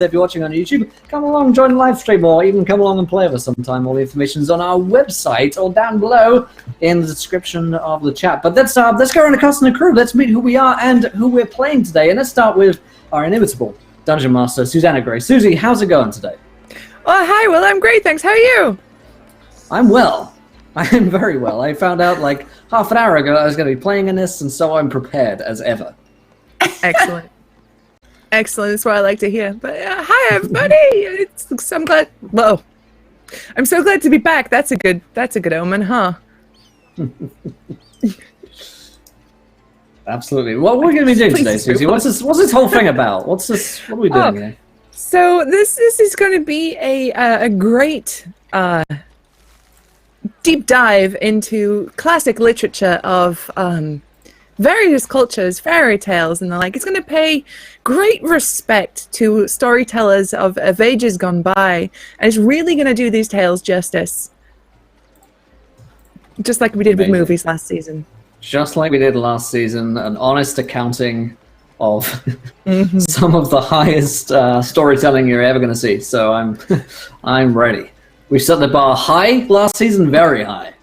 if you're watching on YouTube, come along, join the live stream, or even come along and play with us sometime. All the information is on our website or down below in the description of the chat. But let's go around the cast and the crew. Let's meet who we are and who we're playing today. And let's start with our inimitable Dungeon Master, Susanna Gray. Susie, how's it going today? Oh, hi. Well, I'm great, thanks. How are you? I'm well. I am very well. I found out like half an hour ago I was going to be playing in this, and so I'm prepared as ever. Excellent. Excellent. That's what I like to hear. But hi, everybody. I'm glad. Whoa. I'm so glad to be back. That's a good omen, huh? Absolutely. What are we going to be doing today, Susie? What's this whole thing about? What are we doing here? So this is going to be a great deep dive into classic literature of various cultures, fairy tales, and the like. It's going to pay great respect to storytellers of ages gone by, and it's really going to do these tales justice, just like we did with movies last season. Just like we did last season, an honest accounting of some of the highest storytelling you're ever going to see. So I'm ready. We set the bar high last season, very high,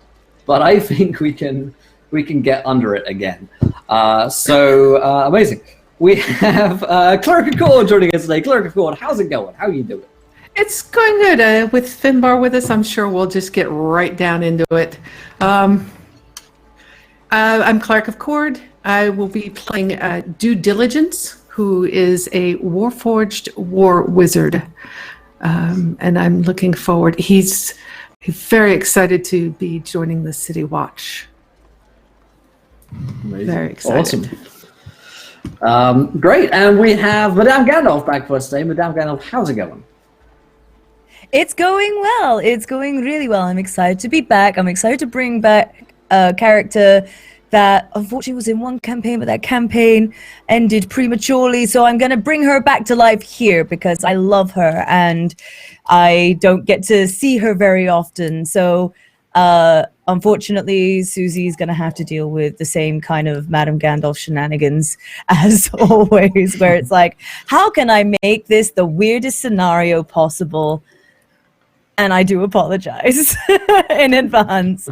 but I think we can get under it again. Amazing. We have Cleric Accord joining us today. Cleric Accord, how's it going? How are you doing? It's going good. With Finbar with us, I'm sure we'll just get right down into it. I'm Cleric Accord. I will be playing Due Diligence, who is a Warforged war wizard. And I'm looking forward. He's very excited to be joining the City Watch. Amazing. Very excited. Awesome. Great. And we have Madame Gandalf back for us today. Madame Gandalf, how's it going? It's going well. It's going really well. I'm excited to be back. I'm excited to bring back a character that unfortunately was in one campaign, but that campaign ended prematurely. So I'm going to bring her back to life here because I love her and I don't get to see her very often. So unfortunately, Susie's going to have to deal with the same kind of Madame Gandalf shenanigans as always, where it's like, how can I make this the weirdest scenario possible? And I do apologize in advance.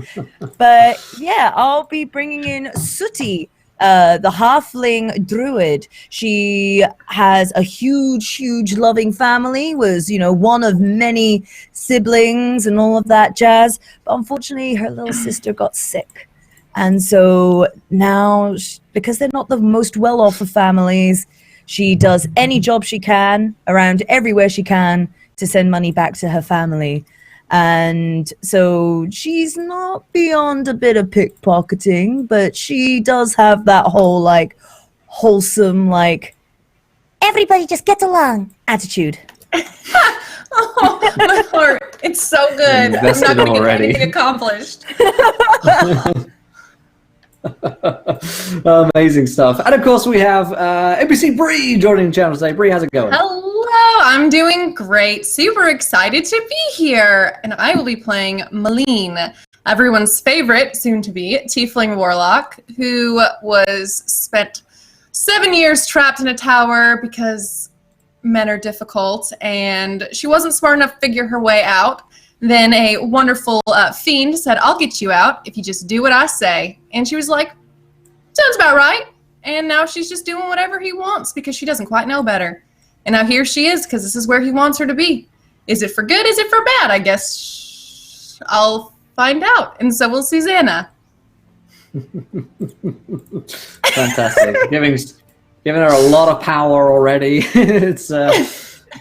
But yeah, I'll be bringing in Sooty, the halfling druid. She has a huge loving family, was, one of many siblings and all of that jazz. But unfortunately, her little sister got sick. And so now, because they're not the most well-off of families, she does any job she can around everywhere she can to send money back to her family. And so she's not beyond a bit of pickpocketing, but she does have that whole wholesome, everybody just gets along attitude. Oh, my heart. It's so good. I'm not going to get anything accomplished. Amazing stuff. And of course we have NPC Bree joining the channel today. Bree, how's it going? Hello, I'm doing great. Super excited to be here. And I will be playing Malene, everyone's favorite, soon-to-be, tiefling warlock, who spent 7 years trapped in a tower because men are difficult, and she wasn't smart enough to figure her way out. Then a wonderful fiend said, I'll get you out if you just do what I say. And she was like, sounds about right. And now she's just doing whatever he wants because she doesn't quite know better. And now here she is because this is where he wants her to be. Is it for good? Is it for bad? I guess I'll find out. And so will Susanna. Fantastic. Giving her a lot of power already. It's a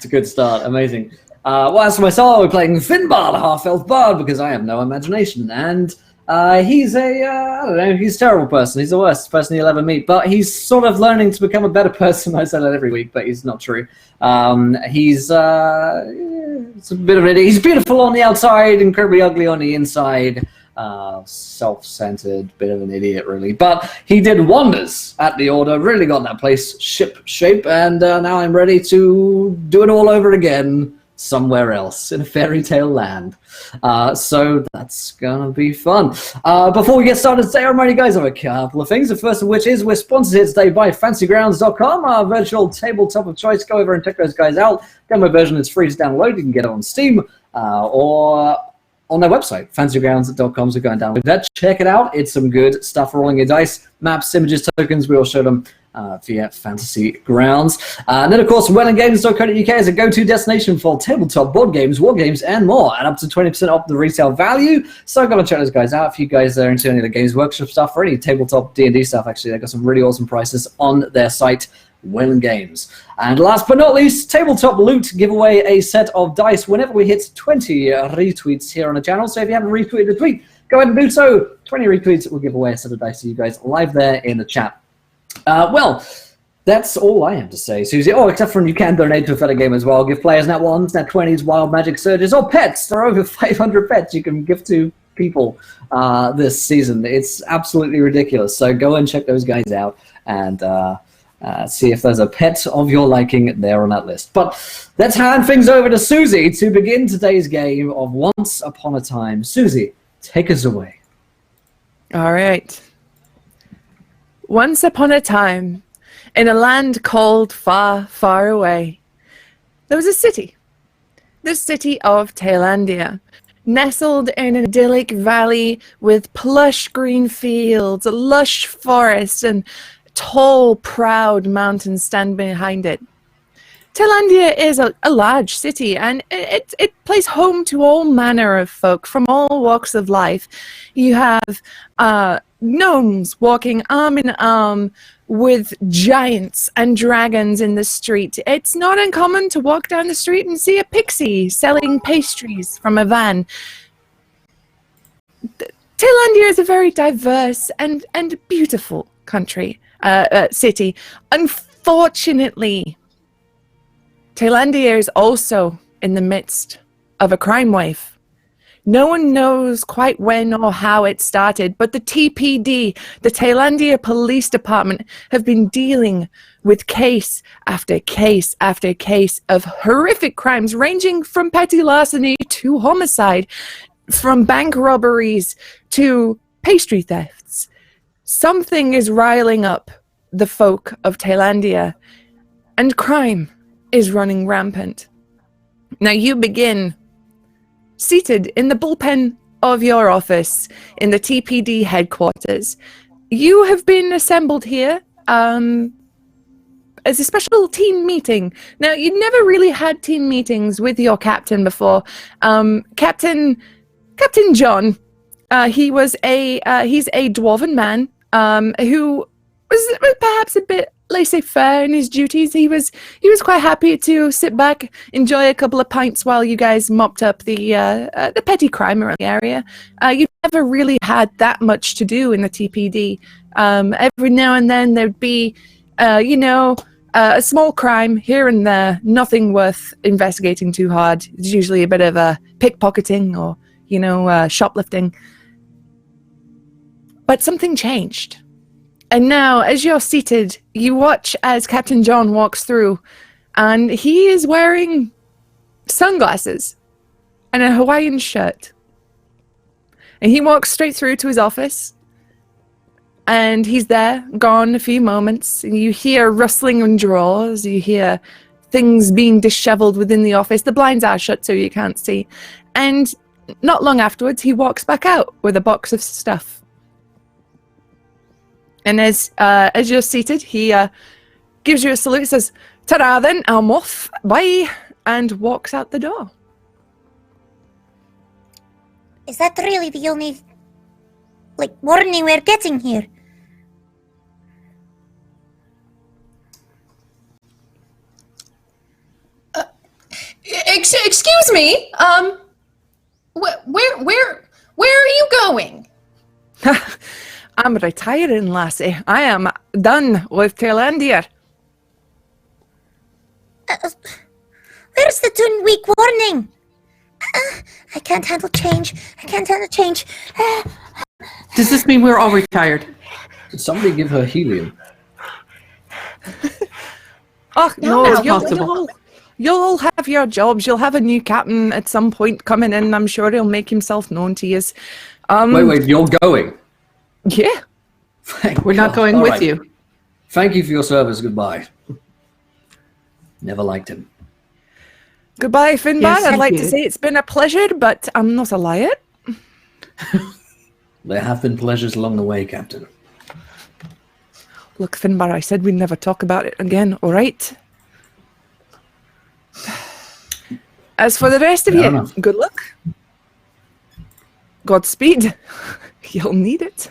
good start. Amazing. Well, as for myself, we're playing Finbar, the half-elf bard, because I have no imagination. And he's I don't know, he's a terrible person. He's the worst person you'll ever meet. But he's sort of learning to become a better person. I say that every week, but he's not true. He's it's a bit of an idiot. He's beautiful on the outside, incredibly ugly on the inside. Self-centered, bit of an idiot, really. But he did wonders at the Order, really got that place ship shape, and now I'm ready to do it all over again somewhere else in a fairy tale land. So that's gonna be fun. Before we get started today, I remind you guys of a couple of things. The first of which is we're sponsored here today by fancygrounds.com, our virtual tabletop of choice. Go over and check those guys out. Demo version is free to download. You can get it on Steam or on their website, fancygrounds.com. So go and download that. Check it out. It's some good stuff. Rolling your dice, maps, images, tokens. We all show them via Fantasy Grounds. And then, of course, wellinggames.co.uk is a go-to destination for tabletop board games, war games, and more, and up to 20% off the retail value. So go and check those guys out. If you guys are into any of the Games Workshop stuff or any tabletop D&D stuff, actually, they've got some really awesome prices on their site, Wayland Games. And last but not least, Tabletop Loot give away a set of dice whenever we hit 20 retweets here on the channel. So if you haven't retweeted a tweet, go ahead and do so. 20 retweets, we'll give away a set of dice to you guys live there in the chat. Well, that's all I have to say, Susie. Oh, except for you can donate to a fellow game as well. Give players nat 1s, nat 20s, wild magic surges, or pets. There are over 500 pets you can give to people this season. It's absolutely ridiculous. So go and check those guys out and see if there's a pet of your liking there on that list. But let's hand things over to Susie to begin today's game of Once Upon a Time. Susie, take us away. All right. Once upon a time, in a land called Far, Far Away, there was a city. The city of Taelandia, nestled in an idyllic valley with plush green fields, lush forests, and tall, proud mountains stand behind it. Taelandia is a large city, and it plays home to all manner of folk from all walks of life. You have gnomes walking arm in arm with giants and dragons in the street. It's not uncommon to walk down the street and see a pixie selling pastries from a van. Taelandia is a very diverse and beautiful city. Unfortunately, Taelandia is also in the midst of a crime wave. No one knows quite when or how it started, but the TPD, the Taelandia Police Department, have been dealing with case after case after case of horrific crimes ranging from petty larceny to homicide, from bank robberies to pastry thefts. Something is riling up the folk of Taelandia, and crime is running rampant. Now you begin seated in the bullpen of your office in the TPD headquarters. You have been assembled here as a special team meeting. Now, you never really had team meetings with your captain before. Captain John, he's a dwarven man who was perhaps a bit laissez-faire in his duties. He was quite happy to sit back, enjoy a couple of pints while you guys mopped up the petty crime around the area. You never really had that much to do in the TPD. Every now and then there'd be, a small crime here and there, nothing worth investigating too hard. It's usually a bit of a pickpocketing or, shoplifting. But something changed. And now, as you're seated, you watch as Captain John walks through, and he is wearing sunglasses and a Hawaiian shirt. And he walks straight through to his office, and he's there, gone a few moments. And you hear rustling in drawers, you hear things being disheveled within the office. The blinds are shut so you can't see. And not long afterwards, he walks back out with a box of stuff. And as you're seated, he gives you a salute, says, "Ta-da then, I'm off, bye," and walks out the door. Is that really the only, warning we're getting here? Excuse me, where are you going? I'm retiring, lassie. I am done with Taelandia. Where's the 2-week warning? I can't handle change. Does this mean we're all retired? Did somebody give her helium? Oh, no, It's possible. You'll all have your jobs. You'll have a new captain at some point coming in. I'm sure he'll make himself known to you. Wait, you're going? Yeah. We're not going All with right. you. Thank you for your service. Goodbye. Never liked him. Goodbye, Finbar. Yes, I'd thank like you. to say it's been a pleasure, but I'm not a liar. There have been pleasures along the way, Captain. Look, Finbar, I said we'd never talk about it again, all right? As for the rest of Fair you, enough. good luck. Godspeed. You'll need it.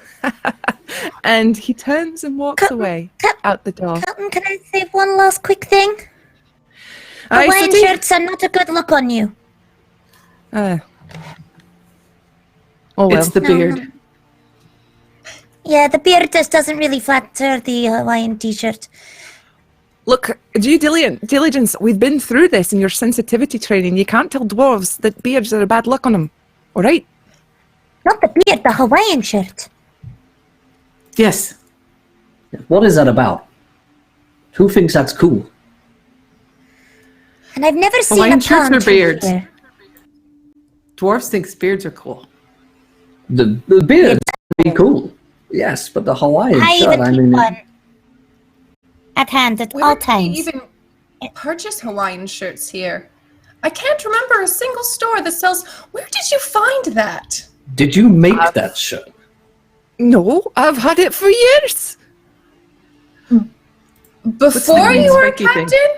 And he turns and walks away out the door. Captain, can I say one last quick thing? Aye, Hawaiian Sooty? shirts are not a good look on you. Oh, well. It's the No, beard. no. Yeah, the beard just doesn't really flatter the Hawaiian t-shirt. Look, due diligence, we've been through this in your sensitivity training. You can't tell dwarves that beards are a bad look on them. All right? Not the beard, the Hawaiian shirt. Yes. What is that about? Who thinks that's cool? And I've never seen Hawaiian a shirts palm or tree beards? here. Dwarves think beards are cool. The beard be cool. Yes, but the Hawaiian I shirt, even I keep mean... one at hand at Where all did we times. even purchase Hawaiian shirts here? I can't remember a single store that sells. Where did you find that? Did you make that shirt? No, I've had it for years. Before the you were a spiky thing? captain?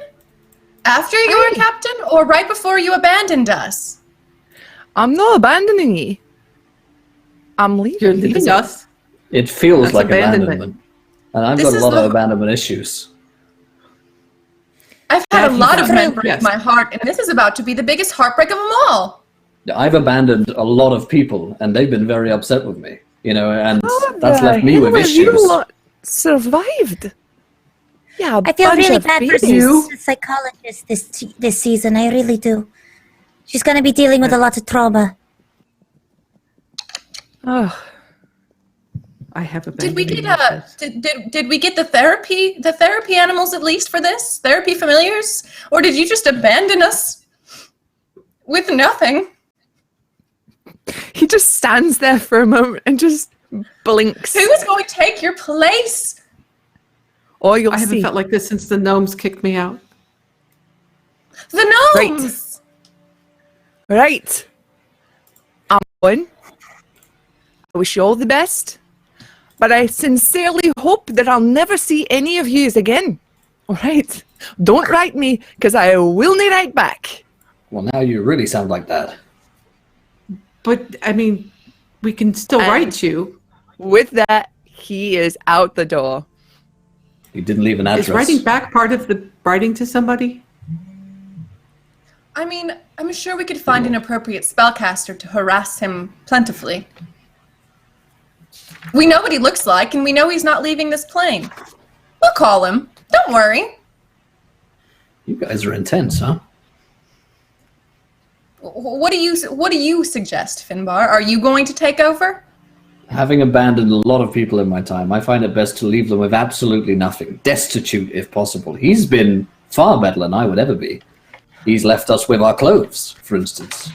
After you were a captain? Or right before you abandoned us? I'm not abandoning you. I'm leaving. You're leaving us. It feels That's like abandonment. abandonment. And I've This got a is lot of the- abandonment issues. I've had a lot of men break Yes. my heart, and this is about to be the biggest heartbreak of them all. I've abandoned a lot of people, and they've been very upset with me. You know, and How that's the left me hell with have you issues. lot survived? Yeah, a I feel bunch really of bad for babies. the psychologist this season. I really do. She's going to be dealing with a lot of trauma. Oh, I have a Did we get did we get the therapy animals at least for this? Therapy familiars? Or did you just abandon us with nothing? he just stands there for a moment and just blinks. Who is going to take your place? Or you'll I haven't see. felt like this since the gnomes kicked me out. The gnomes. Right. I'm going. I wish you all the best. But I sincerely hope that I'll never see any of yous again. All right? Don't write me, because I will not write back. Well, now you really sound like that. But, I mean, we can still And- write you. With that, he is out the door. You didn't leave an address. Is writing back part of the writing to somebody? I mean, I'm sure we could find an appropriate spellcaster to harass him plentifully. We know what he looks like, and we know he's not leaving this plane. We'll call him. Don't worry. You guys are intense, huh? What do you suggest, Finbar? Are you going to take over? Having abandoned a lot of people in my time, I find it best to leave them with absolutely nothing. Destitute, if possible. He's been far better than I would ever be. He's left us with our clothes, for instance.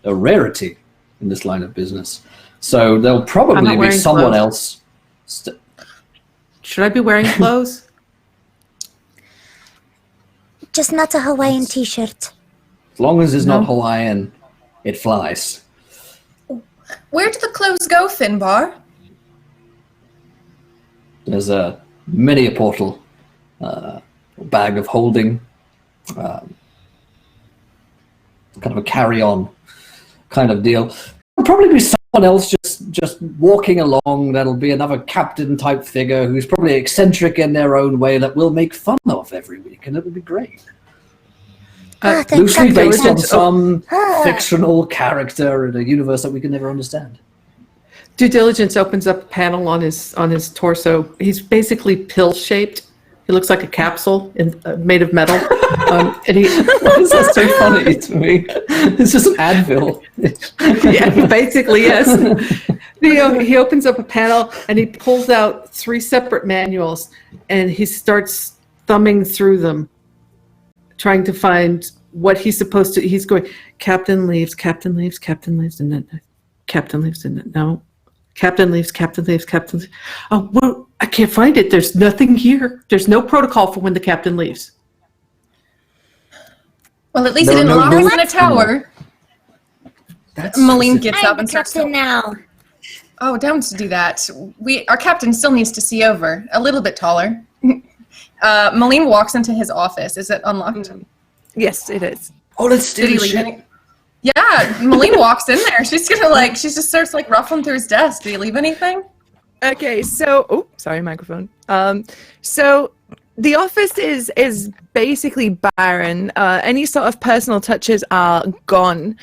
A rarity in this line of business. So there'll I'm probably not be wearing someone clothes. else. Should I be wearing clothes? Just not a Hawaiian t-shirt. As long as it's No. not Hawaiian, it flies. Where do the clothes go, Finbar? There's a many a portal, bag of holding, kind of a carry-on kind of deal. There'll probably be someone else just walking along. That'll be another captain type figure who's probably eccentric in their own way that we'll make fun of every week, and it'll be great. Thank Loosely God. based on Diligence- some fictional character in a universe that we can never understand. Due diligence opens up a panel on his torso. He's basically pill-shaped. He looks like a capsule made of metal. And he, Why is that so funny to me? It's just an Advil. yeah, basically, yes. He opens up a panel and he pulls out 3 separate manuals and he starts thumbing through them, trying to find what he's supposed to. He's going. Captain leaves. Captain leaves. Captain leaves. And then Captain leaves. And then no. Captain leaves. Captain leaves. Captain. Leaves. Oh well, I can't find it. There's nothing here. There's no protocol for when the captain leaves. Well, at least There he are didn't no lock us in a rules. tower. That's Malene gets I'm up the and starts captain now. Oh, don't do that. Our captain still needs to see over. A little bit taller. Malene walks into his office. Is it unlocked? Yes, it is. Oh, let's steal Did he his leave shit. any? Yeah, Malene walks in there. She's gonna she just starts ruffling through his desk. Did he leave anything? Okay, so sorry, microphone. So the office is basically barren. Any sort of personal touches are gone.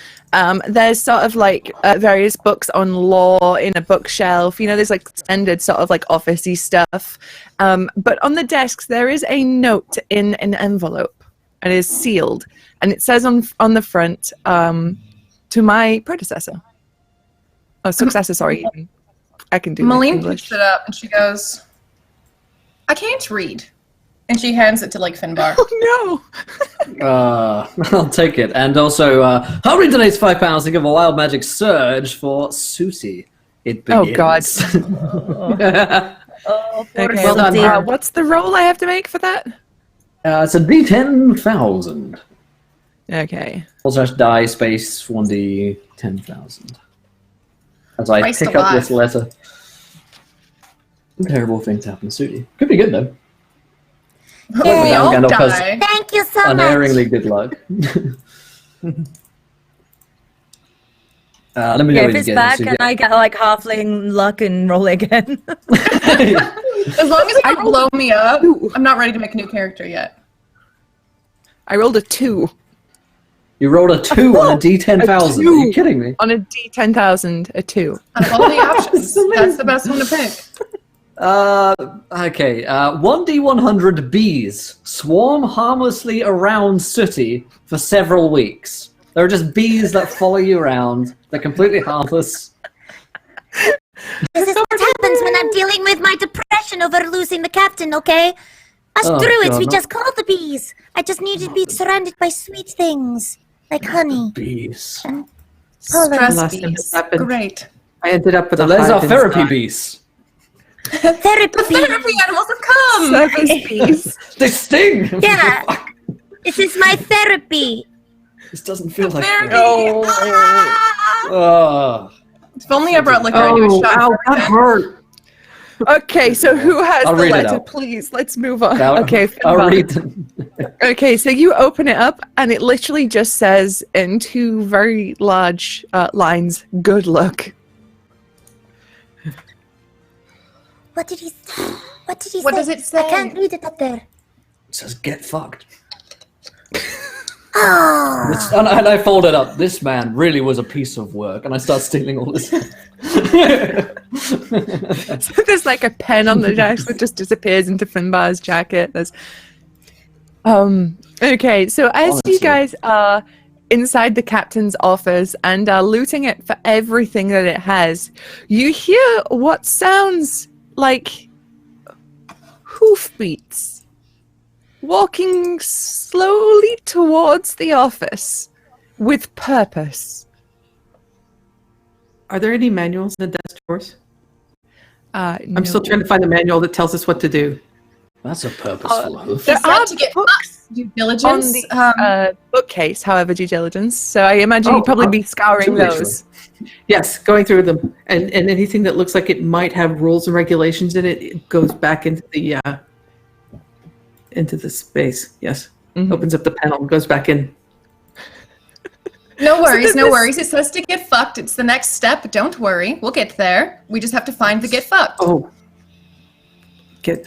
There's sort of various books on law in a bookshelf. There's standard sort of officey stuff. But on the desks there is a note in an envelope. It is sealed, and it says on the front, to my predecessor. Oh, successor. Sorry, I can do Malene English. picks it up and she goes, "I can't read," and she hands it to Finbar. Oh no! I'll take it. And also, Harry donates £5 to give a wild magic surge for Susie. It begins. Oh God! Oh, poor Okay, Well done, Susie. Har. what's the roll I have to make for that? It's a D10,000. Okay. /die space 1D 10,000. As I Christ pick up alive. this letter. Terrible things happen to Sudi. Could be good though. We Madame all Gandalf has die. Thank you so much. unerringly good luck. Let me Yeah, know if when you it's get back, it, can Sudi. I get halfling luck and roll again? As long as you don't blow me up, I'm not ready to make a new character yet. I rolled a 2 You rolled a 2 on a D10,000. Are you two. kidding me? on a D10,000. A 2. Out of all the options, that's the best one to pick. Okay. 1D100 bees swarm harmlessly around Sooty for several weeks. There are just bees that follow you around. They're completely harmless. This is what happens when I'm dealing with my depression over losing the captain, okay? Us Oh, druids, God, we no. just call the bees. I just need to be surrounded by sweet things, like honey. Bees. Pollen. Stress Last time bees. this happened. Great. I ended up with So a there's our hive therapy inside. bees. Therapy. The therapy animals have come. Surface bees. They sting! Yeah. Fuck. This is my therapy. This doesn't feel like Therapy. therapy. Oh. If only I brought liquor, I'd do a Oh, shot. ow, that hurt. Okay, so who has I'll the read it letter? out. Please, let's move on. Now, Okay, I'll Finbar. read them. Okay, so you open it up, and it literally just says in 2 very large lines, "Good luck." What did he What did he What say? does it say? I can't read it up there. It says, get fucked. Oh. And I fold it up. This man really was a piece of work. And I start stealing all this. So there's like a pen on the desk that just disappears into Finbar's jacket. There's okay, so as Honestly. you guys are inside the captain's office and are looting it for everything that it has, you hear what sounds like hoofbeats walking slowly towards the office with purpose. Are there any manuals in the desk drawers? I'm still No. trying to find a manual that tells us what to do. That's a purposeful hoof. There Is that are to get books due on diligence? the bookcase, however, due diligence. So I imagine Oh, you'd probably be scouring literally. those. Yes, going through them, and anything that looks like it might have rules and regulations in it, it goes back into the space. Yes, Mhm. opens up the panel, goes back in. No worries, no this- worries. It says to get fucked. It's the next step. Don't worry. We'll get there. We just have to find the get fucked. Oh, get.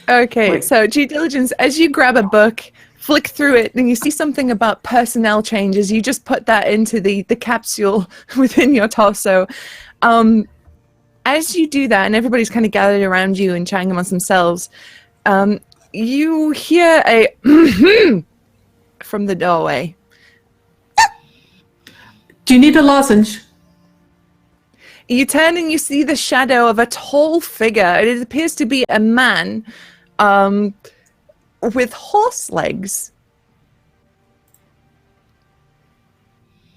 Okay, Wait. so due diligence, as you grab a book, flick through it, and you see something about personnel changes, you just put that into the capsule within your torso. As you do that, and everybody's kind of gathered around you and chatting amongst themselves, you hear a from the doorway. Do you need a lozenge? You turn and you see the shadow of a tall figure. It appears to be a man with horse legs.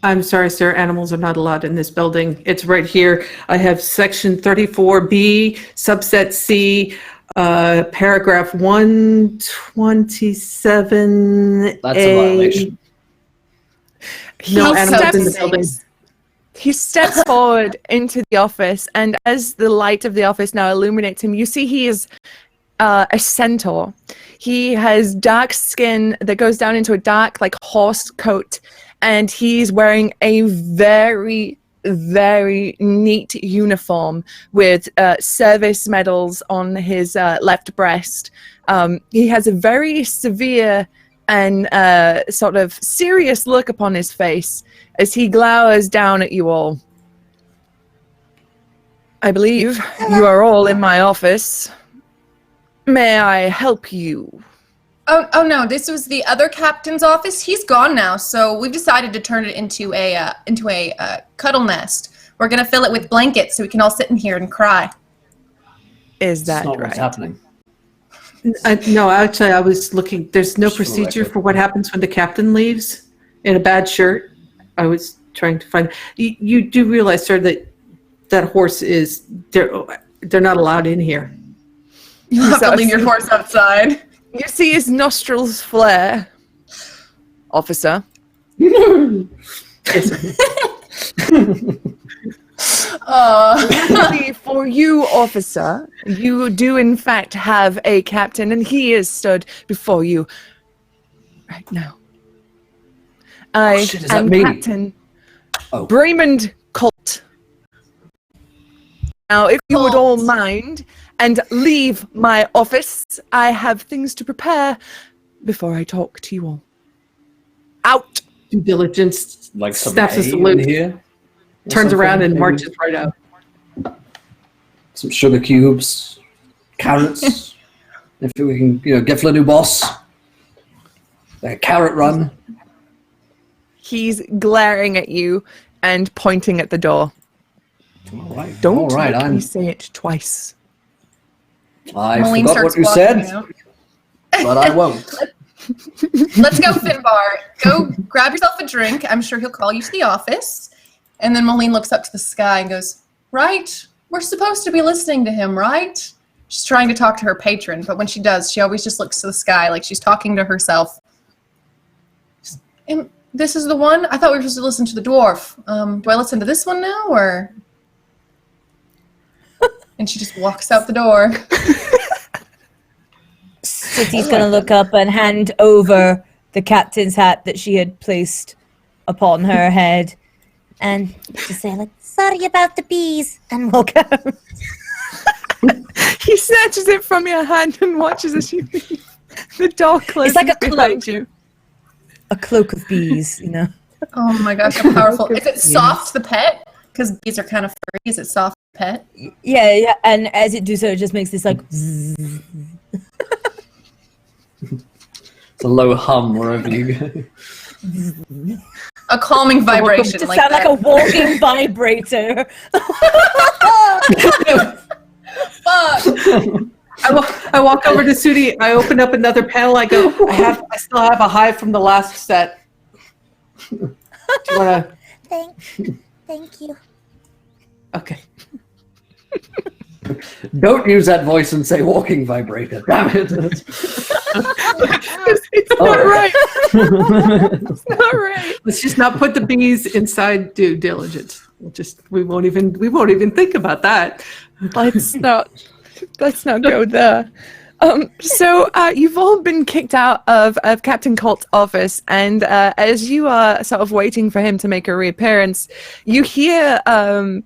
I'm sorry, sir. Animals are not allowed in this building. It's right here. I have section 34B, subset C, paragraph 127A. That's a violation. No He animals in the steps- building. He steps forward into the office, and as the light of the office now illuminates him, you see he is a centaur. He has dark skin that goes down into a dark, like, horse coat, and he's wearing a very, very neat uniform with service medals on his left breast. He has a very severe and sort of serious look upon his face as he glowers down at you all. I believe you are all in my office. May I help you? Oh no, this was the other captain's office. He's gone now, so we've decided to turn it into a cuddle nest. We're gonna fill it with blankets so we can all sit in here and cry. Is That's that not right? what's happening. No, actually, I was looking. There's no Sure, procedure okay. for what happens when the captain leaves in a bad shirt. I was trying to find. You do realize, sir, that that horse is they're not allowed in here. You have to leave your horse outside. You see his nostrils flare. Officer. Luckily for you, officer, you do in fact have a captain, and he is stood before you right now. I shit, is that am me? Captain Oh. Braymond Colt. Now, if you would all mind and leave my office, I have things to prepare before I talk to you all. Out! Due diligence. Like some snaps a hay salute, in here. Or turns something, around and maybe marches right out. Some sugar cubes, carrots. If we can, get for the new boss. Like a carrot run. He's glaring at you and pointing at the door. All right. Don't All right. make me say it twice. I Moline forgot what starts you walking said, out. but I won't. Let's go, Finbar. Go grab yourself a drink. I'm sure he'll call you to the office. And then Moline looks up to the sky and goes, right? We're supposed to be listening to him, right? She's trying to talk to her patron, but when she does, she always just looks to the sky like she's talking to herself. And this is the one? I thought we were supposed to listen to the dwarf. Do I listen to this one now, or? And she just walks out the door. City's gonna look up and hand over the captain's hat that she had placed upon her head, And just say, like, sorry about the bees. and walk out. He snatches it from your hand and watches as you leave. The door closes like a behind cloak. you. A cloak of bees, you know. Oh my gosh, how powerful. Is it Soft the pet? Because bees are kind of furry. Is it Soft the pet? Yeah, and as it do so, it just makes this like zzz. It's a low hum wherever you go. A calming vibration Just like sound that. like a walking vibrator. Fuck! I walk over to Sudi. I open up another panel. I go, I still have a hive from the last set. Do you want to? Thank you. Okay. Don't use that voice and say walking vibrator. Damn it. It's not right. It's not right. Let's just not put the bees inside due diligence. We won't even think about that. Let's not go there. So you've all been kicked out of Captain Colt's office, and as you are sort of waiting for him to make a reappearance, you hear him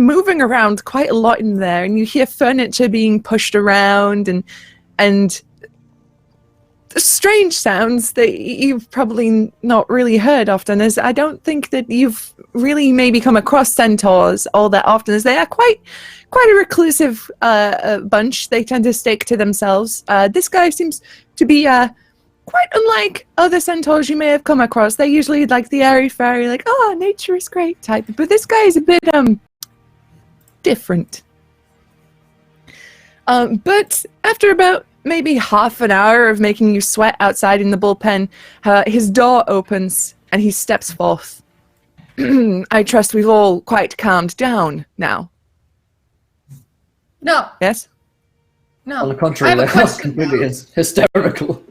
moving around quite a lot in there, and you hear furniture being pushed around and strange sounds that you've probably not really heard often, as I don't think that you've really maybe come across centaurs all that often, as they are quite a reclusive bunch. They tend to stick to themselves. This guy seems to be quite unlike other centaurs you may have come across. They're usually like the airy-fairy, like, oh, nature is great type, but this guy is a bit different. But after about maybe half an hour of making you sweat outside in the bullpen, his door opens and he steps forth. I trust we've all quite calmed down now. No, Yes? no. On the I contrary, have a they're not question. completely hysterical.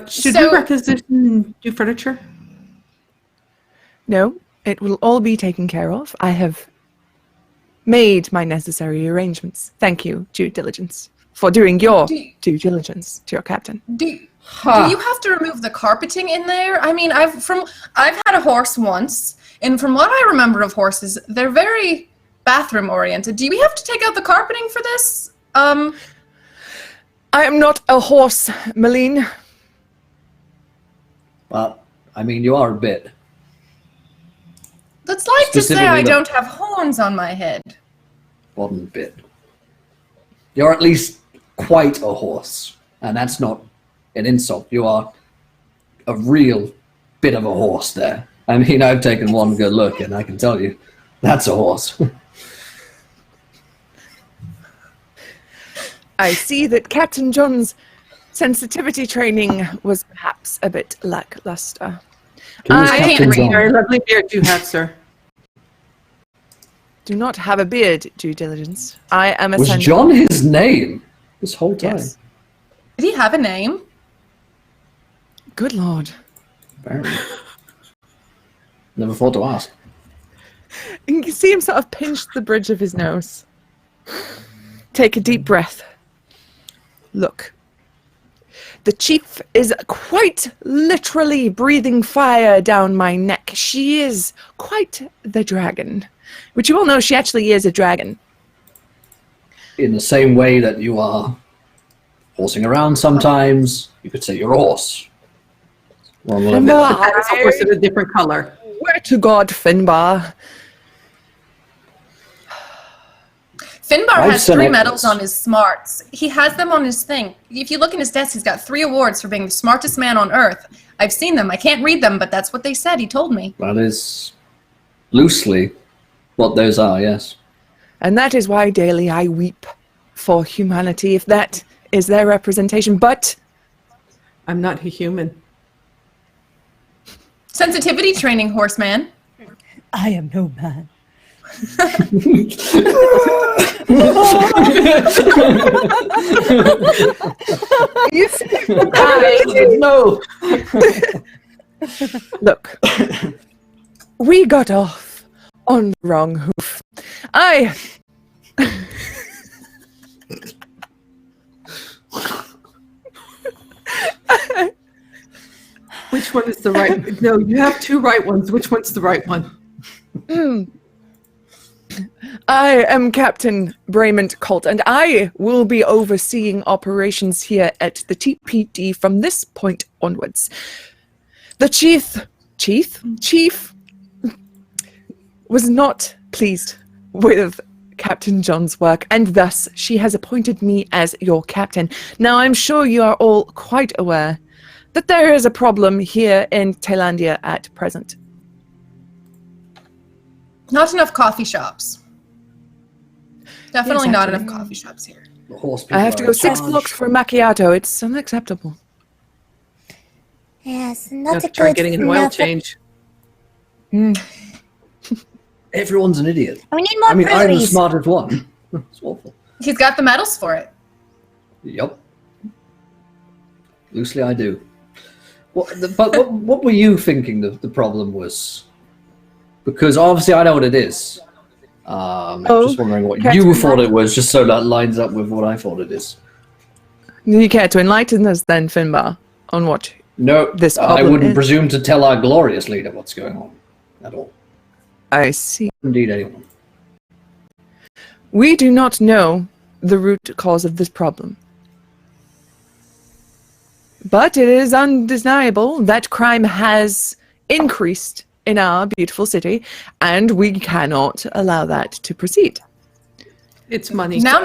Should So- we requisition new furniture? No, it will all be taken care of. I have made my necessary arrangements. Thank you, due diligence, for doing your due diligence to your captain. Do you have to remove the carpeting in there? I mean, I've had a horse once, and from what I remember of horses, they're very bathroom oriented. Do we have to take out the carpeting for this? I am not a horse, Malene. But, I mean, you are a bit. That's like to say Specifically I the- don't have horns on my head. One bit. You're at least quite a horse. And that's not an insult. You are a real bit of a horse there. I mean, I've taken one good look, and I can tell you, that's a horse. I see that Captain John's sensitivity training was perhaps a bit lackluster. Who is I Captain can't read John? Very lovely beard you have, sir. Do not have a beard, due diligence. I am a Was John his name this whole time? Yes. Did he have a name? Good lord. Apparently. Never thought to ask. You can see him sort of pinch the bridge of his nose. Take a deep breath. Look. The chief is quite literally breathing fire down my neck. She is quite the dragon. Which you all know she actually is a dragon. In the same way that you are horsing around sometimes, you could say you're a horse. One little bit. That is a horse in a different color. Swear to God, Finbar. Finbar I've has seen 3 it. medals on his smarts. He has them on his thing. If you look in his desk, he's got 3 awards for being the smartest man on Earth. I've seen them. I can't read them, but that's what they said. He told me. That is loosely what those are, yes. And that is why daily I weep for humanity, if that is their representation. But I'm not a human. Sensitivity training, horseman. I am no man. No! look, we got off on the wrong hoof. Which one is the right? No, you have 2 right ones. Which one's the right one? I am Captain Brayment Colt, and I will be overseeing operations here at the TPD from this point onwards. The chief was not pleased with Captain John's work, and thus she has appointed me as your captain. Now, I'm sure you are all quite aware that there is a problem here in Thailandia at present. Not enough coffee shops. Definitely Yes, not actually. enough coffee shops here. The horse I have to people go are 6 in charge. blocks for a macchiato. It's unacceptable. Yes, You not have a to try good getting an oil enough- change. Everyone's an idiot. We need more I mean, I'm the breweries. smartest one. It's awful. He's got the medals for it. Yep. Loosely, I do. What were you thinking the problem was? Because obviously I know what it is. Just wondering what Catch you me thought back. it was, just so that lines up with what I thought it is. You care to enlighten us then, Finbar, on what No, This I problem wouldn't is- presume to tell our glorious leader what's going on at all. I see. Indeed, anyone. We do not know the root cause of this problem. But it is undeniable that crime has increased in our beautiful city, and we cannot allow that to proceed. It's money. Now,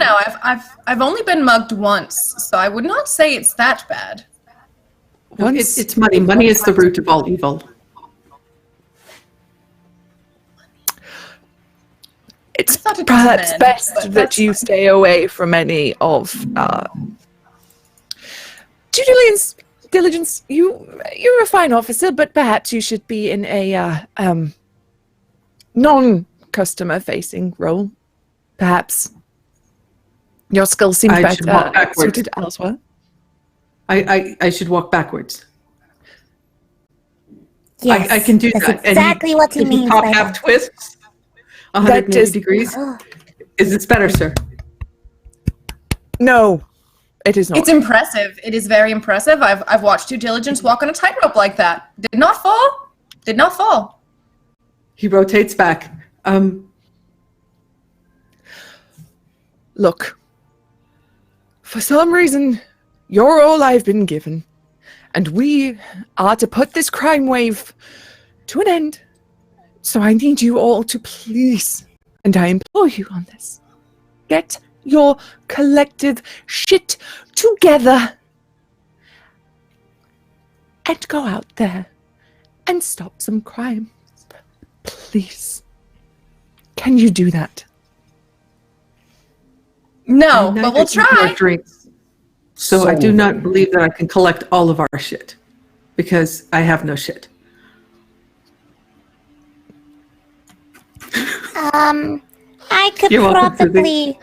I've only been mugged once, so I would not say it's that bad. It's money. Money is the root of all evil. It's I thought it was perhaps men, best but that that's you fine. stay away from any of Julian's Diligence, you're a fine officer, but perhaps you should be in a non-customer facing role. Perhaps your skills seem I should walk better backwards. suited elsewhere. I should walk backwards. Yes, I can do that's that. exactly what he means Top by half that. twists. 180 is- degrees. Oh, Is this better, sir? No, it is not. It's impressive. It is very impressive. I've watched due diligence walk on a tightrope like that. Did not fall. Did not fall. He rotates back. Look, for some reason, you're all I've been given, and we are to put this crime wave to an end. So I need you all to please, and I implore you on this, get your collective shit together and go out there and stop some crime. Please. Can you do that? No, And I but we'll get some more try. drinks. So I do not believe that I can collect all of our shit because I have no shit. I could You're welcome, Susie. probably.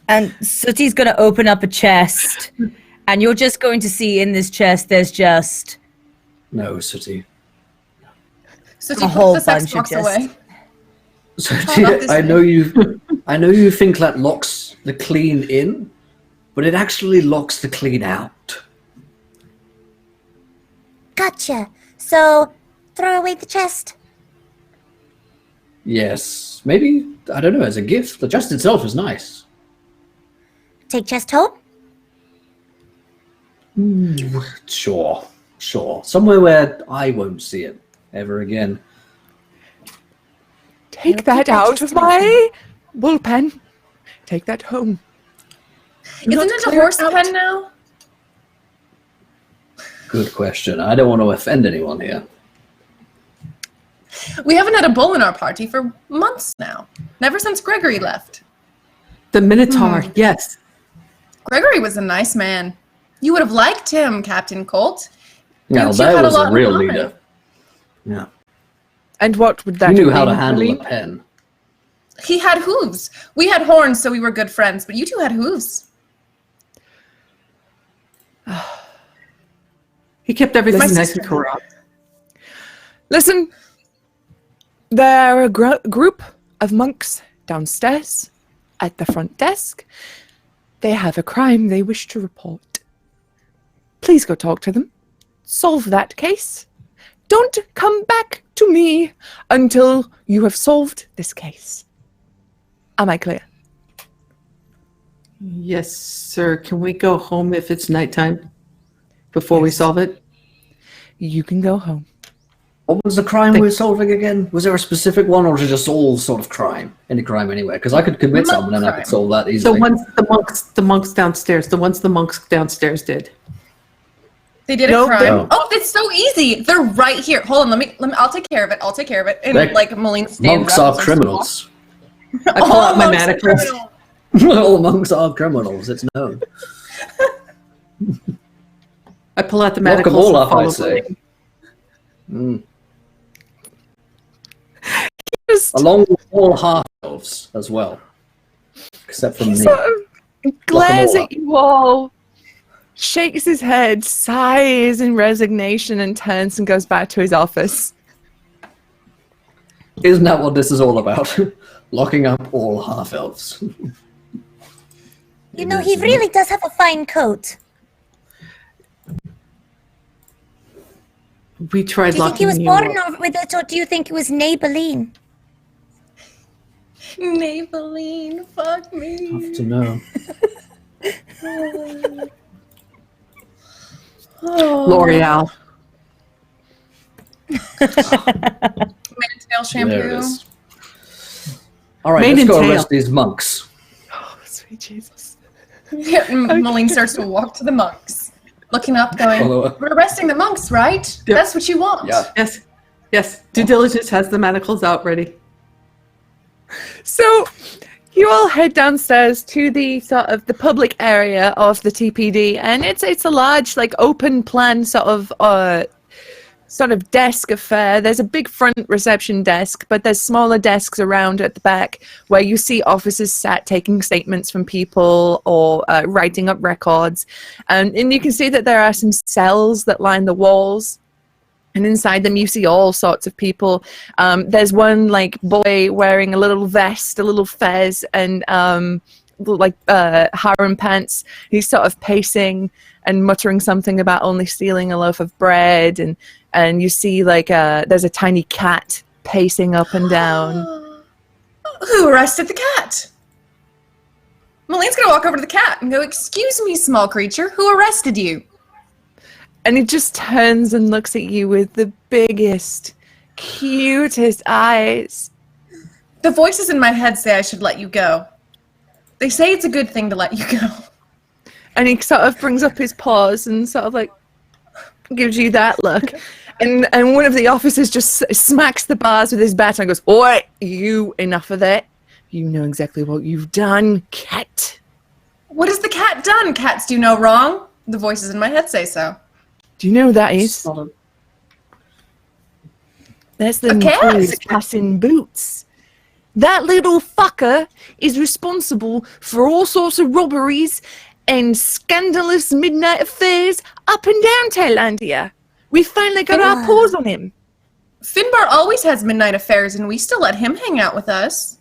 And Sooty's going to open up a chest, and you're just going to see in this chest there's just No, Sooty. So A she whole puts the sex bunch of box just- away. Sooty, not this I way. know you think that locks the clean in, but it actually locks the clean out. Gotcha. So, throw away the chest. Yes, maybe, I don't know, as a gift. The chest itself is nice. Take chest home. Sure. Somewhere where I won't see it ever again. Take that out of my bullpen. Take that home. Do not Isn't it a clear horse out. pen now? Good question. I don't want to offend anyone here. We haven't had a bull in our party for months now. Never since Gregory left. The Minotaur, yes. Gregory was a nice man. You would have liked him, Captain Colt. Now, two that had a was lot a in real common. leader. Yeah. And what would that He knew have how to been, handle a Colleen? pen. He had hooves. We had horns, so we were good friends, but you two had hooves. He kept everything My nice sister- and corrupt. Listen, there are a group of monks downstairs at the front desk. They have a crime they wish to report. Please go talk to them. Solve that case. Don't come back to me until you have solved this case. Am I clear? Yes, sir. Can we go home if it's nighttime before we solve it? You can go home. What was the crime we were solving again? Was there a specific one, or was it just all sort of crime? Any crime anywhere? Because I could commit Monk something and I crime. could solve that The easily. ones the monks downstairs. The ones the monks downstairs did. They did No, a crime. they- Oh, it's so easy. They're right here. Hold on, let me I'll take care of it. And They- like Moline stands Monks up are and starts to criminals. I pull All out my monks are manacles. criminals. All monks are criminals, it's known. I pull out the Welcome manacles. all and up, I follow say. Blaine. Just Along with all half-elves as well. Except for me. sort of glares all at you all, shakes his head, sighs in resignation, and turns and goes back to his office. Isn't that what this is all about? Locking up all half-elves. You know, he really does have a fine coat. We tried Do you think he locking was you born up. with it, or do you think it was Maybelline? Maybelline, fuck me. Have to know. L'Oreal. Tail There it shampoo. is. Alright, Mane let's and go tail. arrest these monks. Oh, sweet Jesus. Moline starts to walk to the monks, looking up, going, Follow up. "We're arresting the monks, right? Yep. That's what you want." Yeah. Yes. Yes. Due diligence has the manacles out ready. So, You all head downstairs to the sort of the public area of the TPD, and it's a large, like, open plan sort of desk affair. There's a big front reception desk, but there's smaller desks around at the back where you see officers sat taking statements from people or writing up records, and you can see that there are some cells that line the walls. And inside them, you see all sorts of people. There's one like boy wearing a little vest, a little fez, and harem pants. He's sort of pacing and muttering something about only stealing a loaf of bread. And you see like there's a tiny cat pacing up and down. Who arrested the cat? Maline's gonna walk over to the cat and go, "Excuse me, small creature, who arrested you?" And he just turns and looks at you with the biggest, cutest eyes. The voices in my head say I should let you go. They say it's a good thing to let you go. And he sort of brings up his paws and sort of like gives you that look. And one of the officers just smacks the bars with his bat and goes, "Oi, you, enough of that. You know exactly what you've done, cat." What has the cat done? Cats do no wrong. The voices in my head say so. Do you know who that is? That's the notorious Puss in Boots. That little fucker is responsible for all sorts of robberies and scandalous midnight affairs up and down Thailandia. We finally got our paws on him. Finbar always has midnight affairs, and we still let him hang out with us.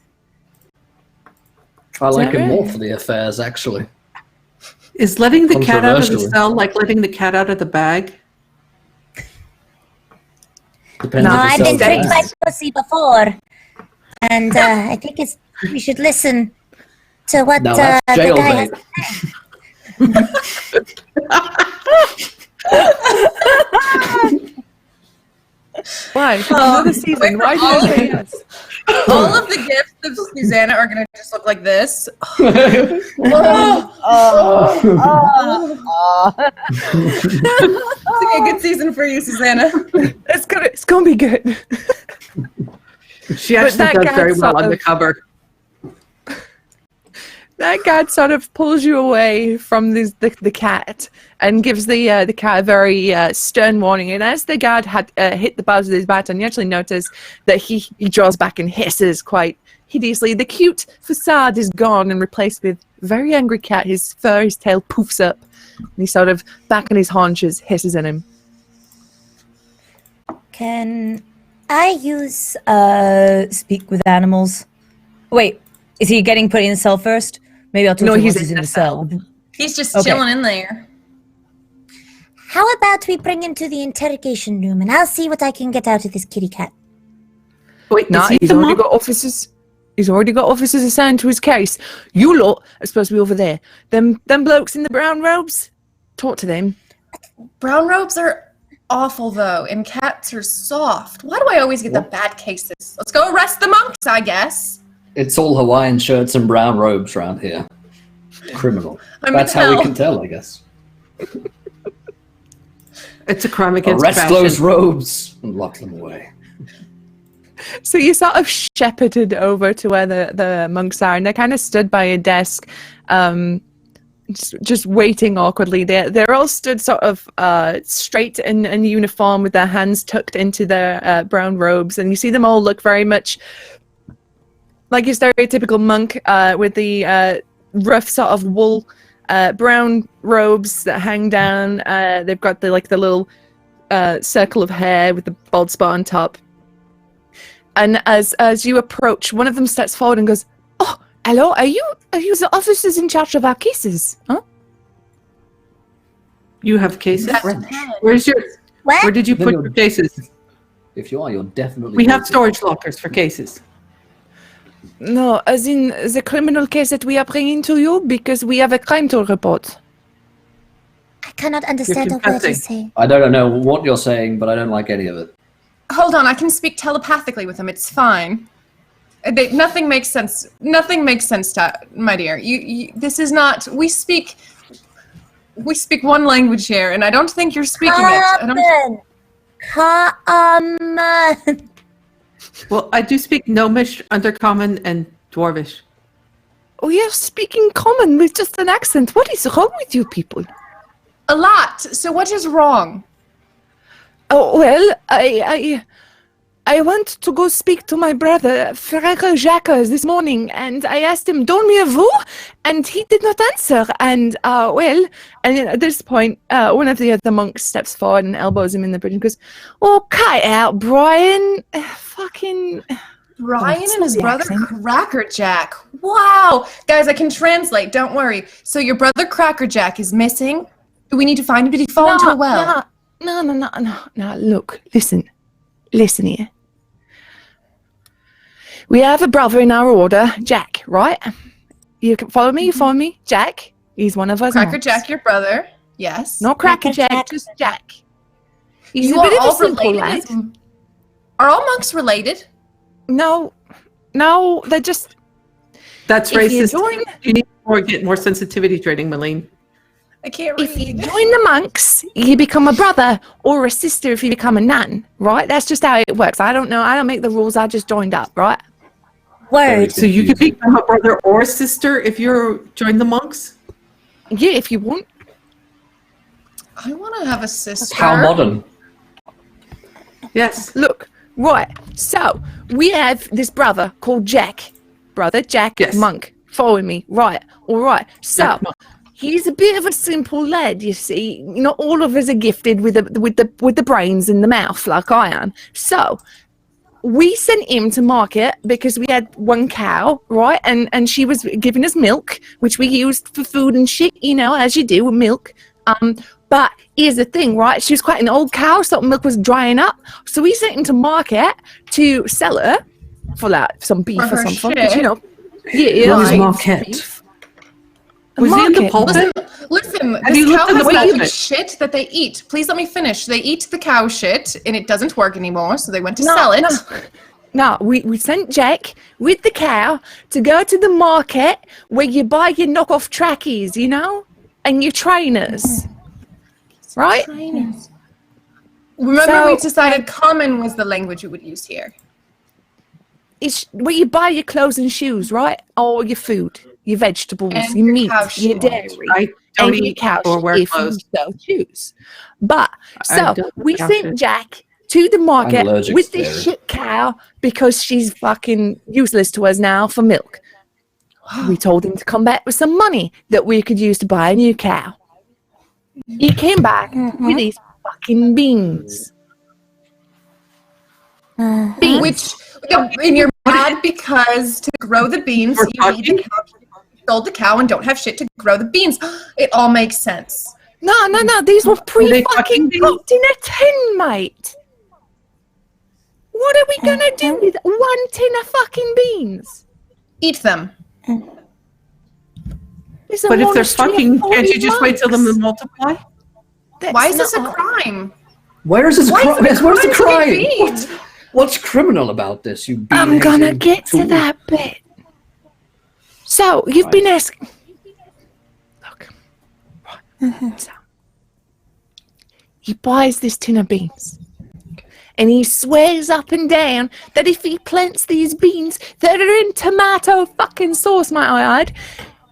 I like him more for the affairs, actually. Is letting the cat out of the cell like letting the cat out of the bag? Depends No, if the I've been cell's tricked by bad. pussy before. And I think we should listen to what No, the that's guy has jailbait. Why? Another season. Why do you say yes? All of the gifts of Susanna are going to just look like this. It's a good season for you, Susanna. It's gonna be good. She actually that does cat very well sort of- undercover. That guard sort of pulls you away from the cat and gives the cat a very stern warning. And as the guard had hit the bars with his baton, you actually notice that he draws back and hisses quite hideously. The cute facade is gone and replaced with very angry cat. His fur, his tail poofs up, and he sort of back on his haunches hisses at him. Can I use speak with animals? Wait, is he getting put in the cell first? Maybe I'll talk to him once he's in the cell. He's just Okay. chilling in there. How about we bring him to the interrogation room and I'll see what I can get out of this kitty cat. Wait, Nah, is he he's the already mom? got officers. He's already got officers assigned to his case. You lot are supposed to be over there. Them blokes in the brown robes. Talk to them. Brown robes are awful, though, and cats are soft. Why do I always get the bad cases? Let's go arrest the monks, I guess. It's all Hawaiian shirts and brown robes around here. Criminal. I'm That's in how we hell. can tell, I guess. It's a crime against Arrest fashion. those robes and lock them away. So you sort of shepherded over to where the monks are, and they're kind of stood by a desk, just waiting awkwardly. They're all stood sort of straight in uniform with their hands tucked into their brown robes, and you see them all look very much like your stereotypical monk with the rough sort of wool brown robes that hang down. They've got the little circle of hair with the bald spot on top. And as you approach, one of them steps forward and goes, "Oh, hello, are you the officers in charge of our cases? Huh?" You have cases? French. Where's your? What? Where did you put your cases? If you are, you're definitely We have guilty. storage lockers for cases. No, as in the criminal case that we are bringing to you because we have a crime to report. I cannot understand a word you confessing. say. I don't know what you're saying, but I don't like any of it. Hold on, I can speak telepathically with him. It's fine. Nothing makes sense. Nothing makes sense, my dear. This is not. We speak one language here, and I don't think you're speaking it. Well, I do speak Gnomish, Undercommon, and Dwarvish. We are speaking common with just an accent. What is wrong with you people? A lot. So what is wrong? Oh, well, I went to go speak to my brother, Frère Jacques, this morning, and I asked him, dormez-vous? And he did not answer. And, and at this point, one of the other monks steps forward and elbows him in the bridge and goes, oh, cut it out, Brian. Brian That's and his the brother accent. Crackerjack. Wow. Guys, I can translate. Don't worry. So your brother Crackerjack is missing? Do we need to find him? Did he fall into a well? No. Look, listen here. We have a brother in our order, Jack, right? You can follow me? You follow me? Jack. He's one of us. Crackerjack, your brother. Yes. Not Crackerjack, Crackerjack. just Jack. He's You a bit are of a all simple related? lad. Are all monks related? No, they're just. That's If you racist. join- You need to get more sensitivity training, Malene. I can't If you read. join the monks, you become a brother, or a sister if you become a nun, right? That's just how it works. I don't know. I don't make the rules. I just joined up, right? Word. So you can become a brother or a sister if you join the monks? Yeah, if you want. I want to have a sister. How modern. Yes. Look, right. So we have this brother called Jack. Brother Jack Yes. Monk. Follow me. Right. All right. So Jack Monk. he's a bit of a simple lad, you see. Not all of us are gifted with the brains in the mouth like I am. So we sent him to market because we had one cow, right? And she was giving us milk, which we used for food and shit, as you do with milk. But here's the thing, right? She was quite an old cow, so milk was drying up. So we sent him to market to sell her for like some beef For or her something. shit. 'Cause, yeah, What is like, market? beef. Was he in the Market. pulpit? Listen, Have you this looked cow in the has all pulpit? the shit that they eat. Please let me finish. They eat the cow shit, and it doesn't work anymore, so they went to sell it. No, we sent Jack with the cow to go to the market where you buy your knockoff trackies, and your trainers. Right? Remember, So- we decided common was the language we would use here. It's where you buy your clothes and shoes, right? Or your food, your vegetables, And your your meat, cow your shit. dairy, I don't and your eat cow or shit wear if clothes. you so choose. But I so don't we cow sent shit. Jack to the market allergic with to this dairy. shit cow because she's fucking useless to us now for milk. We told him to come back with some money that we could use to buy a new cow. He came back with these fucking beans. Beans. Which, and you're mad because to grow the beans, We're you need the cow, sold the cow and don't have shit to grow the beans. It all makes sense. No, these were they pre-fucking fucking beans? cooked in a tin, mate. What are we gonna do with 1 tin of fucking beans? Eat them. It's a But if they're monastery of fucking, can't 40 you just wait till them monks. to multiply? That's Why is this a not- crime? Where's Where's the crime? beans? What's criminal about this? You I'm gonna bean-hating get to fool? that bit. So you've been asking. Look. Right. So he buys this tin of beans, and he swears up and down that if he plants these beans that are in tomato fucking sauce, might I add,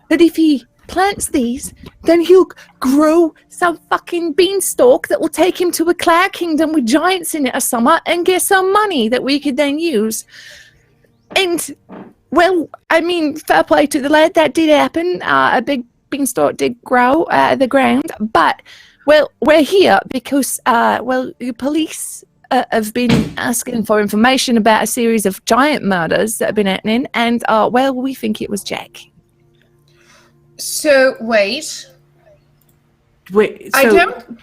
that if he plants these, then he'll grow some fucking beanstalk that will take him to a cloud kingdom with giants in it or summer and get some money that we could then use. And, well, I mean, fair play to the lad, that did happen. A big beanstalk did grow out of the ground. But, well, we're here because, the police have been asking for information about a series of giant murders that have been happening. And, we think it was Jack. So, wait. Wait, so I don't.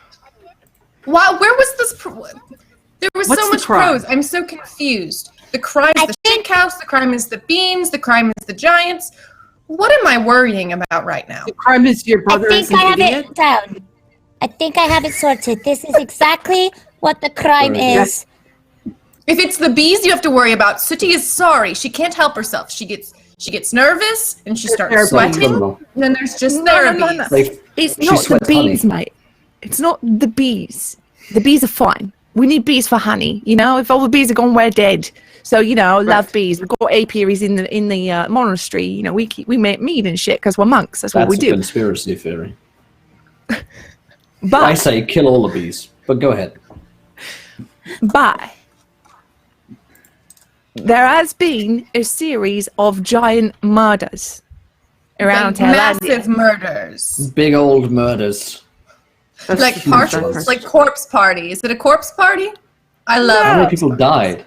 Wow, where was this? There was What's so the much crime? prose. I'm so confused. The crime is I the shit house. The crime is the beans. The crime is the giants. What am I worrying about right now? the crime is your brother I is think an I have idiot? it down. I think I have it sorted. This is exactly what the crime Very good. is. If it's the bees, you have to worry about. Sooty is sorry. She can't help herself. She gets nervous and she starts Therapy. sweating. Criminal. And then there's just No, therapy. Like, It's she not the sweats bees, honey. mate. It's not the bees. The bees are fine. we need bees for honey. You know, if all the bees are gone, we're dead. So love bees. We've got apiaries in the monastery. You know, we make mead and shit because we're monks. That's what we do. That's a conspiracy theory. But I say kill all the bees, but go ahead. But there has been a series of giant murders around massive murders. Big old murders. Like parties, like corpse party. Is it a corpse party? I love How it. many people died?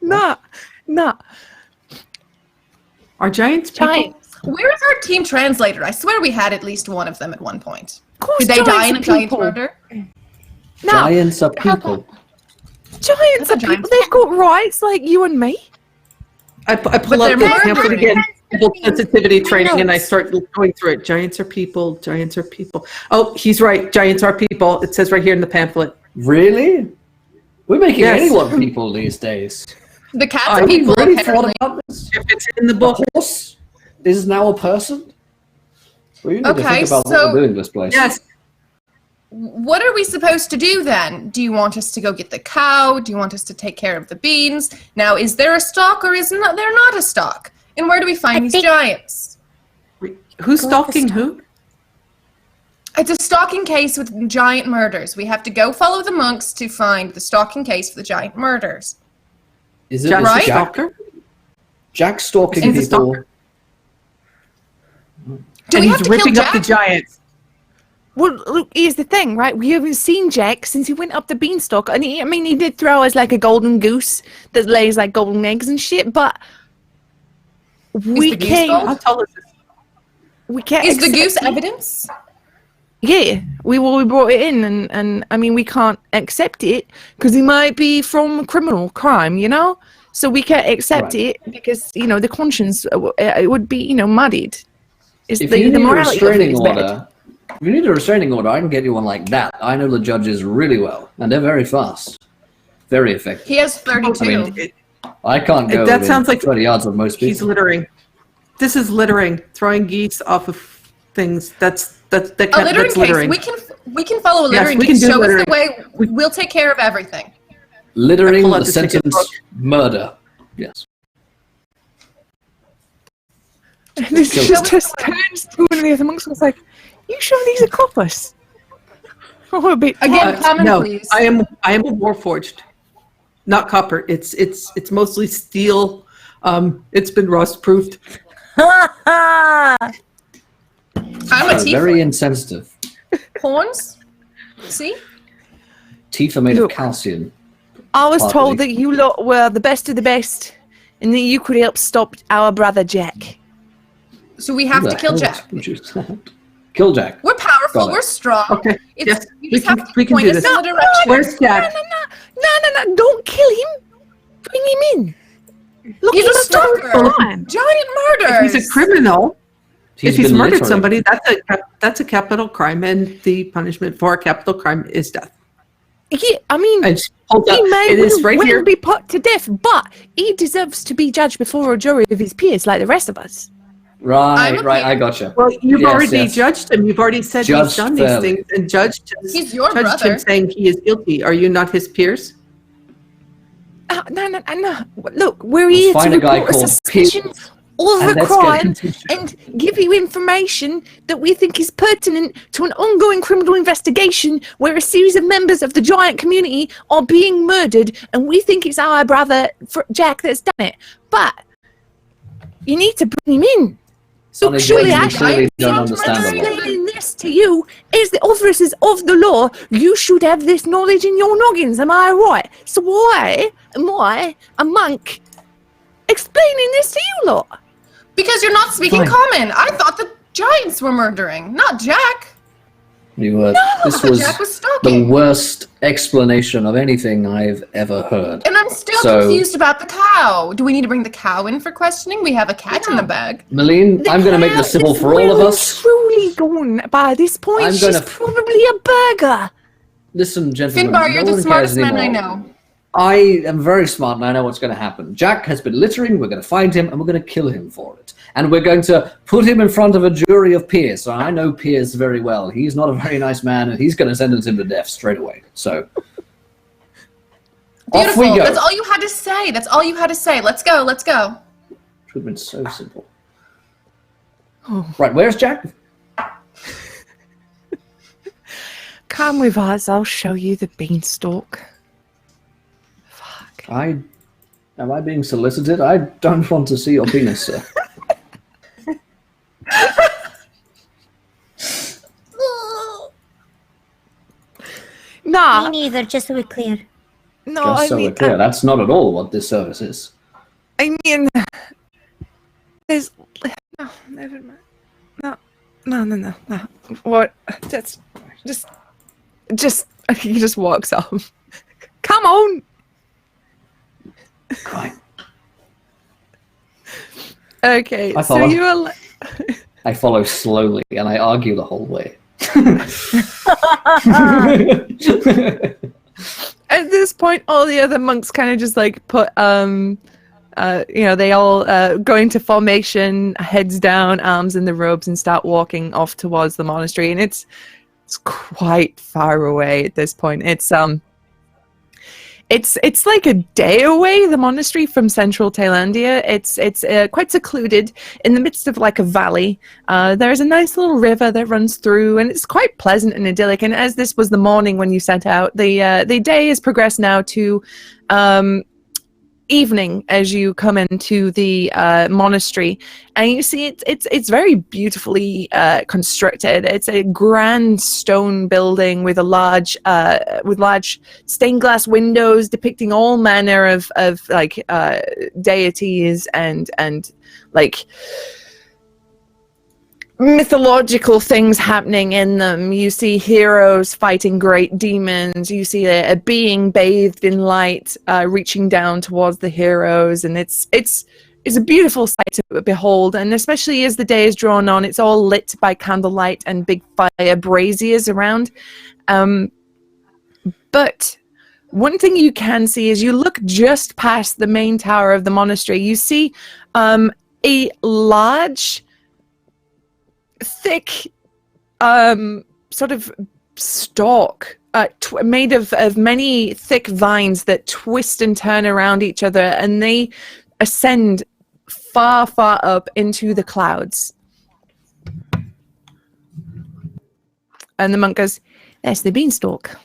No. Are giants people? Giants. Where's our team translator? I swear we had at least one of them at one point. Of course, Did they die in a giants are giant people. murder? No. Giants are people. Giants are people. They've got rights like you and me. I pull up the they're pamphlet murdering. again, people sensitivity training, and I start going through it. Giants are people. Giants are people. Oh, he's right. Giants are people. It says right here in the pamphlet. Really? We're making Yes. anyone people these days. The cats Are are we people, really apparently. thought about this? If it's in the A book, horse is now a person? We need to Okay, think about so- what we're doing this place. yes. What are we supposed to do then? Do you want us to go get the cow? Do you want us to take care of the beans? Now, is there a stock or is there not a stock? And where do we find these giants? Who's stalking who? It's a stalking case with giant murders. We have to go follow the monks to find the stalking case for the giant murders. Is it Jack's Right? a stalker? Jack stalking He's a people? stalker. Do And we he's have to kill ripping up the Jack? giants. Well, look, here's the thing, right? We haven't seen Jack since he went up the beanstalk. And he did throw us like a golden goose that lays like golden eggs and shit, but we the goose can't. gold? How tall is this? We can't. Is the accept goose it. evidence? Yeah, we brought it in, and I mean we can't accept it because he might be from criminal crime, you know. So we can't accept Right. it because the conscience it would be muddied. Is If the you need a morality of it restraining is bad. order, if you need a restraining order, I can get you one like that. I know the judges really well, and they're very fast, very effective. He has 32. I mean, I can't go That within sounds like 20 yards of most He's people. littering. This is littering. Throwing geese off of things. That's A littering that's case. littering. We can follow a Yes, littering we can case. do Show littering. us the way. We'll take care of everything. Littering, pull out the the ticket sentence, book. murder. Yes. And this Kill just turns to one of the other monks and was like, "You sure these are coppers?" Oh, a bit. Again, common, no, please. I am a warforged, not copper. It's mostly steel. It's been rust proofed. I'm a tiefling. Very insensitive. Horns? See? Teeth are made Look. of calcium. I was Partly. told that you lot were the best of the best, and that you could help stop our brother Jack. So we have Who to the kill hell Jack. would you say? Kill Jack. We're powerful. Got it. We're strong. Okay, It's, yes, you we just can- have to we can point do us this. in the direction. Where's Jack? No! Don't kill him. Bring him in. Look, He's a he's stalker. crime. Giant If murders. he's a criminal, if he's been murdered littering. somebody, that's a capital crime, and the punishment for a capital crime is death. Yeah, I mean, And she pulls he up. may It is right well here. be put to death, but he deserves to be judged before a jury of his peers, like the rest of us. Right, I'm right, okay. I gotcha. Well, you've Yes, already yes. judged him. You've already said Judged he's done these fairly. things, and judged He's your judged brother. him saying he is guilty. Are you not his peers? No. Look, we're Let's here to find a guy report a called suspicion Pete, of and a let's get crime him to- and give you information that we think is pertinent to an ongoing criminal investigation where a series of members of the giant community are being murdered, and we think it's our brother Jack that's done it. But you need to bring him in. Sonny, surely you I clearly don't I'm understand the law. explaining this to you as the officers of the law. You should have this knowledge in your noggins, am I right? So why am I, a monk, explaining this to you lot? Because you're not speaking Fine. common. I thought the giants were murdering, not Jack. This was Jack was the stalking. worst explanation of anything I've ever heard. And I'm still So- confused about the cow. Do we need to bring the cow in for questioning? We have a cat in the bag. Malene, I'm going to make this civil for all of us. Truly gone by this point. I'm She's gonna- probably a burger. Listen, gentlemen, Finbar, you're no the one smartest cares man I anymore. know. I am very smart and I know what's going to happen. Jack has been littering, we're going to find him and we're going to kill him for it. And we're going to put him in front of a jury of peers. So I know Piers very well. He's not a very nice man and he's going to sentence him to death straight away. So Off we Beautiful. go. That's all you had to say. That's all you had to say. Let's go. Let's go. It would have been so simple. Right, where's Jack? Come with us, I'll show you the beanstalk. Fuck. Am I being solicited? I don't want to see your penis, sir. Nah, Me neither, just so we're clear. no, Just so we're clear, that's not at all what this service is. I mean, there's no, never mind. No. What? That's just he just walks off. Come on. Right. Okay, I so follow. I follow slowly, and I argue the whole way. At this point, all the other monks kind of just like put they all go into formation, heads down, arms in the robes, and start walking off towards the monastery. And it's quite far away at this point. It's like a day away, the monastery, from central Thailandia. It's quite secluded in the midst of like a valley. There's a nice little river that runs through, and it's quite pleasant and idyllic. And as this was the morning when you set out, the day has progressed now to evening as you come into the monastery, and you see it's very beautifully constructed. It's a grand stone building with large stained glass windows depicting all manner of like deities and like mythological things happening in them. You see heroes fighting great demons. You see a being bathed in light reaching down towards the heroes, and it's a beautiful sight to behold. And especially as the day is drawn on, it's all lit by candlelight and big fire braziers around. But one thing you can see is you look just past the main tower of the monastery. You see a large, thick sort of stalk made of many thick vines that twist and turn around each other, and they ascend far up into the clouds. And the monk goes, "That's the beanstalk.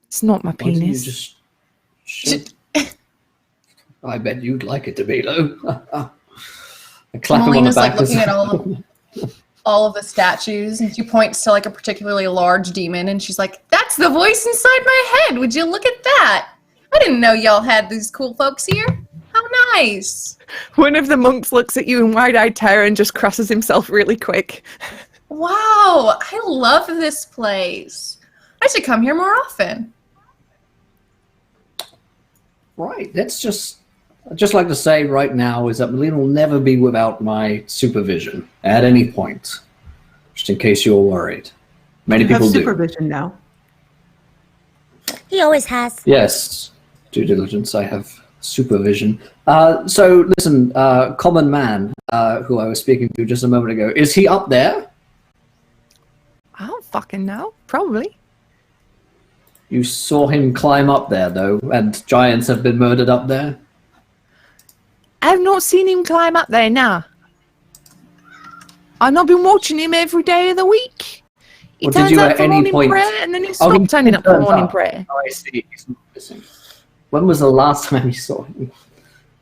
It's not my Why didn't you penis." just shoot? I bet you'd like it to be, though. I clap him on the Melina's back. like looking at all of the statues, and she points to like a particularly large demon, and she's like, "That's the voice inside my head. Would you look at that? I didn't know y'all had these cool folks here. How nice." One of the monks looks at you in wide-eyed terror and just crosses himself really quick. Wow, I love this place. I should come here more often. Right. That's I'd just like to say right now is that Melina will never be without my supervision at any point. Just in case you're worried. Many You have people do. supervision now. He always has. Yes. Due diligence, I have supervision. So listen, common man, who I was speaking to just a moment ago, is he up there? I don't fucking know. Probably. You saw him climb up there, though, and giants have been murdered up there? I've not seen him climb up there, nah. I've not been watching him every day of the week. He Or did turns you up at for any morning point- prayer, and then he Oh, stops he turning up for turns morning up. prayer. Oh, I see. He's not missing. When was the last time you saw him?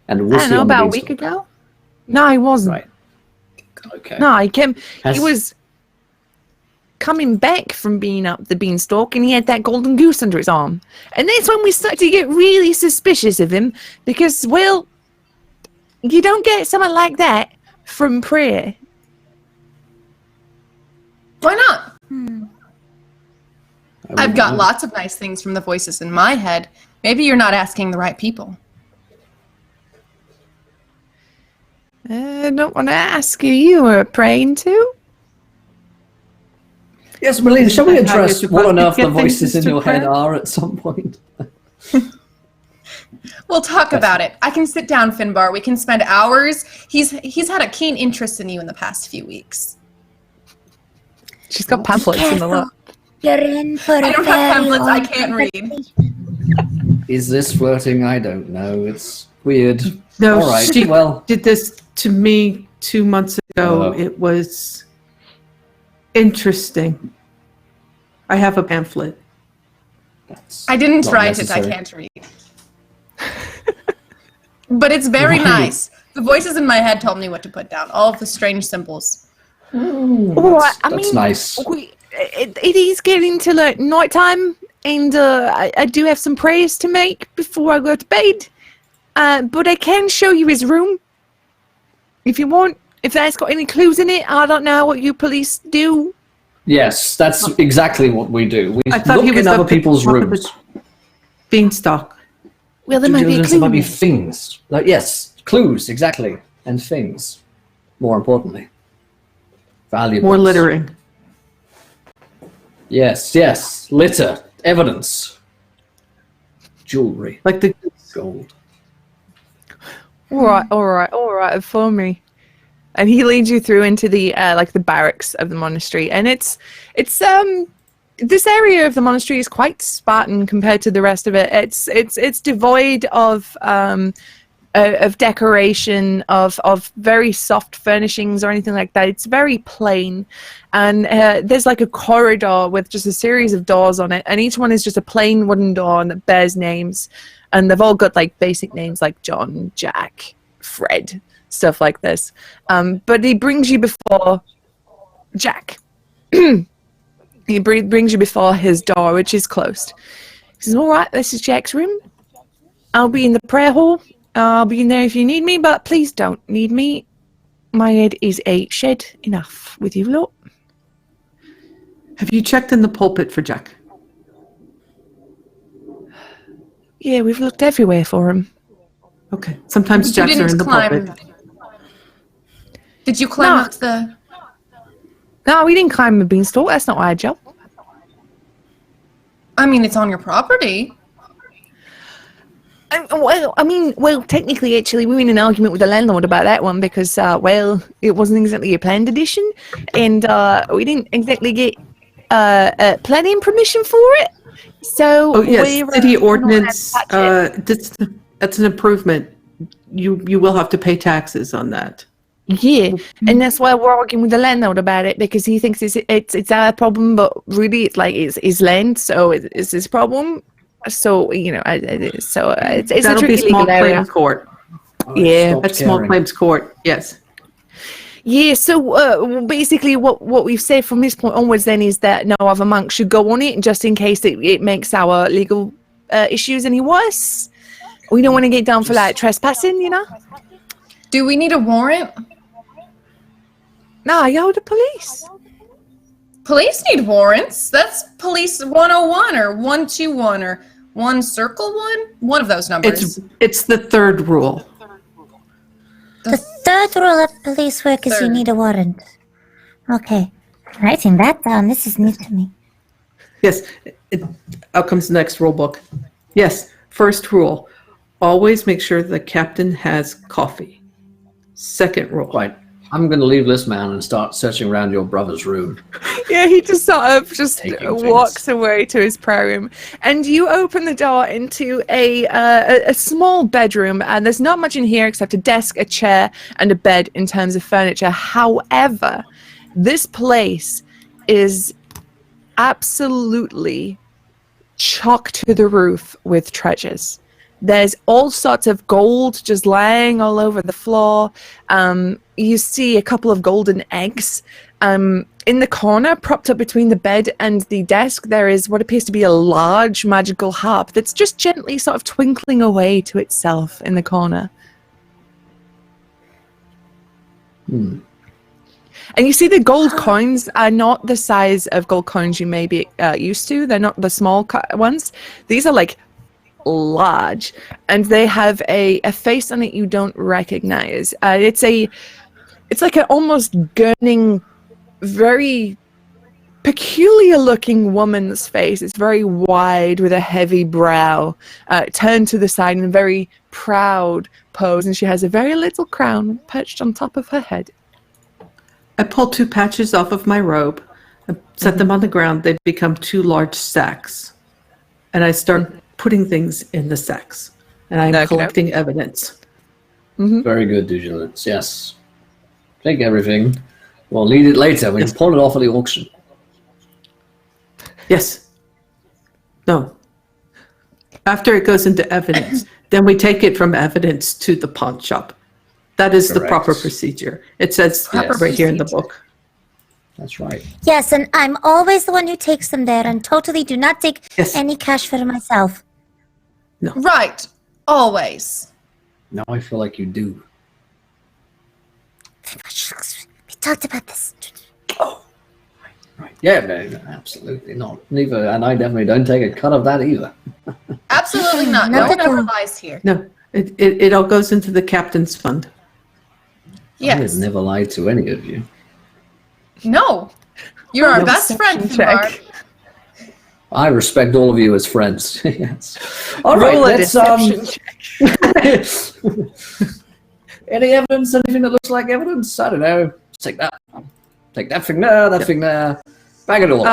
And I was don't he know, on the about a week beanstalk? ago? No, he wasn't. Right. Okay. No, he came. Has- He was coming back from being up the beanstalk, and he had that golden goose under his arm. And that's when we started to get really suspicious of him, because, well, you don't get something like that from prayer. Why not? I I've got wouldn't- lots of nice things from the voices in my head. Maybe you're not asking the right people. I don't want to ask who you were praying to. Yes, Melina, shall we Isn't that how address you're what on supposed to earth the get things voices in to your head prayer? are at some point? We'll talk about it. I can sit down, Finbar. We can spend hours. He's had a keen interest in you in the past few weeks. She's got pamphlets in the lot. You're in for I a don't have very pamphlets. I long can't read. conversation. Is this flirting? I don't know. It's weird. No, All right. she Well, did this to me 2 months ago. Oh. It was interesting. I have a pamphlet. that's I didn't not write necessary. it. I can't read. But it's very Right. nice. The voices in my head told me what to put down. All of the strange symbols. All right, I That's mean, nice. it is getting to like nighttime, and I do have some prayers to make before I go to bed. But I can show you his room if you want. If that's got any clues in it, I don't know what you police do. Yes, that's exactly what we do. We I thought look he was in up other at the people's top of rooms. the Beanstalk. Well, there Due might be a diligence, clue. there might be in it. things. Like, yes, clues, exactly. And things. More importantly. Valuables. More littering. Yes, yes. Litter. Evidence. Jewelry. Like the Gold. All right, follow me. And he leads you through into the like the barracks of the monastery, and it's this area of the monastery is quite Spartan compared to the rest of it. It's devoid of decoration, of very soft furnishings or anything like that. It's very plain, and there's like a corridor with just a series of doors on it, and each one is just a plain wooden door that bears names, and they've all got like basic names like John, Jack, Fred, stuff like this. But he brings you before Jack. He brings you before his door, which is closed. He says, all right, this is Jack's room. I'll be in the prayer hall. I'll be in there if you need me, but please don't need me. My head is a shed enough with you lot. Have you checked in the pulpit for Jack? Yeah, we've looked everywhere for him. Okay. Sometimes You Jacks are in didn't the climb. pulpit. Did you climb No. up the... No, we didn't climb the beanstalk. That's not our job. I mean, it's on your property. Well, technically, actually, we were in an argument with the landlord about that one because, it wasn't exactly a planned addition, and we didn't exactly get planning permission for it. So, Oh, yes. we're, City we're not ordinance. gonna touch it. That's an improvement. You will have to pay taxes on that. Yeah, and that's why we're arguing with the landlord about it because he thinks it's our problem, but really it's like it's his land, so it's his problem. So it's a That'll be tricky small legal area. claims court. Yeah. Stop That's small caring. claims court. Yes. Yeah, so basically what we've said from this point onwards then is that no other monk should go on it just in case it makes our legal issues any worse. We don't want to get done for like trespassing, you know? Do we need a warrant? Nah, you're the police. Police need warrants. That's police 101 or 121 or one circle one. One of those numbers. It's the third rule. The third rule of police work is you Third. need a warrant. Okay. Writing that down. This is new to me. Yes. Out comes the next rule book. Yes. First rule. Always make sure the captain has coffee. Second rule. Right. I'm going to leave this man and start searching around your brother's room. Yeah, he just sort of just Taking walks things. away to his prayer room, and you open the door into a small bedroom, and there's not much in here except a desk, a chair, and a bed in terms of furniture. However, this place is absolutely chocked to the roof with treasures. There's all sorts of gold just lying all over the floor. You see a couple of golden eggs. In the corner, propped up between the bed and the desk, there is what appears to be a large magical harp that's just gently sort of twinkling away to itself in the corner. And you see the gold coins are not the size of gold coins you may be used to. They're not the small ones. These are like large, and they have a face on it you don't recognize. It's like an almost gurning, very peculiar looking woman's face. It's very wide with a heavy brow, turned to the side in a very proud pose, and she has a very little crown perched on top of her head. I pull 2 patches off of my robe, I set them on the ground. They become 2 large sacks. And I start putting things in the sacks. And I'm Okay. collecting evidence. Very good due diligence. Yes. Take everything. We'll need it later. We can pawn it off at the auction. Yes. No. After it goes into evidence, then we take it from evidence to the pawn shop. That is the Correct. proper procedure. It says Yes. right here in the book. That's right. Yes, and I'm always the one who takes them there and totally do not take Yes. any cash for myself. Right. Always. Now I feel like you do. We talked about this. Right. Yeah, no, absolutely not. Neither, and I definitely don't take a cut of that either. Absolutely not. Not No one at ever all. lies here. No, it all goes into the captain's fund. I Yes. have never lied to any of you. No. You're our No. best friend, Perception Finbar. check. I respect all of you as friends. Yes. All right, Roll a let's deception check. Any evidence? Anything that looks like evidence? I don't know. Take that. Take that thing there. That thing there. Bag it all.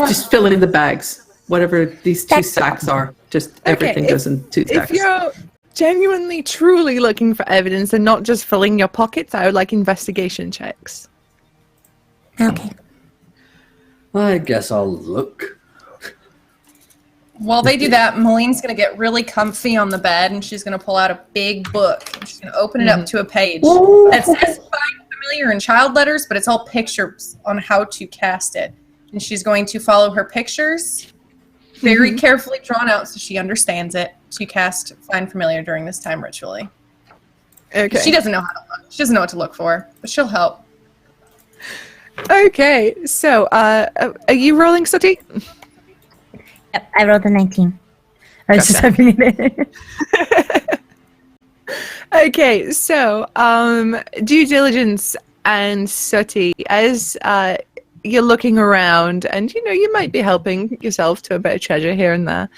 Just fill in the bags. Whatever these two That's sacks are, just everything if- goes in two If sacks. you're genuinely, truly looking for evidence and not just filling your pockets, I would like investigation checks. Okay. I guess I'll look. While they do that, Malene's going to get really comfy on the bed and she's going to pull out a big book. And she's going to open it up to a page that says Find Familiar in child letters, but it's all pictures on how to cast it. And she's going to follow her pictures, very carefully drawn out so she understands it, to cast Find Familiar during this time ritually. Okay. She doesn't know how to look. She doesn't know what to look for, but she'll help. Okay, so are you rolling, Sooty? Yep, I rolled a 19. I was just hoping it. Okay, so due diligence and Sooty, as you're looking around, and you might be helping yourself to a bit of treasure here and there.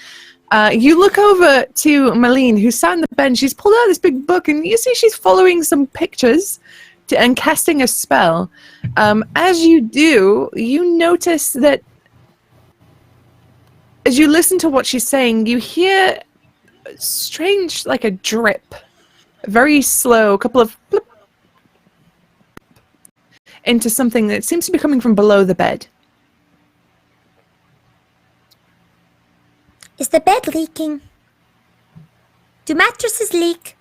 You look over to Malene, who's sat on the bench. She's pulled out this big book, and you see she's following some pictures and casting a spell. As you do, you notice that as you listen to what she's saying, you hear strange, like a drip, very slow, a couple of blip, into something that seems to be coming from below the bed. Is the bed leaking? Do mattresses leak?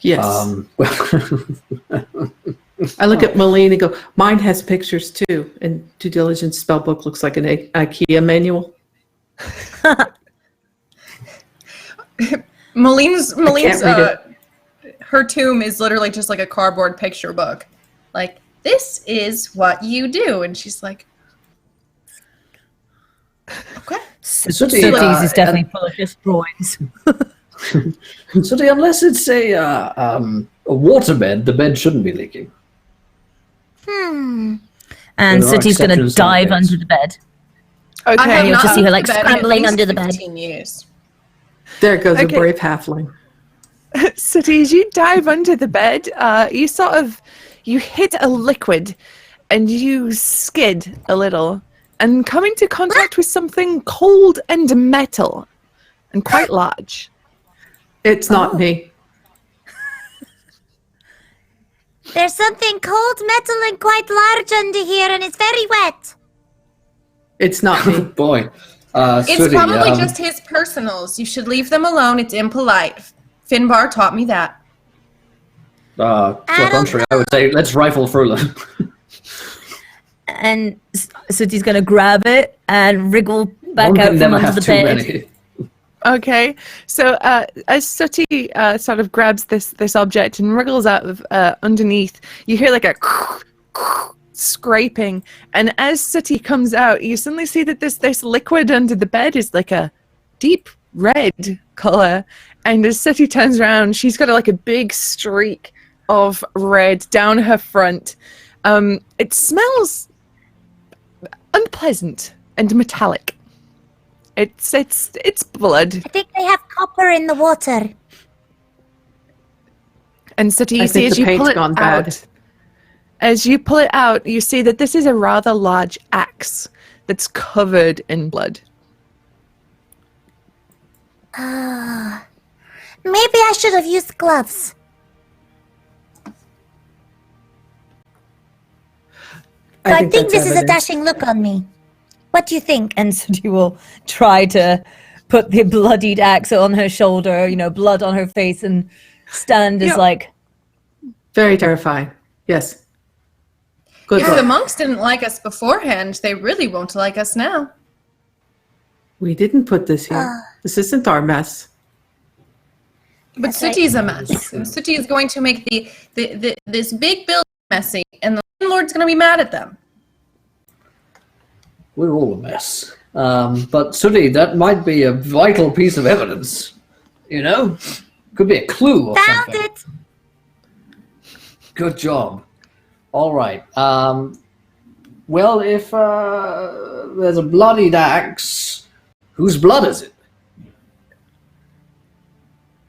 Yes. I look at Malene and go, mine has pictures too. And due diligence spell book looks like an IKEA manual. Malene's read her tomb is literally just like a cardboard picture book. Like, this is what you do. And she's like, okay. Sooty, Sooty's is definitely full of just drawings. Sooty, unless it's a waterbed, the bed shouldn't be leaking. Hmm. And There are Sooty's going to exceptions to dive that. under the bed. I Okay. have you'll not just see her, like, been in at scrambling least under the bed. 15 years. There goes Okay. a brave halfling. Sooty, as you dive under the bed, you hit a liquid and you skid a little and come into contact with something cold and metal and quite large. It's not me. There's something cold, metal, and quite large under here, and it's very wet. It's not me. Boy. It's Sooty, probably just his personals. You should leave them alone. It's impolite. Finbar taught me that. to the contrary, I would say let's rifle through them. And Sooty's going to grab it and wriggle back One out can from never under have the too bed. many. Okay, so as Sooty sort of grabs this object and wriggles out of underneath, you hear like a scraping, and as Sooty comes out, you suddenly see that this liquid under the bed is like a deep red color, and as Sooty turns around, she's got like a big streak of red down her front. It smells unpleasant and metallic. It's blood. I think they have copper in the water. And Sooty, I you see think as the you pull paint's it gone out, bad. as you pull it out, you see that this is a rather large axe that's covered in blood. Maybe I should have used gloves. I think that's this is a evidence. dashing look on me. What do you think? And so she will try to put the bloodied axe on her shoulder, blood on her face, and stand as Yep. like, Very terrifying. Yes. Good If the luck. monks didn't like us beforehand, they really won't like us now. We didn't put this here. This isn't our mess. But That's right. Sooty's a mess. Sooty is going to make this big building messy, and the landlord's going to be mad at them. We're all a mess. But Sooty, that might be a vital piece of evidence. Could be a clue or Found something. it! Good job. All right. Well, if there's a bloodied axe, whose blood is it?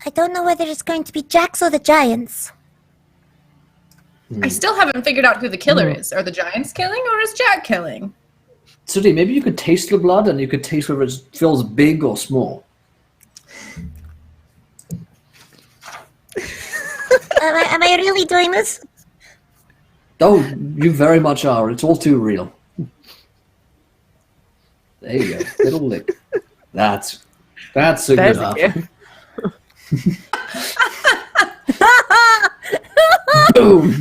I don't know whether it's going to be Jack's or the Giants. I still haven't figured out who the killer is. Are the giants killing, or is Jack killing? Sooty, maybe you could taste the blood and you could taste whether it feels big or small. Am I really doing this? Oh, you very much are. It's all too real. There you go. Little lick. That's a There's good a half. gift. Boom.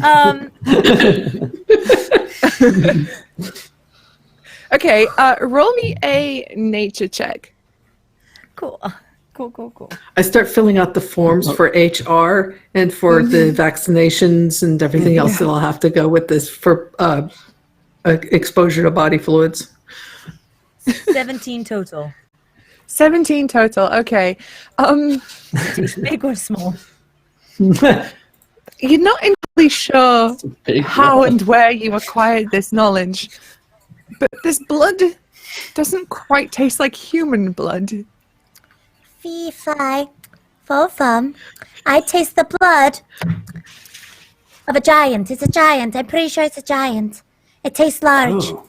Okay, roll me a nature check. cool. Cool. I start filling out the forms for HR and for the vaccinations and everything else that'll have to go with this for exposure to body fluids. 17 total. 17 total, okay. Big or small? You're not entirely sure Big how blood. and where you acquired this knowledge, but this blood doesn't quite taste like human blood. Fee, fly, fo, fum. I taste the blood of a giant. It's a giant. I'm pretty sure it's a giant. It tastes large. Oh.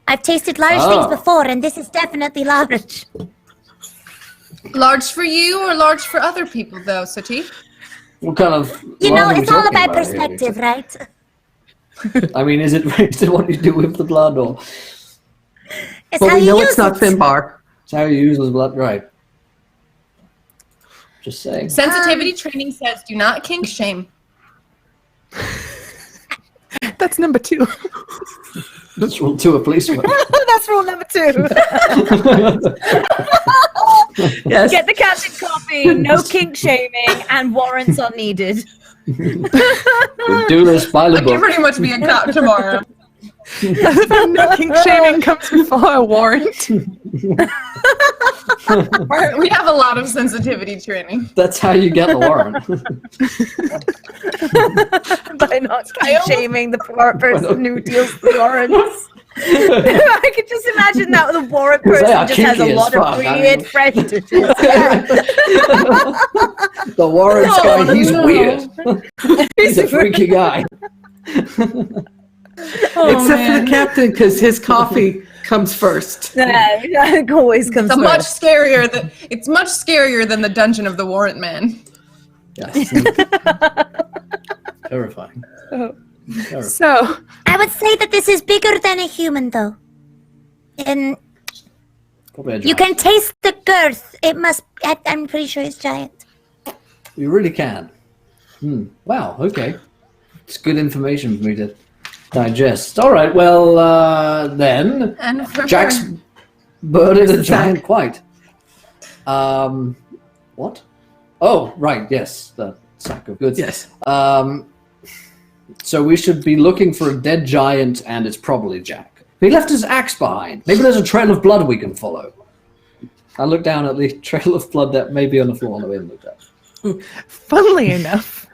I've tasted large Oh. things before, and this is definitely large. Large for you or large for other people, though, Sooty? What kind of? You blood know, are we it's all talking about about here? perspective, right? I mean, is it what you do with the blood, or It's But how we you know use it's not it. Finbar. it's how you use the blood? Right. Just saying. Sensitivity training says do not kink shame. That's number 2. That's rule 2 of police work. That's rule number 2. Yes. Get the captain copy, no kink shaming, and warrants are needed. We do this by the I can book. pretty much be a cop tomorrow. No kink shaming comes before a warrant. We have a lot of sensitivity training. That's how you get the warrant. By not kink shaming the poor person who deals the warrants. I could just imagine that the warrant They person are just has a kinky as lot fuck, of I weird mean. friends. The warrant's Oh, guy, he's no. weird. He's a freaky guy. Except for the captain, because his coffee comes first. Yeah, it always comes It's much first. scarier than the dungeon of the warrant man. Yes. Terrifying. Terrifying. So, I would say that this is bigger than a human, though. And Probably a you giant. can taste the girth. It must. I'm pretty sure it's giant. You really can. Wow, okay. It's good information for me to digest. All right, well, then, And for Jack's her, birded a the giant sack? quite. What? Oh, right, yes, the sack of goods. Yes. So we should be looking for a dead giant, and it's probably Jack. He left his axe behind. Maybe there's a trail of blood we can follow. I look down at the trail of blood that may be on the floor that we haven't looked at. funnily enough,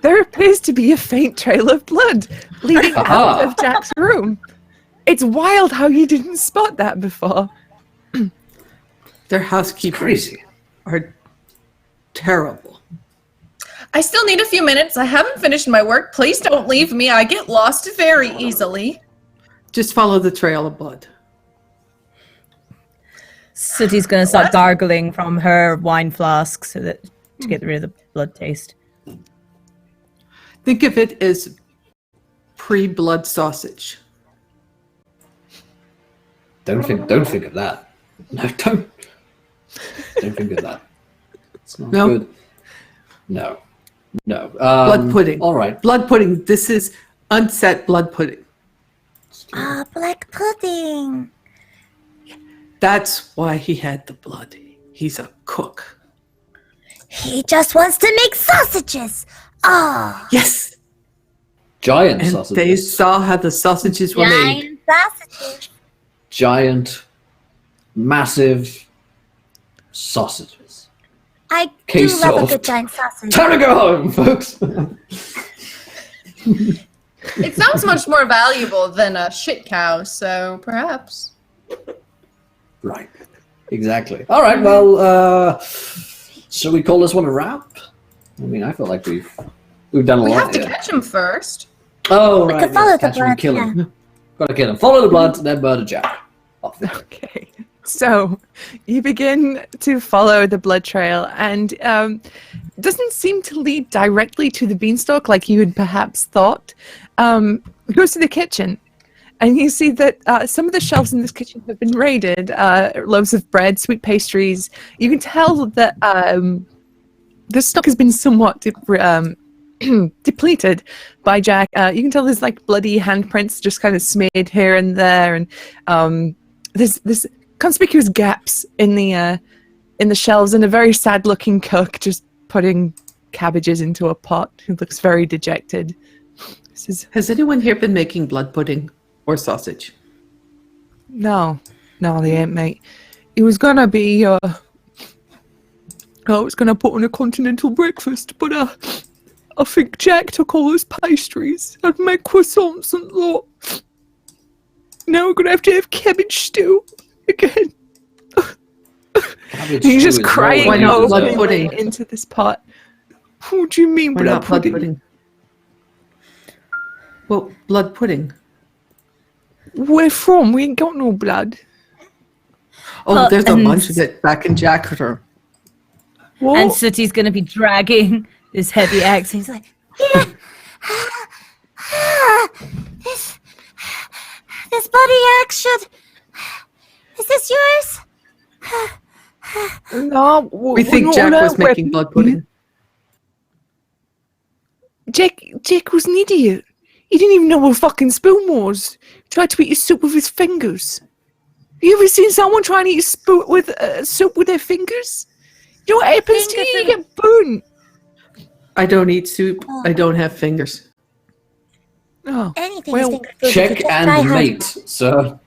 there appears to be a faint trail of blood leading out Aha. of Jack's room. It's wild how you didn't spot that before. Their It's housekeepers crazy. are terrible. I still need a few minutes. I haven't finished my work. Please don't leave me. I get lost very easily. Just follow the trail of blood. Sooty's gonna start gargling from her wine flask to get rid of the blood taste. Think of it as pre-blood sausage. Don't think of that. No, don't think of that. It's not No? good. No. Blood pudding. All right. Blood pudding. This is unset blood pudding. Ah, black pudding. That's why he had the blood. He's a cook. He just wants to make sausages. Ah, Yes. Giant And sausages. they saw how the sausages were made. giant sausages. Giant, massive sausages. I Case do love a solved. good giant sausage. Time to go home, folks. It sounds much more valuable than a shit cow, so perhaps. Right. Exactly. All right. Well, shall we call this one a wrap? I mean, I feel like we've done a We lot have to here. catch him first. Oh, We right. could follow yes, the catch him and blood, kill him. Gotta kill him. Follow the blood, then murder Jack. Off. Okay. So you begin to follow the blood trail, and doesn't seem to lead directly to the beanstalk like you had perhaps thought. It goes to the kitchen, and you see that some of the shelves in this kitchen have been raided. Loaves of bread, sweet pastries. You can tell that the stock has been somewhat depleted by Jack. You can tell there's like bloody handprints just kind of smeared here and there, and there's conspicuous gaps in the shelves, and a very sad-looking cook just putting cabbages into a pot who looks very dejected. This is Has anyone here been making blood pudding or sausage? no, they ain't, mate. It was gonna be I was gonna put on a continental breakfast, but I think Jack took all his pastries. I'd make croissants and lot. Now we're gonna have to have cabbage stew again. Cabbage He's stew just is crying Why not blood openly pudding? into this pot. What do you mean Why blood not blood pudding? pudding? Well, blood pudding. Where from? We ain't got no blood. Oh, Well, there's a and- bunch of it back in Jackter. What? And Sooty's gonna be dragging this heavy axe. He's like, This bloody axe should. Is this yours? No, We think Jack was making blood pudding. Jack was an idiot. He didn't even know what a fucking spoon was. He tried to eat his soup with his fingers. Have you ever seen someone trying to eat soup with their fingers? You know what happens to you? You get burnt. I don't eat soup. I don't have fingers. Oh, Anything well, is finger food. if you Check just try and hard. mate, sir.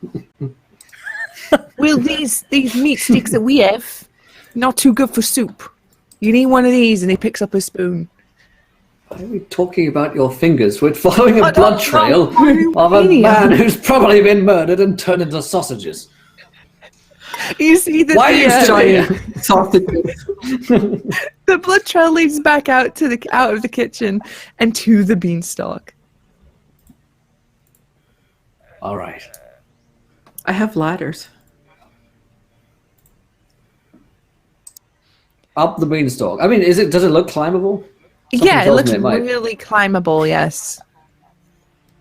well, these meat sticks that we have, not too good for soup. You need one of these, and he picks up a spoon. Why are we talking about your fingers? We're following a I don't blood trail know. of a Idiot. man who's probably been murdered and turned into sausages. You see that Why are you still here? Giant sausages. the blood trail leads back out of the kitchen and to the beanstalk. All right. I have ladders. Up the beanstalk. I mean, does it look climbable? Something Yeah, it tells looks me it might. really climbable. Yes,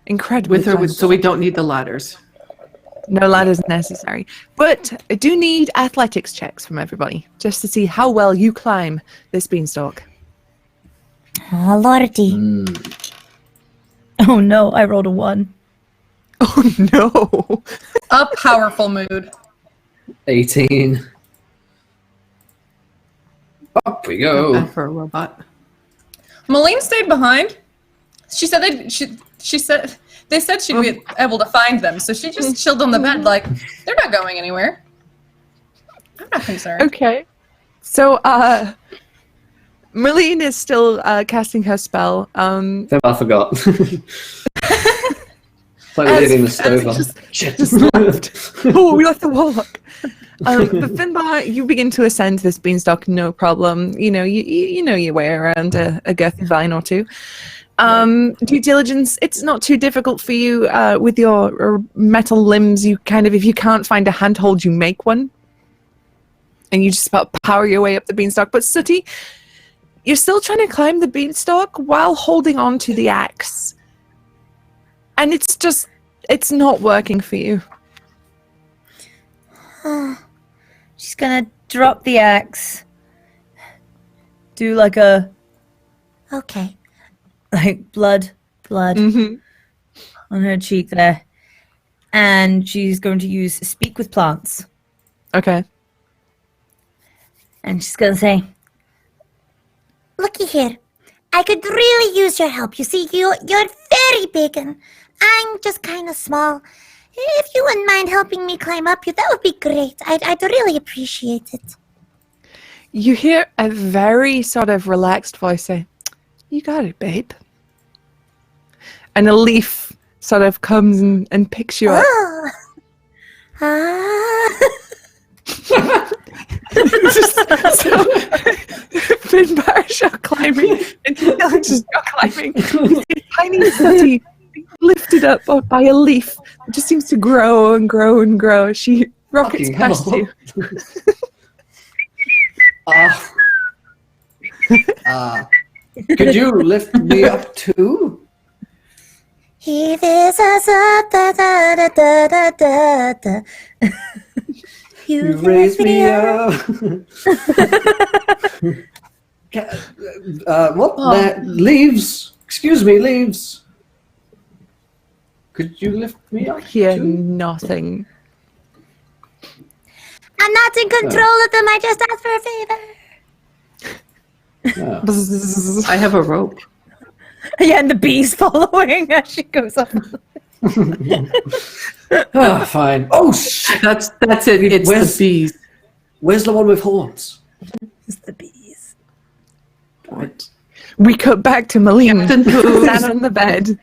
incredibly. With or with, climbable. so we don't need the ladders. No ladders necessary. But I do need athletics checks from everybody, just to see how well you climb this beanstalk. Oh, Lordy. oh no, I rolled a 1. Oh no! A powerful mood. 18. Up we Not go. bad for a robot. Malene stayed behind. She said they said she'd be able to find them, so she just chilled on the bed like they're not going anywhere. I'm not concerned. Okay. So, Marlene is still casting her spell. I forgot. It's like leaving the stove on. Shit. Just left. Oh, we left the warlock. But Finbar, you begin to ascend this beanstalk, no problem. You know, you know your way around a girthy vine or two. Due diligence, it's not too difficult for you with your metal limbs. You kind of, if you can't find a handhold, you make one. and you just about power your way up the beanstalk. But Sooty, you're still trying to climb the beanstalk while holding on to the axe. And it's not working for you. She's gonna drop the axe. Do like a Okay. blood Mm-hmm. on her cheek there. And she's going to use Speak with Plants. Okay. And she's gonna say, Looky here. I could really use your help. You see, you're very big and I'm just kind of small. If you wouldn't mind helping me climb up you, that would be great. I'd really appreciate it. You hear a very sort of relaxed voice say, "You got it, babe." And a leaf sort of comes and picks you up. Oh. So Finbar's are climbing and Alex is not climbing. You see tiny Sooty lifted up by a leaf. It just seems to grow and grow and grow. She rockets Fucking past hell. you. Could you lift me up too? He is up, da da da da da da da. You raise me up. What? Leaves? Excuse me, leaves. Could you lift me up Hear too? nothing. I'm not in control of them. I just asked for a favor. No. I have a rope. yeah, and the bee's following as she goes up. Fine. Oh, shit. That's it. It's Where's- the bees. Where's the one with horns? It's the bees. What? We cut back to Malene, Captain Booze. sat on the bed.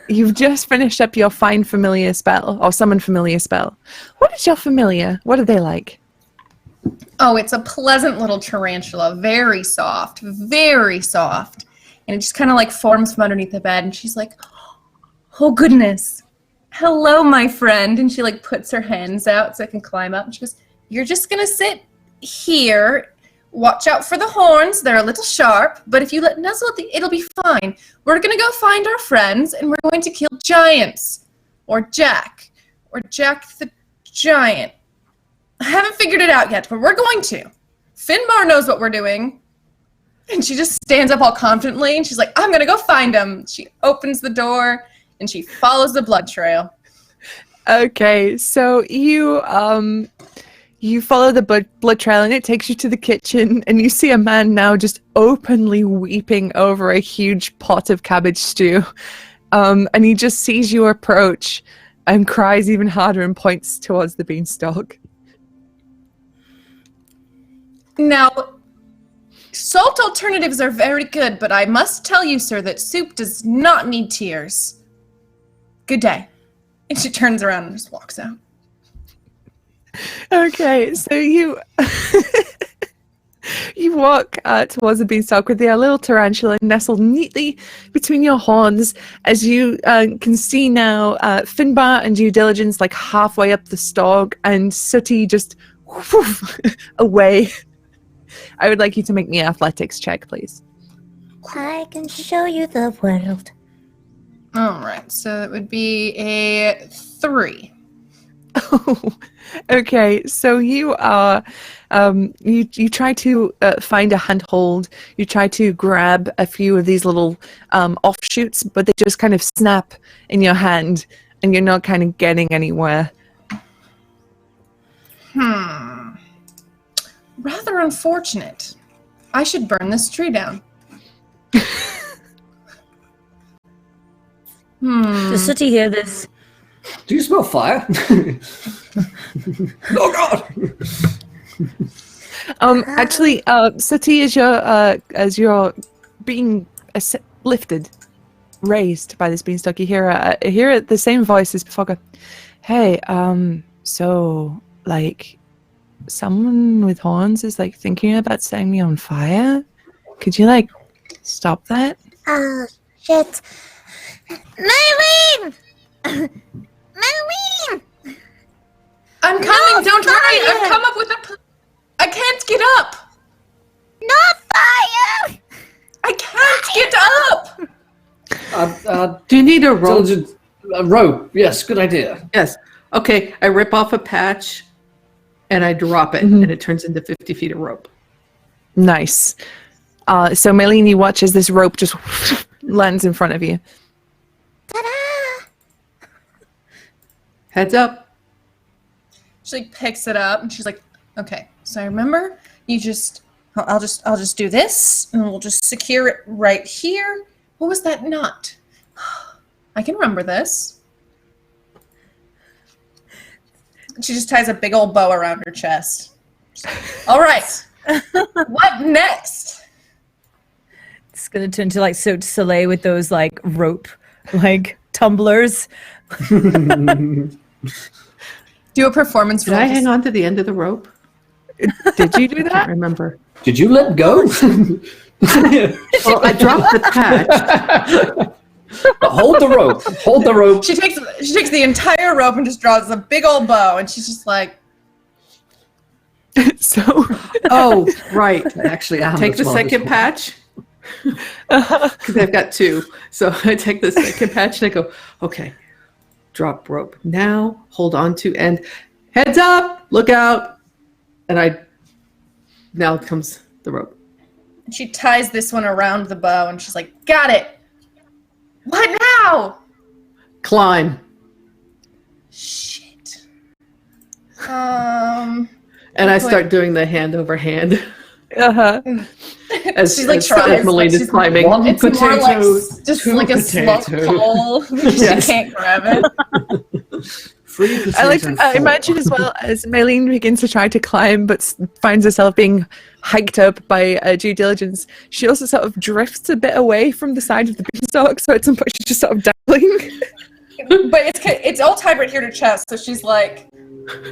You've just finished up your find familiar spell, or summon familiar spell. What is your familiar? What are they like? Oh, it's a pleasant little tarantula, very soft, very soft. And it just kind of like forms from underneath the bed. And she's like, oh, goodness. Hello, my friend. And she like puts her hands out so I can climb up. And she goes, you're just going to sit here. Watch out for the horns. They're a little sharp. But if you let nuzzle, it'll be fine. We're going to go find our friends and we're going to kill giants. Or Jack the Giant. I haven't figured it out yet, but we're going to. Finbar knows what we're doing. And she just stands up all confidently, and she's like, I'm going to go find him. She opens the door, and she follows the blood trail. Okay, so you follow the blood trail, and it takes you to the kitchen, and you see a man now just openly weeping over a huge pot of cabbage stew. And he just sees you approach and cries even harder and points towards the beanstalk. Now, salt alternatives are very good, but I must tell you, sir, that soup does not need tears. Good day. And she turns around and just walks out. Okay, so you you walk towards the beanstalk with your little tarantula nestled neatly between your horns. As you can see now, Finbar and Due Diligence like halfway up the stalk, and Sooty just woof, away. I would like you to make me an athletics check, please. I can show you the world. All right, so it would be a 3. Okay, so you are you try to find a handhold. You try to grab a few of these little offshoots, but they just kind of snap in your hand, and you're not kind of getting anywhere. Rather unfortunate. I should burn this tree down. Does Sooty hear this? Do you smell fire? Oh God! Actually, Sooty, as you're being lifted, raised by this beanstalk, you hear the same voice as before. Go, hey, so like, someone with horns is like thinking about setting me on fire. Could you like stop that? Oh, shit. Marlene! Marlene! I'm coming, don't worry. fire! I've come up with a I can't get up. Not fire! I can't get up. Do you need a rope? Diligent, rope. Yes, good idea. Yes. Okay, I rip off a patch and I drop it, and it turns into 50 feet of rope. Nice. So Maylene, you watch as this rope just lands in front of you. Ta-da! Heads up. She like picks it up and she's like, okay, so I remember I'll just do this and we'll just secure it right here. What was that knot? I can remember this. She just ties a big old bow around her chest. All right. What next? It's gonna turn to like Cirque du Soleil with those like rope like tumblers. Do a performance Did roll. I hang on to the end of the rope? Did you do I can't that? remember. Did you let go? Well, I dropped the patch. Hold the rope. Hold the rope. She takes the entire rope and just draws a big old bow, and she's just like, So Oh, right. I actually am. Take the second patch. Because I've got two. So I take the second patch and I go, okay, drop rope. Now hold on to end. Heads up, look out. And now comes the rope. she ties this one around the bow, and she's like, got it. What now? Climb. Shit. And I start doing the hand over hand as, She's like as tries, Emmeline is she's climbing. One It's more like potato, just two like a slow potato. pull. Yes. She can't grab it. 3 potato. I like to 4. imagine as well as Maylene begins to try to climb, but finds herself being hiked up by due diligence. She also sort of drifts a bit away from the side of the beanstalk, so at some point she's just sort of dangling. But it's all tied right here to chest, so she's like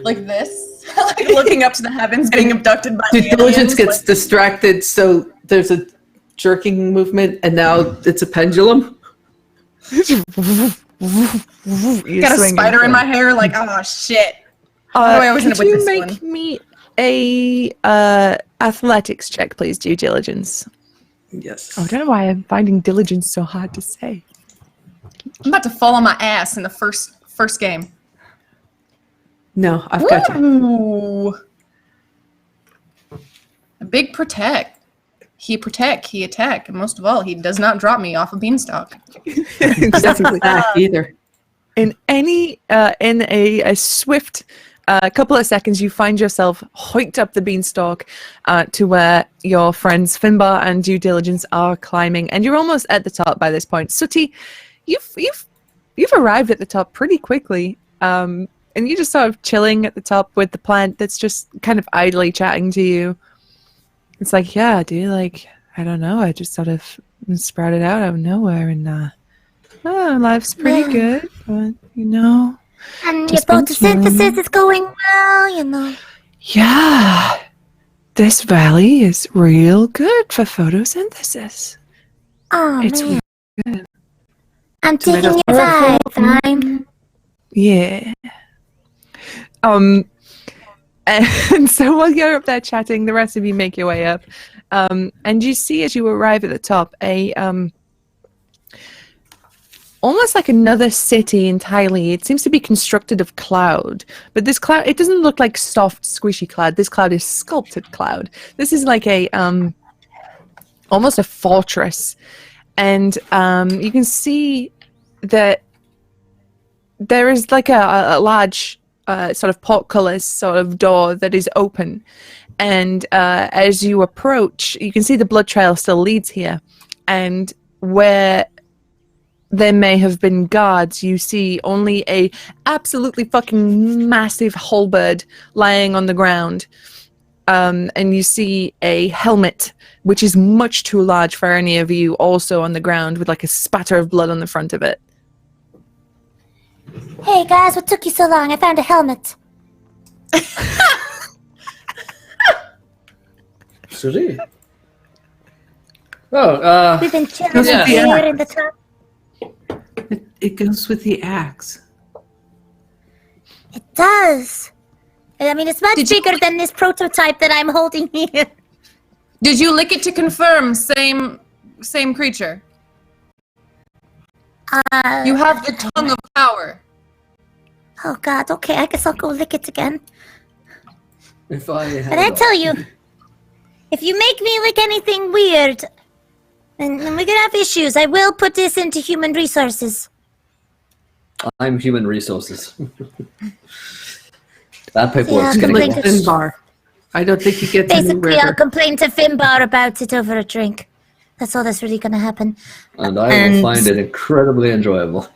this, like looking up to the heavens, being abducted by Due aliens. diligence gets like, distracted, so there's a jerking movement, and now it's a pendulum. got a spider in my hair, like, oh shit. do I always end up Could with you this make one? me a athletics check, please, due diligence? Yes. Oh, I don't know why I'm finding diligence so hard to say. I'm about to fall on my ass in the first game. No, I've got you. Ooh. A big protect. He attack, and most of all, he does not drop me off a beanstalk. Exactly. Back either. In a swift couple of seconds, you find yourself hiked up the beanstalk to where your friends Finbar and Due Diligence are climbing, and you're almost at the top by this point. Sooty, you've arrived at the top pretty quickly, and you're just sort of chilling at the top with the plant that's just kind of idly chatting to you. It's like, yeah, dude, like, I don't know, I just sort of sprouted out of nowhere, and life's pretty good, but And your Just been photosynthesis chilling. is going well. yeah, this valley is real good for photosynthesis. Oh, It's man. I'm taking your advice. Yeah. And so while you're up there chatting, the rest of you make your way up. And you see as you arrive at the top a almost like another city entirely. It seems to be constructed of cloud. But this cloud, it doesn't look like soft, squishy cloud. This cloud is sculpted cloud. This is like a almost a fortress. And you can see that there is like a large sort of portcullis sort of door that is open. And as you approach, you can see the blood trail still leads here. And where there may have been guards, you see only a absolutely fucking massive halberd lying on the ground. And you see a helmet, which is much too large for any of you, also on the ground with like a spatter of blood on the front of it. Hey, guys, what took you so long? I found a helmet. Sooty. Oh, We've been chilling Yeah. here in the top. It goes with the axe. It does. I mean, it's much bigger than this prototype that I'm holding here. Did you lick it to confirm same creature? You have the tongue of power. Oh God, okay, I guess I'll go lick it again. If I had But I tell you, if you make me lick anything weird, then we're gonna have issues. I will put this into human resources. I'm human resources. That paperwork's Yeah, getting Like complaint- lost. Finbar. I don't think he gets Basically, anywhere. I'll complain to Finbar about it over a drink. That's all that's really gonna happen. And I And- will find it incredibly enjoyable.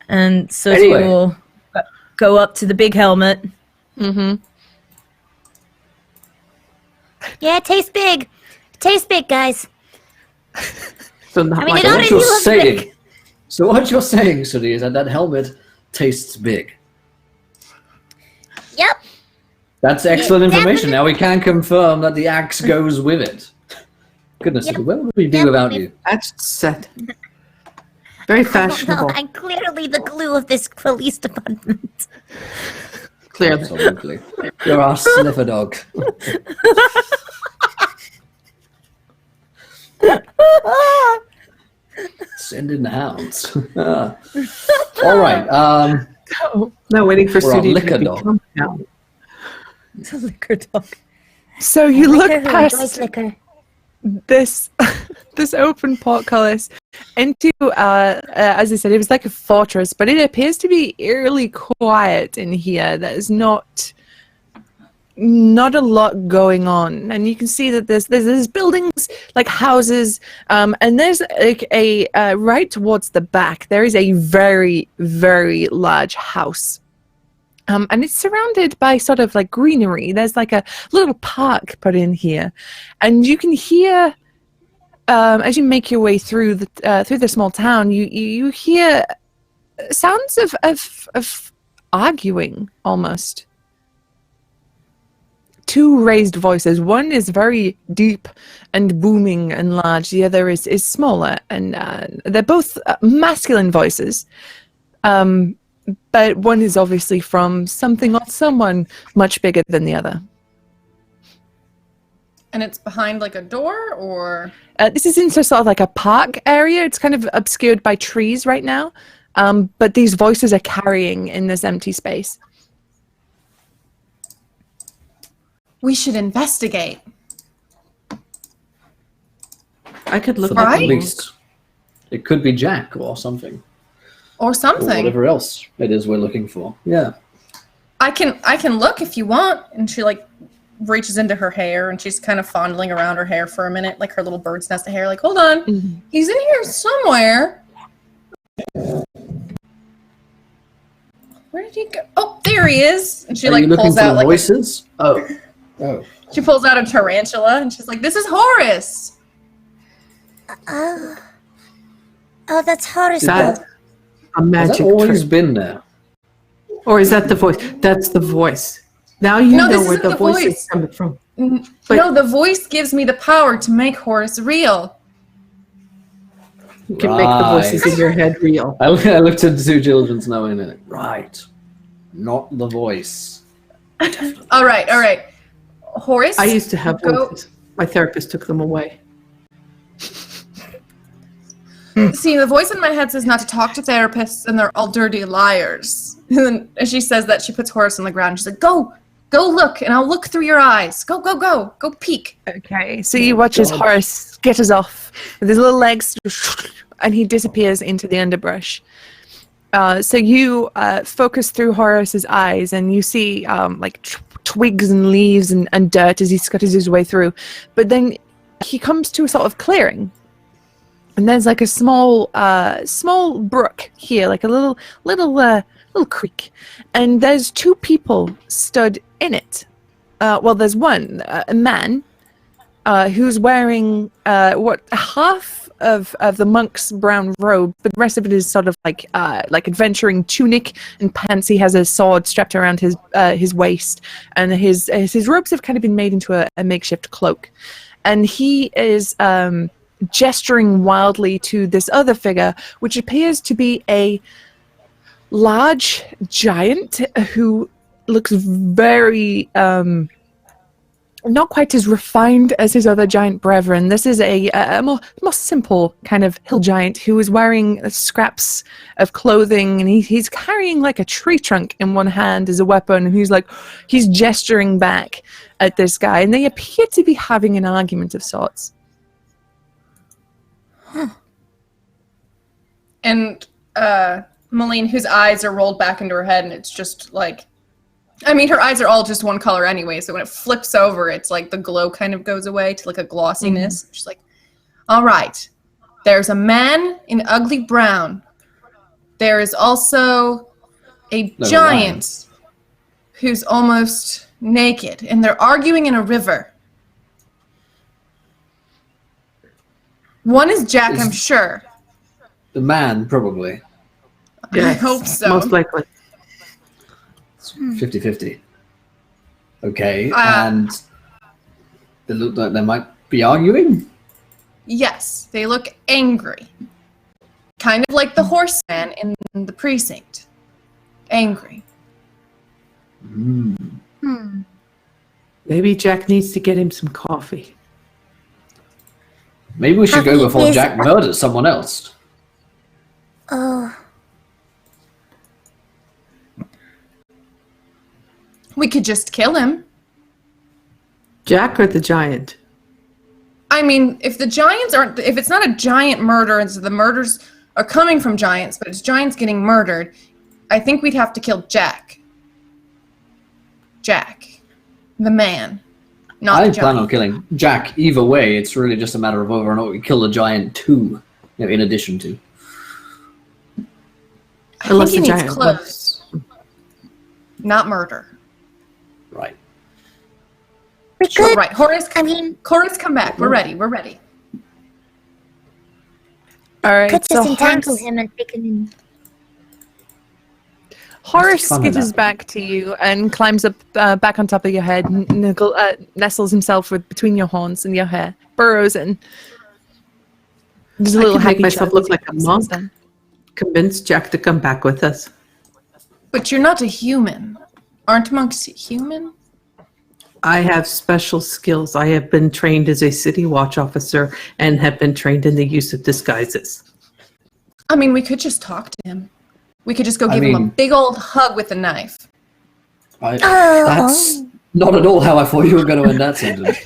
And so Anyway. you will go up to the big helmet. Mm-hmm. Yeah, it tastes big. It tastes big, guys. So not I mean, like it So what already you're looks saying, big. so what you're saying, Sudi, is that helmet tastes big. Yep. That's excellent Yeah, information. Now we can confirm that the axe goes with it. Goodness, Yep. where would we be Yep. without you? that's set. Very No, fashionable, I'm clearly the glue of this police department. clearly. Absolutely. You're our sniffer dog. Send in the hounds. All right. No, waiting for We're on Sudi liquor to dog. become down. It's a liquor dog. So you look Liquor who enjoys past liquor. this this open portcullis into as I said, it was like a fortress, but it appears to be eerily quiet in here. There's not a lot going on, and you can see that there's buildings like houses, and there's like a right towards the back there is a very, very large house. And it's surrounded by sort of like greenery. There's like a little park put in here, and you can hear as you make your way through the small town. You hear sounds of arguing almost. Two raised voices. One is very deep and booming and large. The other is smaller, and they're both masculine voices. But one is obviously from something or someone much bigger than the other. And it's behind like a door, or This is in sort of like a park area. It's kind of obscured by trees right now. But these voices are carrying in this empty space. we should investigate. I could look For the Right? at least. It could be Jack or something. Or Or something. whatever else it is we're looking for. Yeah. I can look if you want. And she like reaches into her hair and she's kind of fondling around her hair for a minute, like her little bird's nest of hair. Like, hold on, Mhm. he's in here somewhere. Where did he go? Oh, there he is. And she Are like you looking pulls for out the like voices? Oh. she pulls out a tarantula and she's like, "This is Horace." Oh, that's Horace. that. A Has magic that always trick. been there? Or is that the voice? That's the voice. Now you No, know this where isn't the the voice voice. is coming from. N- But- no, the voice gives me the power to make Horace real. You can make the voices in your head real. I looked at due diligence now in it. Right. Not the voice. All right. Horace, I used to have Go- voices. My therapist took them away. see, the voice in my head says not to talk to therapists, and they're all dirty liars. And then as she says that, she puts Horace on the ground. She's like, "Go look, and I'll look through your eyes. Go peek." Okay, so you watch as God. Horace skitters off with his little legs, and he disappears into the underbrush. So you focus through Horace's eyes, and you see like twigs and leaves and dirt as he scutters his way through. But then he comes to a sort of clearing, and there's like a small brook here, like a little creek, and there's two people stood in it. Well, there's one, a man, who's wearing what half of the monk's brown robe, but the rest of it is sort of like adventuring tunic and pants. He has a sword strapped around his waist, and his robes have kind of been made into a makeshift cloak, and he is gesturing wildly to this other figure, which appears to be a large giant who looks very not quite as refined as his other giant brethren. This is a more simple kind of hill giant who is wearing scraps of clothing, and he's carrying like a tree trunk in one hand as a weapon, and he's gesturing back at this guy, and they appear to be having an argument of sorts. And Malene, whose eyes are rolled back into her head, and it's just like, I mean, her eyes are all just one color anyway, so when it flips over, it's like the glow kind of goes away to like a glossiness. Mm-hmm. She's like, all right, there's a man in ugly brown. There is also a giant who's almost naked, and they're arguing in a river. One is Jack, I'm sure. The man, probably. Yes, I hope so. Most likely. 50-50. Okay, and they look like they might be arguing? Yes, they look angry. Kind of like the horseman in the precinct. Angry. Maybe Jack needs to get him some coffee. Maybe we should go before Jack murders someone else. Oh. We could just kill him. Jack or the giant? I mean, if it's not a giant murder, and so the murders are coming from giants, but it's giants getting murdered, I think we'd have to kill Jack. Jack. The man. Not the giant. I plan on killing Jack either way. It's really just a matter of whether or not we kill the giant too, in addition to. I think he needs clothes. Not murder. Right. We could. Right, Horace. Horace, come back. We're ready. All right. Could So just entangle him and take him in. Horace skitters back to you and climbs up back on top of your head, nestles himself between your horns and your hair, burrows in. There's a little make happy myself chuckle look as like a he monk. comes in. Convince Jack to come back with us. But you're not a human. Aren't monks human? I have special skills. I have been trained as a city watch officer and have been trained in the use of disguises. I mean, we could just talk to him. We could just go give him a big old hug with a knife. That's not at all how I thought you were going to end that sentence.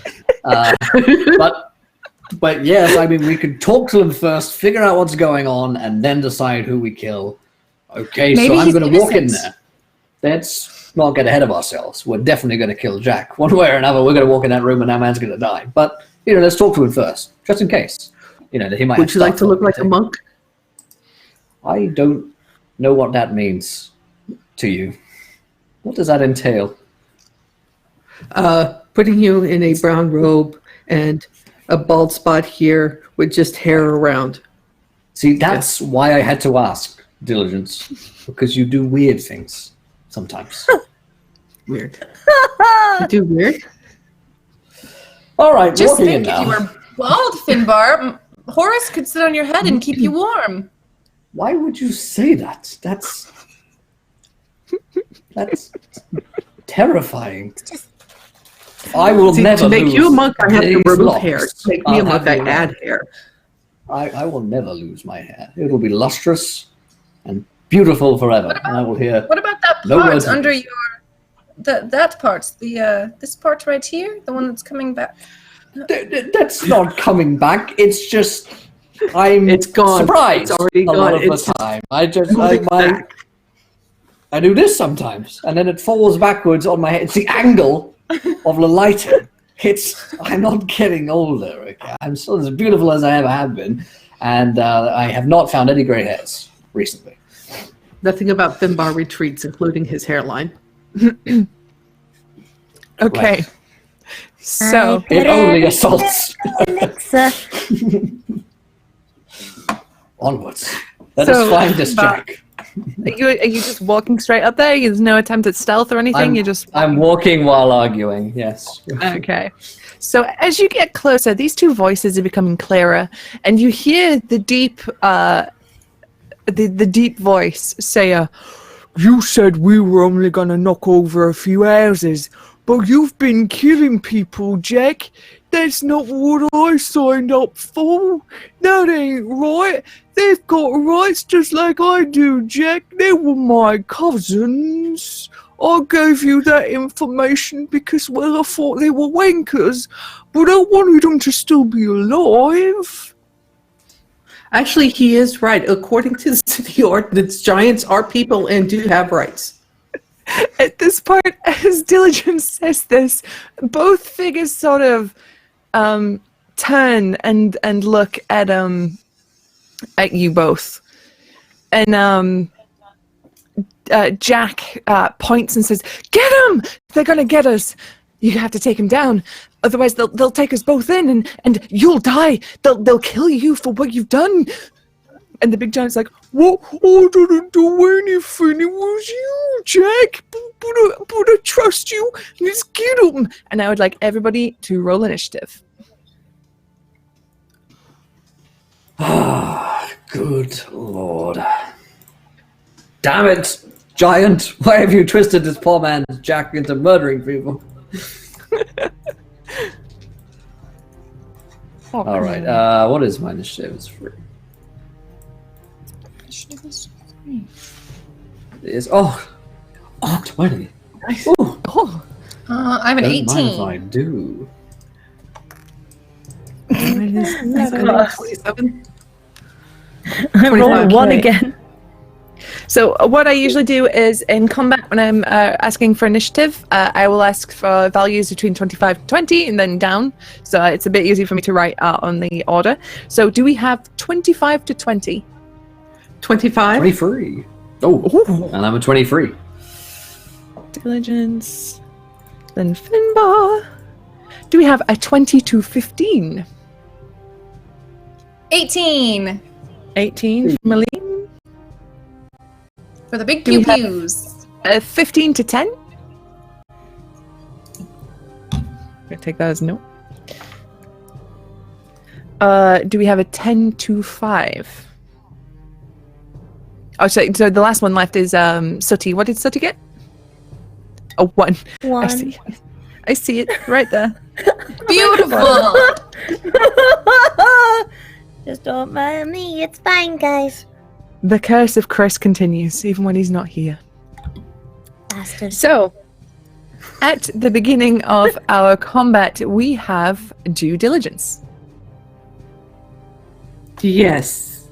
But yes, I mean, we could talk to him first, figure out what's going on, and then decide who we kill. Okay, Maybe so I'm he's going to walk in innocent. there. Let's not get ahead of ourselves. We're definitely going to kill Jack. One way or another, we're going to walk in that room and that man's going to die. But, let's talk to him first, just in case. That he might. Would you like to look like a monk? I don't know what that means to you. What does that entail? Putting you in a brown robe and a bald spot here with just hair around. See, that's why I had to ask, Diligence, because you do weird things sometimes. Weird. You do weird? All right, Just walking in think, if now. you were bald, Finbar, Horace could sit on your head and keep you warm. Why would you say that? That's terrifying. I will See, never to make lose you a monk, I have to these remove locks. hair. To make me a I'll monk, have I you know. add hair. I will never lose my hair. It will be lustrous and beautiful forever. And I will hear. What about that No part words under from your... That part, this part right here, the one that's coming back. That's not coming back. It's just It's gone. surprised It's already a lot gone. of It's the time. I just moving back. I do this sometimes, and then it falls backwards on my head. It's the angle of the lighting. I'm not getting older. Okay? I'm still as beautiful as I ever have been, and I have not found any gray hairs recently. Nothing about Finbar retreats, including his hairline. Okay. Right. So, It only assaults. Alexa. Onwards. Let us find this Jack. are you just walking straight up there? There's no attempt at stealth or anything? You're just... I'm walking while arguing, yes. Okay. So as you get closer, these two voices are becoming clearer, and you hear the deep voice say, You said we were only gonna knock over a few houses, but you've been killing people, Jack. That's not what I signed up for. That ain't right. They've got rights just like I do, Jack. They were my cousins. I gave you that information because, well, I thought they were wankers, but I wanted them to still be alive. Actually, he is right. According to the city ordinance, giants are people and do have rights. At this part, as Diligence says this, both figures sort of turn and look at you both, and Jack points and says, "Get him! They're gonna get us. You have to take him down. Otherwise, they'll take us both in, and you'll die. They'll kill you for what you've done." And the big giant's like, "What? I didn't do anything. It was you, Jack. But I trust you. Let's get him." And I would like everybody to roll initiative. Good lord. Damn it, giant. Why have you twisted this poor man Jack into murdering people? Alright, what is my initiative? It's free. It is, 20. Nice. Ooh, I have an don't mind if 18. I do. Mine is 27. I 25. rolled 1 Okay. again. So what I usually do is in combat when I'm asking for initiative, I will ask for values between 25 and 20 and then down. So it's a bit easy for me to write out on the order. So do we have 25 to 20? 25. 23. Oh, and I'm a 23. Diligence. Then Finbar. Do we have a 20 to 15? 18 18 from Aline. for the big Do we have- pew-pews. 15 to 10? I'm gonna take that as no. Do we have a 10 to 5? Oh, so the last one left is Sooty. What did Sooty get? A 1. One. I see it right there. Beautiful. Just don't mind me. It's fine, guys. The curse of Chris continues, even when he's not here. Bastard. So, at the beginning of our combat, we have due diligence. Yes.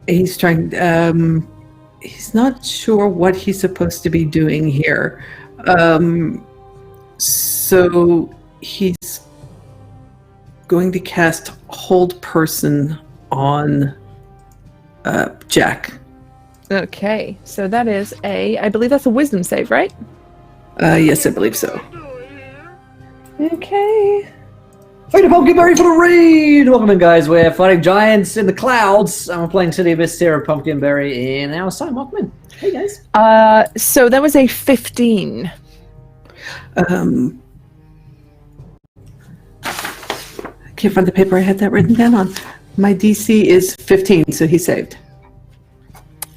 He's trying. He's not sure what he's supposed to be doing here. So he's going to cast Hold Person on Jack. Okay, so that is I believe that's a wisdom save, right? Yes, I believe so. Okay. Fight a Pumpkinberry for the raid! Welcome in, guys. We're fighting giants in the clouds, and we're playing City of Mysteria Pumpkinberry in our time. Welcome in. Hey, guys. So that was a 15. I can't find the paper I had that written down on. My DC is 15, so he saved.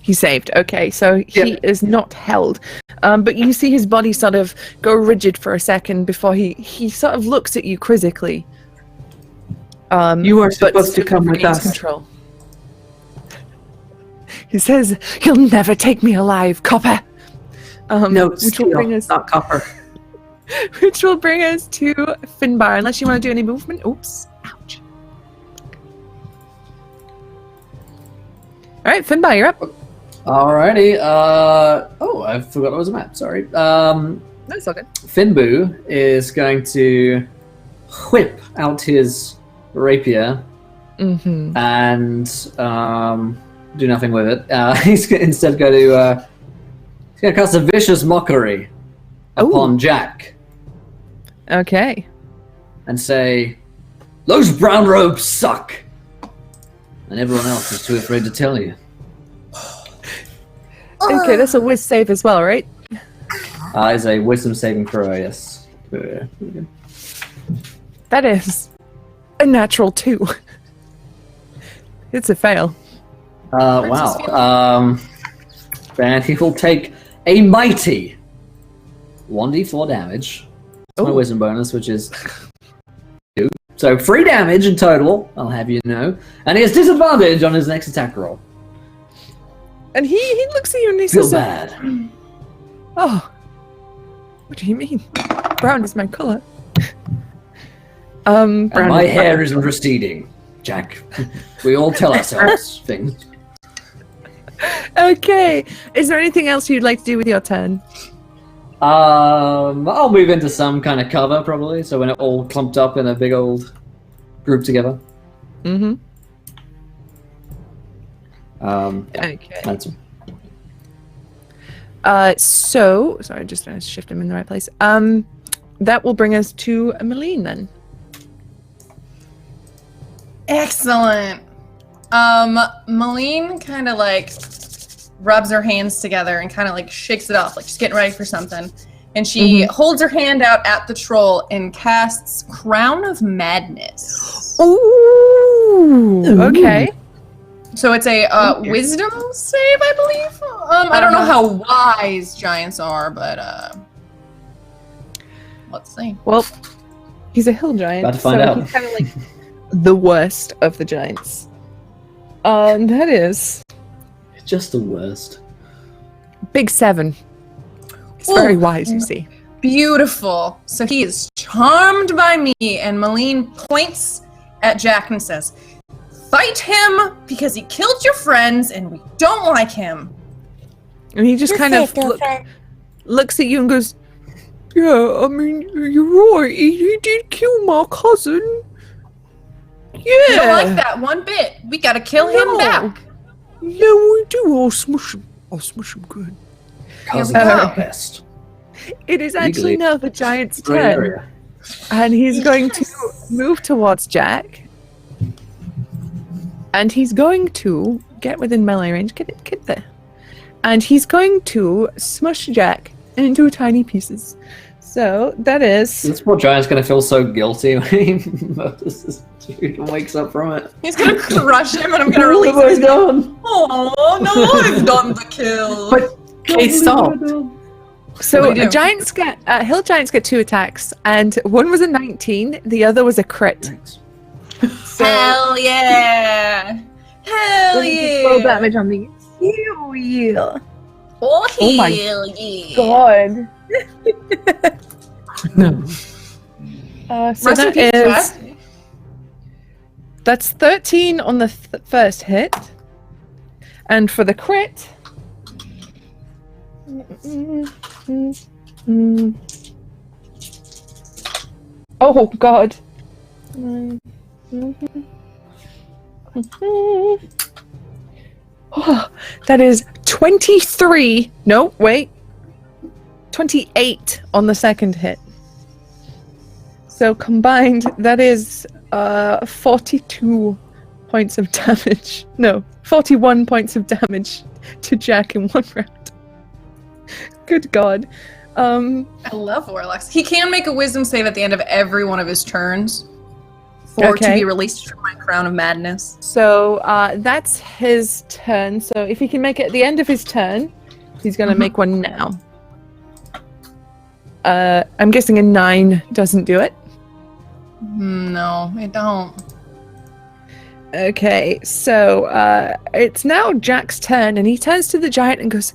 He saved. Okay, so he Yep. is not held. But you see his body sort of go rigid for a second before he sort of looks at you quizzically. You are but supposed to come with regains us. Control. He says, "You'll never take me alive, copper." No, which will bring steel, us, not copper. which will bring us to Finbar. Unless you want to do any movement. Oops! Ouch! All right, Finbar, you're up. Alrighty. I forgot there was a map. Sorry. That's all good. Finboo is going to whip out his rapier Mm-hmm. and do nothing with it. He's instead going to he's going to cast a vicious mockery upon Jack Okay. and say, "Those brown robes suck," and everyone else is too afraid to tell you. Okay, that's a whiz save as well, right? Is a wisdom saving throw, yes. That is. A natural 2. It's a fail. Wow. And he will take a mighty 1d4 damage. That's my wisdom bonus, which is 2. So 3 damage in total, I'll have you know. And he has disadvantage on his next attack roll. And he looks at you and he Feel says, bad. "Oh, what do you mean? Brown is my color." And Brown my is hair isn't receding, Jack. We all tell ourselves things. Okay. Is there anything else you'd like to do with your turn? I'll move into some kind of cover, probably, so when it all clumped up in a big old group together. Mm-hmm. Okay. Okay. That's Sorry, just to shift him in the right place. That will bring us to Malene then. Excellent. Malene kind of like rubs her hands together and kind of like shakes it off, like she's getting ready for something. And she holds her hand out at the troll and casts Crown of Madness. Ooh. Okay. So it's a wisdom save, I believe. I don't know how wise giants are, but let's see. Well, he's a hill giant. About to find out. He's kind of like the worst of the giants. That is just the worst. big 7. He's very wise, you see. Beautiful. So he is charmed by me, and Malene points at Jack and says, "Fight him because he killed your friends and we don't like him." And he just kind of looks at you and goes, "Yeah, I mean, you're right. He did kill my cousin. Yeah. We don't like that one bit. We gotta kill him back. Yeah, we do. I'll smush him. I'll smush him good." Cousins are the best. It is actually Legally. now the giant's Great turn. area. And he's going to move towards Jack. And he's going to get within melee range. Get there. And he's going to smush Jack into tiny pieces. So that is... This poor giant's going to feel so guilty when he notices this dude and wakes up from it. He's gonna crush him, and I'm gonna What release have I him. done? Oh no, I've done the kill. But case solved. So What do we do? giants get hill giants get 2 attacks, and one was a 19, the other was a crit. Thanks. So Hell yeah! Hell Roll yeah! damage on these. Hell yeah. Oh, Oh my hell yeah! God. No. so Rest in that peace, is Jack. that's 13 on the first hit, and for the crit. Oh God. Oh, that is 23. No, wait. 28 on the second hit. So combined, that is 42 points of damage. No, 41 points of damage to Jack in one round. Good God. I love Warlocks. He can make a wisdom save at the end of every one of his turns to Okay. be released from my Crown of Madness. So that's his turn. So if he can make it at the end of his turn, he's going to make one now. I'm guessing a 9 doesn't do it. No, I don't. Okay, so it's now Jack's turn, and he turns to the giant and goes,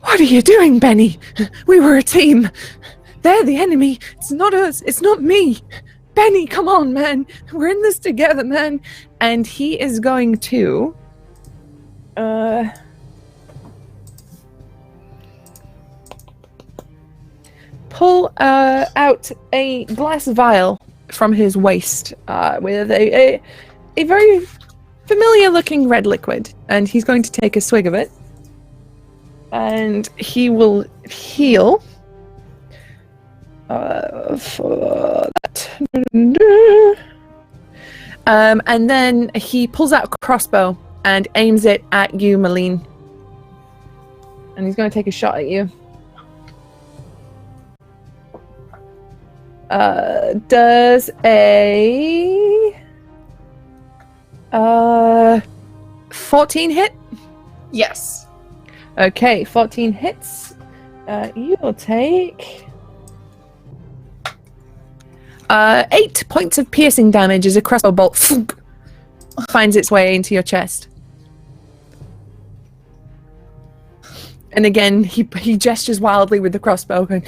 "What are you doing, Benny? We were a team. They're the enemy. It's not us. It's not me. Benny, come on, man. We're in this together, man." And he is going to... pull out a glass vial from his waist with a very familiar-looking red liquid, and he's going to take a swig of it. And he will heal for that. And then he pulls out a crossbow and aims it at you, Malene. And he's going to take a shot at you. Does a 14 hit? Yes. Okay, 14 hits. You will take 8 points of piercing damage as a crossbow bolt finds its way into your chest. And again, he gestures wildly with the crossbow, going,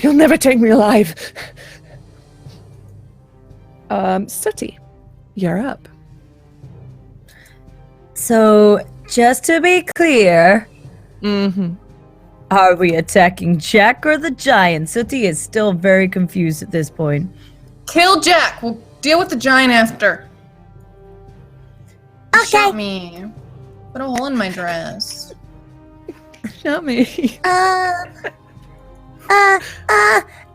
"You'll never take me alive." Sooty, you're up. So, just to be clear, Mm-hmm. are we attacking Jack or the giant? Sooty is still very confused at this point. Kill Jack. We'll deal with the giant after. Okay. Shot me. Put a hole in my dress. Not me.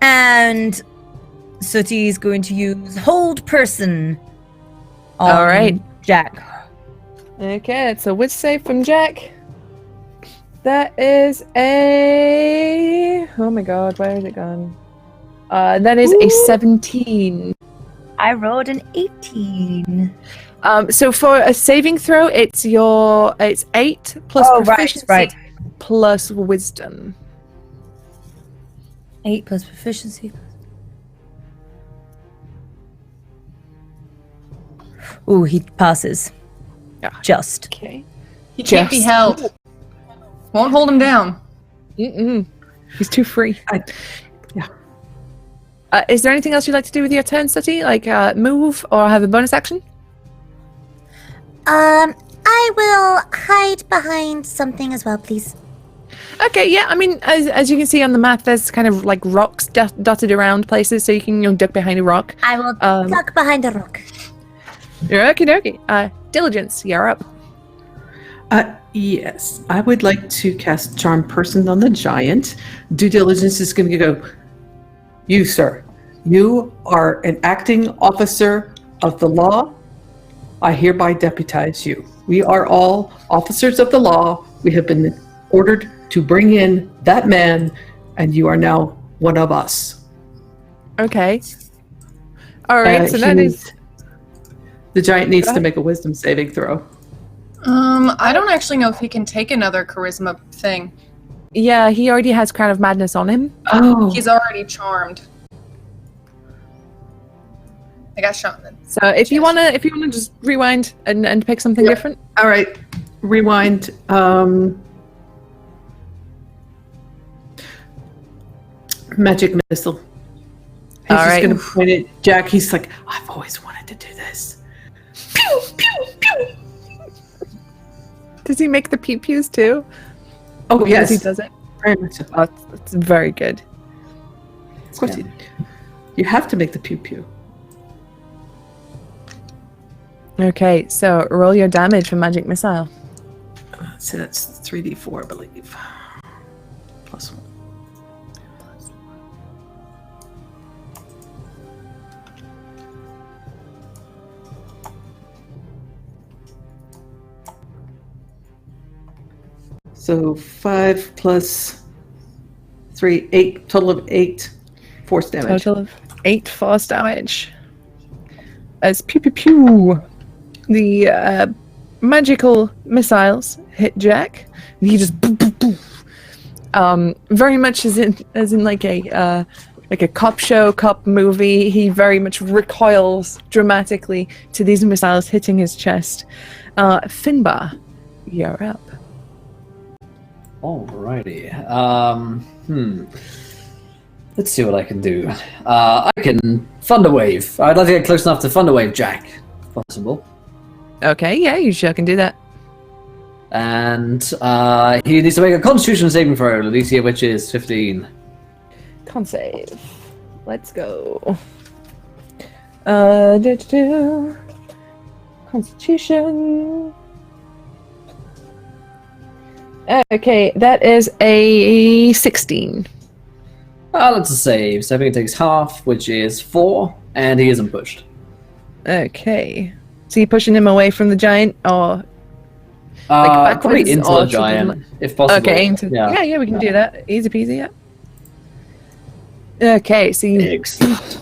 And Sooty is going to use Hold Person on All right. Jack. Okay, it's a whiz save from Jack. That is a... Oh my god, where is it gone? That is a 17. I rolled an 18. So for a saving throw, it's 8 plus proficiency right. plus wisdom. 8 plus proficiency. Ooh, he passes. Yeah. Just. Okay. He can't be Just- held. Won't hold him down. Mm-mm. He's too free. Yeah. Is there anything else you'd like to do with your turn, Sooty? Like move or have a bonus action? I will hide behind something as well, please. Okay, yeah. I mean, as you can see on the map, there's kind of like rocks dotted around places, so you can duck behind a rock. I will duck behind a rock. You're okie dokie. Diligence, you're up. Yes, I would like to cast Charm Person on the giant. Due diligence is going to go, "You, sir, you are an acting officer of the law. I hereby deputize you. We are all officers of the law. We have been ordered to bring in that man, and you are now one of us." Okay. All right, so that is... The giant needs to make a wisdom saving throw. I don't actually know if he can take another charisma thing. Yeah, he already has Crown of Madness on him. Oh, He's already charmed. I got shot in the... So if you wanna just rewind and pick something Yeah. different. all right. Rewind. Magic missile. He's All just right. going to point at Jack. He's like, "I've always wanted to do this." Pew, pew, pew. Does he make the pew pews too? Oh, Yes, yes. he does it. Very much so. Oh, it's very good. Of course you have to make the pew pew. Okay, so roll your damage for magic missile. So that's 3d4, I believe. Plus 1. So 5 plus 3, 8, total of 8 force damage. Total of 8 force damage. As pew pew pew, the magical missiles hit Jack, and he just boo, boo, boo. Very much as in like a cop show, cop movie. He very much recoils dramatically to these missiles hitting his chest. Finbar, you're up. Alrighty. Let's see what I can do. I can Thunder Wave. I'd like to get close enough to Thunder Wave Jack, if possible. Okay, yeah, you sure can do that. And he needs to make a Constitution saving throw, the DC of which is 15. Con save. Let's go. Constitution. Okay, that is a 16. That's a save, so I think it takes half, which is 4, and he isn't pushed. Okay. So you pushing him away from the giant, or backwards, Probably into or the to giant, if possible. okay? Yeah, we can do that. Easy peasy. Yeah. Okay, so you Excellent.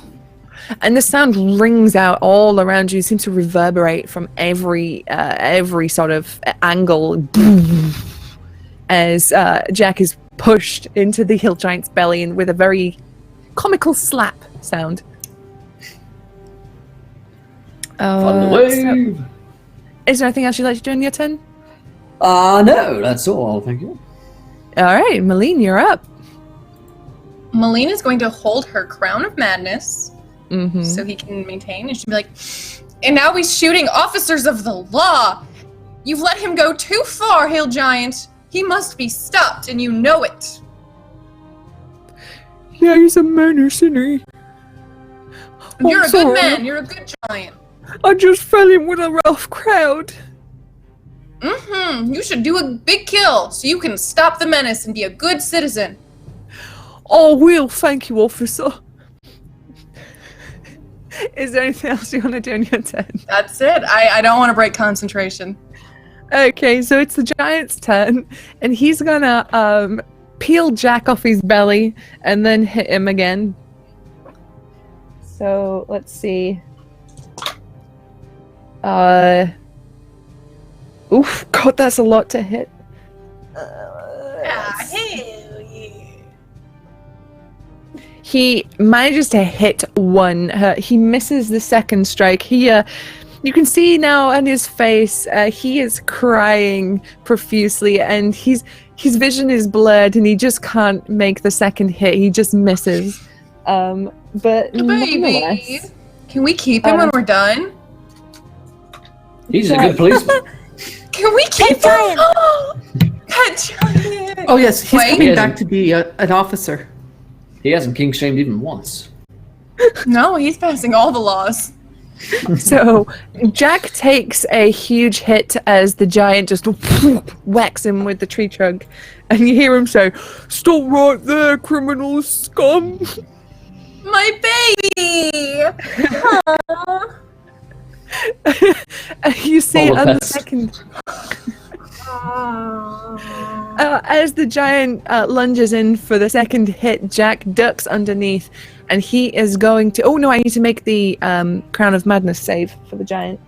and the sound rings out all around you. It seems to reverberate from every sort of angle as Jack is pushed into the hill giant's belly, and with a very comical slap sound. Fun to wave. Is there anything else you'd like to do in your turn? No, that's all. Thank you. All right, Malene, you're up. Malene is going to hold her crown of madness Mm-hmm. so he can maintain, and she'll be like, and now he's shooting officers of the law. You've let him go too far, Hill Giant. He must be stopped, and you know it. Yeah, he's a menace, isn't he? You're a good man. You're a good giant. I just fell in with a rough crowd. Mm-hmm. You should do a big kill so you can stop the menace and be a good citizen. Oh, will, thank you, officer. Is there anything else you want to do in your turn? That's it. I don't want to break concentration. Okay, so it's the giant's turn, and he's gonna peel Jack off his belly and then hit him again. So let's see. Oof, God, that's a lot to hit. Hell yeah. He manages to hit one. He misses the second strike. You can see now on his face, he is crying profusely, and his vision is blurred, and he just can't make the second hit. He just misses. But Baby, nonetheless, can we keep him when we're done? He's a good policeman. Can we keep Giant. him? Pet giant. Oh yes, he's Wait. coming back to be an officer. He hasn't king shamed even once. No, he's passing all the laws. so Jack takes a huge hit as the giant just whacks him with the tree trunk, and you hear him say, "Stop right there, criminal scum!" My baby. You see All on the pets. second, as the giant lunges in for the second hit, Jack ducks underneath, and he is going to. Oh no! I need to make the Crown of Madness save for the giant.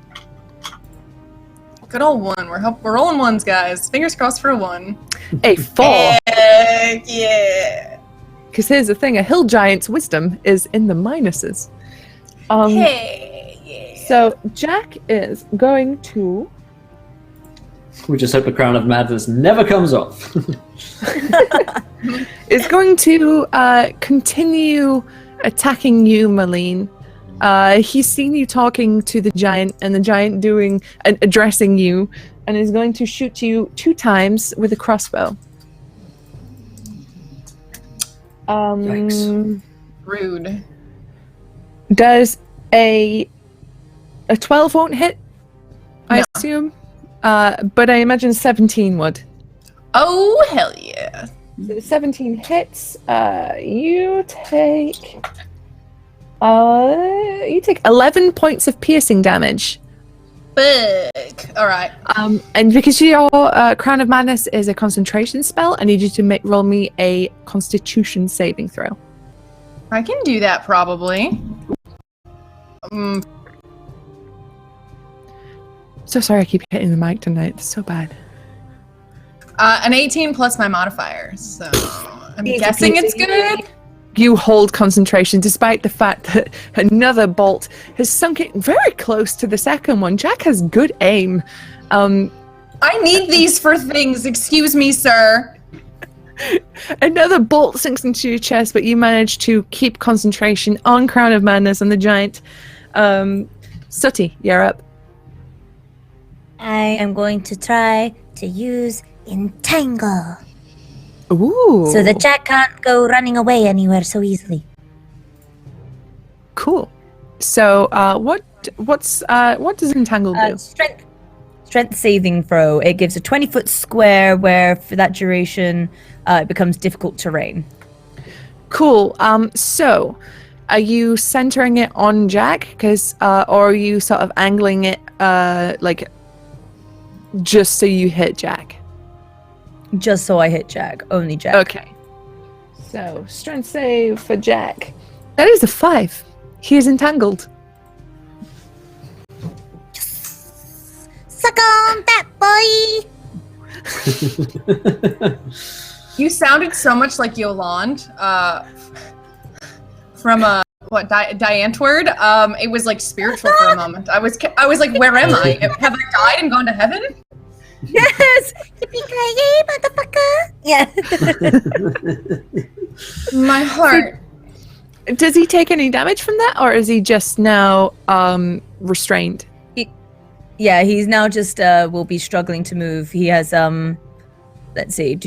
Good old one. We're rolling ones, guys. Fingers crossed for a 1. A 4. Heck yeah. Because here's the thing: a hill giant's wisdom is in the minuses. Hey, yeah. So Jack is going to. We just hope the crown of madness never comes off. Is going to continue attacking you, Malene. He's seen you talking to the giant, and the giant addressing you, and is going to shoot you 2 times with a crossbow. Yikes. Rude. Does a 12 won't hit? I assume. But I imagine 17 would. Oh, hell yeah. So 17 hits. You take 11 points of piercing damage. Big. All right. And because your Crown of Madness is a concentration spell, I need you to roll me a Constitution saving throw. I can do that probably. So sorry I keep hitting the mic tonight. It's so bad. An 18 plus my modifier. So I'm Easy guessing peasy. it's good. You hold concentration despite the fact that another bolt has sunk it very close to the second one. Jack has good aim. I need these for things. Excuse me, sir. Another bolt sinks into your chest, but you manage to keep concentration on Crown of Madness on the giant. Sooty, you're up. I am going to try to use Entangle. Ooh. So that Jack can't go running away anywhere so easily. Cool. So, what does Entangle do? Strength saving throw. It gives a 20-foot square where, for that duration, it becomes difficult terrain. Cool. So, are you centering it on Jack? Or are you sort of angling it, just so you hit Jack? Just so I hit Jack. Only Jack. Okay. So, strength save for Jack. That is a 5. He is entangled. Suck on that, boy! You sounded so much like Yolande from Diantward. It was like spiritual for a moment. I was like, where am I? Have I died and gone to heaven? Yes. Yippee-ki-yay, motherfucker! Yeah. My heart. Does he take any damage from that, or is he just now restrained? Yeah, he's now just will be struggling to move. He has let's see,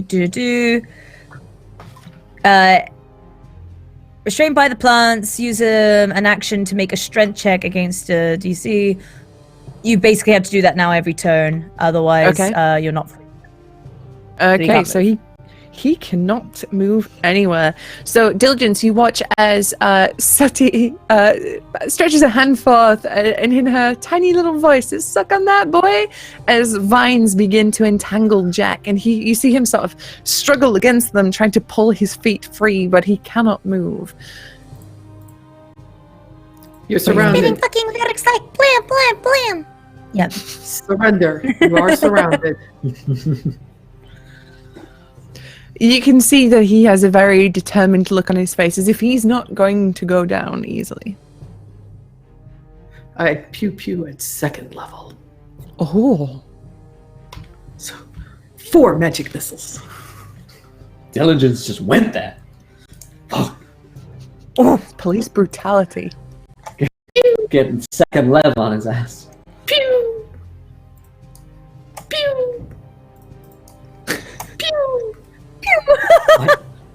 restrained by the plants. Use an action to make a strength check against DC. You basically have to do that now every turn, otherwise you're not free. Okay, so he cannot move anywhere. So, Diligence, you watch as Sati stretches a hand forth and in her tiny little voice says, "Suck on that, boy," as vines begin to entangle Jack. And you see him sort of struggle against them, trying to pull his feet free, but he cannot move. You're Spinning surrounded. fucking lyrics like blam, blam, blam! Yeah. Surrender. You are surrounded. You can see that he has a very determined look on his face, as if he's not going to go down easily. I pew pew at 2nd level. Oh. So 4 magic missiles. Diligence just went there. Oh, police brutality. Getting 2nd level on his ass. Pew! Pew! Pew!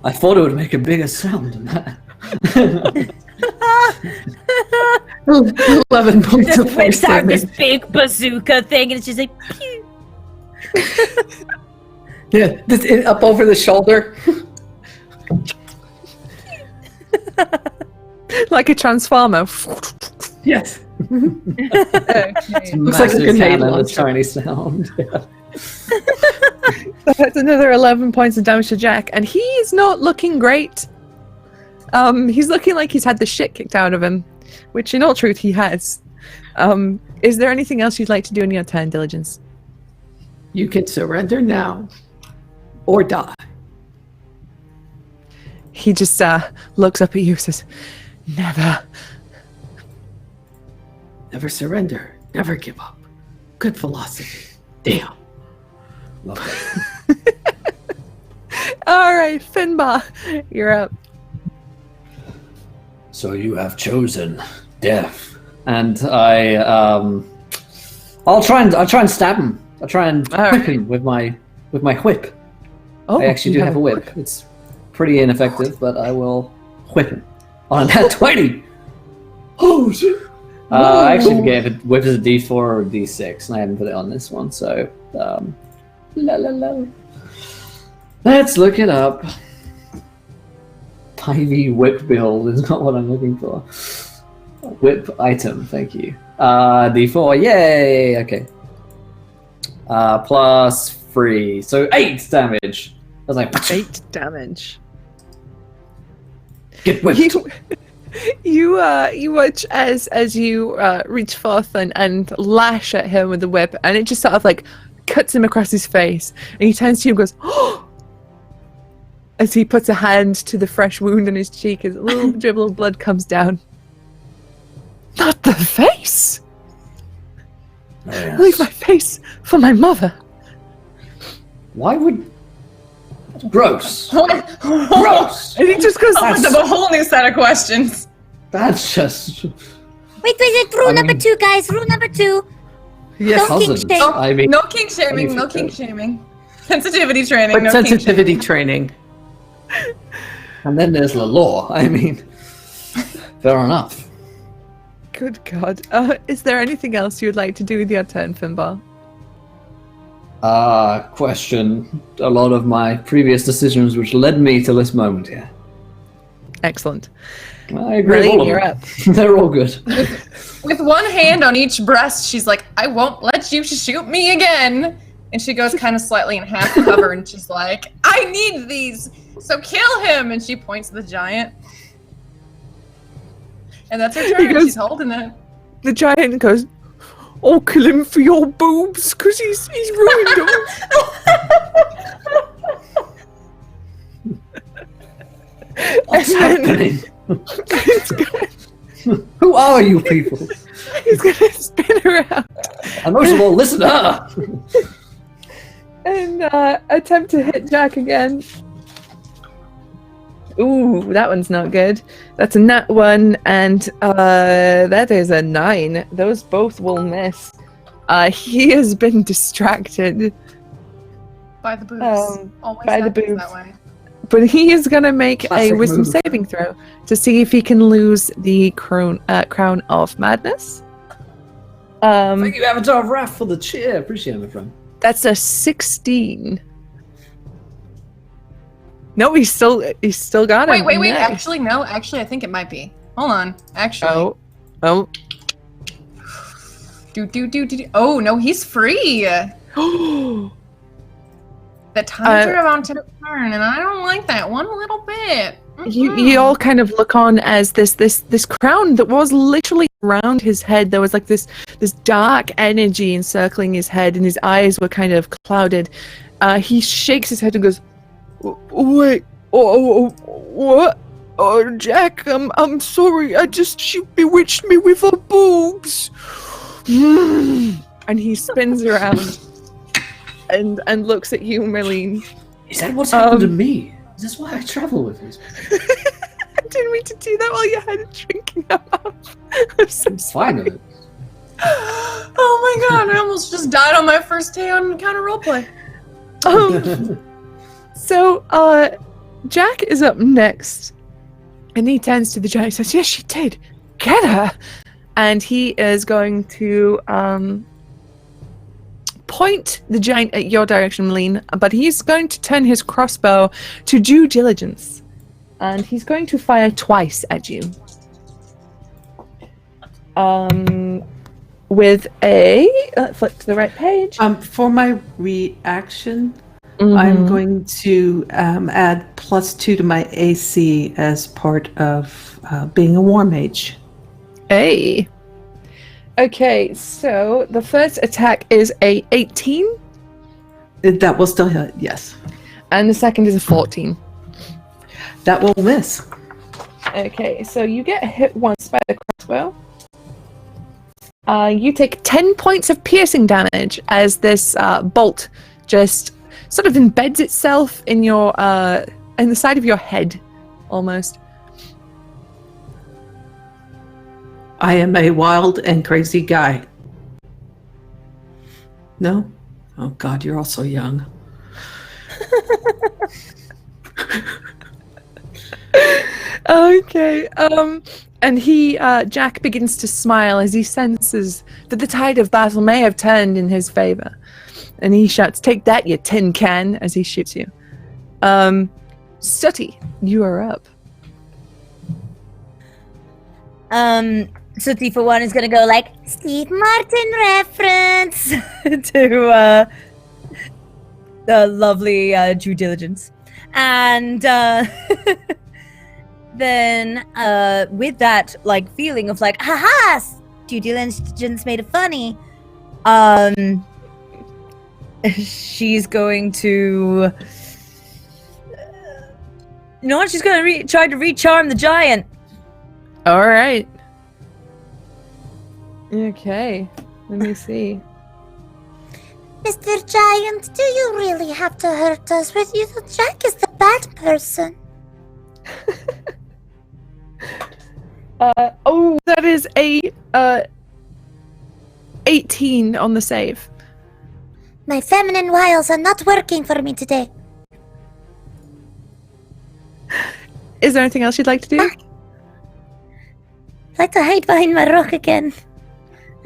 I thought it would make a bigger sound than that. 11 points Just of force whips out this damage. big bazooka thing, and it's just like, pew. Yeah, up over the shoulder. Like a transformer. Yes. It's Looks like a massive grenade cannon, a launcher. tiny sound. That's another 11 points of damage to Jack, and he's not looking great. He's looking like he's had the shit kicked out of him, which in all truth he has. Is there anything else you'd like to do in your turn, Diligence? You can surrender now or die. He just looks up at you and says, "Never." Never surrender. Never give up. Good philosophy. Damn. Love it. All right, Finbar, you're up. So you have chosen death, and I'll try and stab him. I'll try and All whip right. him with my whip. Oh, I actually you do have a whip. It's pretty ineffective, but I will whip him on that 20. Oh shit! I actually forget if it whip is a D4 or a D6, and I haven't put it on this one, so let's look it up. Tiny whip build is not what I'm looking for. Whip item, thank you. D4, yay! Okay. Plus 3, so 8 damage. I was like, 8 damage. get whipped. You watch as you reach forth and lash at him with the whip, and it just sort of like cuts him across his face, and he turns to you and goes, "Oh!" as he puts a hand to the fresh wound on his cheek as a little dribble of blood comes down. Not the face! Oh, yes. Leave my face for my mother. Why would... Gross. Gross. Gross. And he just goes, Opens up a whole new set of questions. That's just... Wait, rule number 2, guys. Rule number 2. Yes. Don't kink Cousins. shame. I mean, No kink shaming. I No mean, kink shaming. Sensitivity training. But No kink sensitivity shaming. training. and then there's the law. I mean, fair enough. Good God. Is there anything else you would like to do with your turn, Finbar? Question a lot of my previous decisions which led me to this moment here. Excellent. I agree with Really, all of you're them. up. They're all good. With one hand on each breast, she's like, I won't let you shoot me again. And she goes kind of slightly in half cover and she's like, I need these, so kill him. And she points to the giant. And that's her turn. goes- She's holding it. The giant goes, "I'll kill him for your boobs, because he's ruined them." What's And then happening? he's Who are you people? gonna spin around And most of all, listen to her. and attempt to hit Jack again. Ooh, that one's not good. That's a nat 1, and that is a 9. Those both will miss. He has been distracted, By the boobs. Always by the happens boobs. that way. but he is going to make Classic a wisdom move. saving throw to see if he can lose the crown of madness. Thank you, Avatar of Wrath, for the cheer. Appreciate it, my friend. That's a 16. No, he's still got it. Wait. Actually, no. Actually, I think it might be. Hold on. Actually. Oh. Do. Oh, no, he's free. The times are about to turn, and I don't like that one little bit. You all kind of look on as this crown that was literally around his head. There was like this dark energy encircling his head, and his eyes were kind of clouded. He shakes his head and goes, "Wait, what? Oh, Jack, I'm sorry. She bewitched me with her boobs." And he spins around and looks at you, Merlene. Is that what's happened to me? Is this why I travel with these? I didn't mean to do that while you had a drink in your mouth. I'm so I'm fine with it. Oh my god, I almost just died on my first day on counter roleplay. So, Jack is up next, and he turns to the giant and says, "Yes, she did. Get her!" And he is going to point the giant at your direction, Malene, but he's going to turn his crossbow to due diligence, and he's going to fire twice at you. With a flip to the right page. For my reaction, I'm going to add +2 to my AC as part of being a war mage. Hey. Okay, so the first attack is a 18, That will still hit, yes. and the second is a 14. That will miss. Okay, so you get hit once by the crossbow. You take 10 points of piercing damage as this bolt just sort of embeds itself in your in the side of your head, almost. I am a wild and crazy guy. No? Oh God, you're all so young. Okay, and Jack begins to smile as he senses that the tide of battle may have turned in his favor. And he shouts, "Take that, you tin can," as he shoots you. Sooty, you are up. Sooty, for one, is going to go like, Steve Martin reference. to the lovely due diligence. And then with that like feeling of like, Haha! Due diligence made it funny. she's going to she's going to try to recharm the giant. All right. Okay, let me see. Mr. Giant, do you really have to hurt us with you? Jack is the bad person. That is a 18 on the save. My feminine wiles are not working for me today. Is there anything else you'd like to do? I'd like to hide behind my rock again.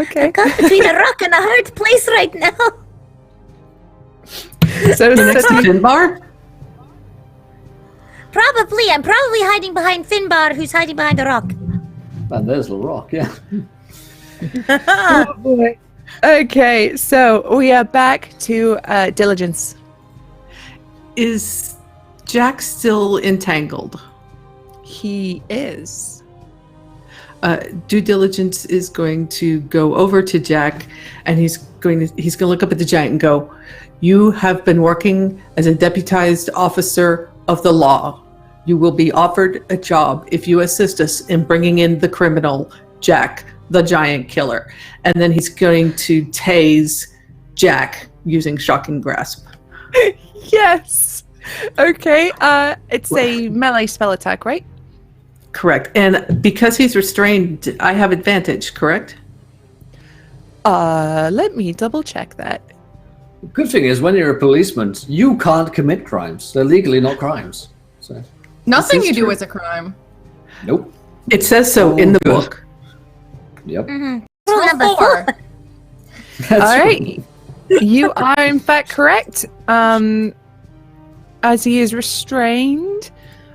Okay. I'm caught between a rock and a hard place right now. So Next to Finbar? Probably. I'm probably hiding behind Finbar, who's hiding behind a rock. Man, there's the rock, yeah. Oh boy. Okay, so we are back to diligence. Is Jack still entangled? He is. Due diligence is going to go over to Jack, and he's going to look up at the giant and go, "You have been working as a deputized officer of the law. You will be offered a job if you assist us in bringing in the criminal, Jack, the giant killer." And then he's going to tase Jack using shocking grasp. Yes. Okay. It's a melee spell attack, right? Correct. And because he's restrained, I have advantage, correct? Let me double check that. Good thing is, when you're a policeman, you can't commit crimes. They're legally not crimes. So. Nothing This is you do true. is a crime. Nope. It says so Oh, in the good. book. Yep. Rule Roll number 4. 4. That's All right. You are in fact correct. As he is restrained,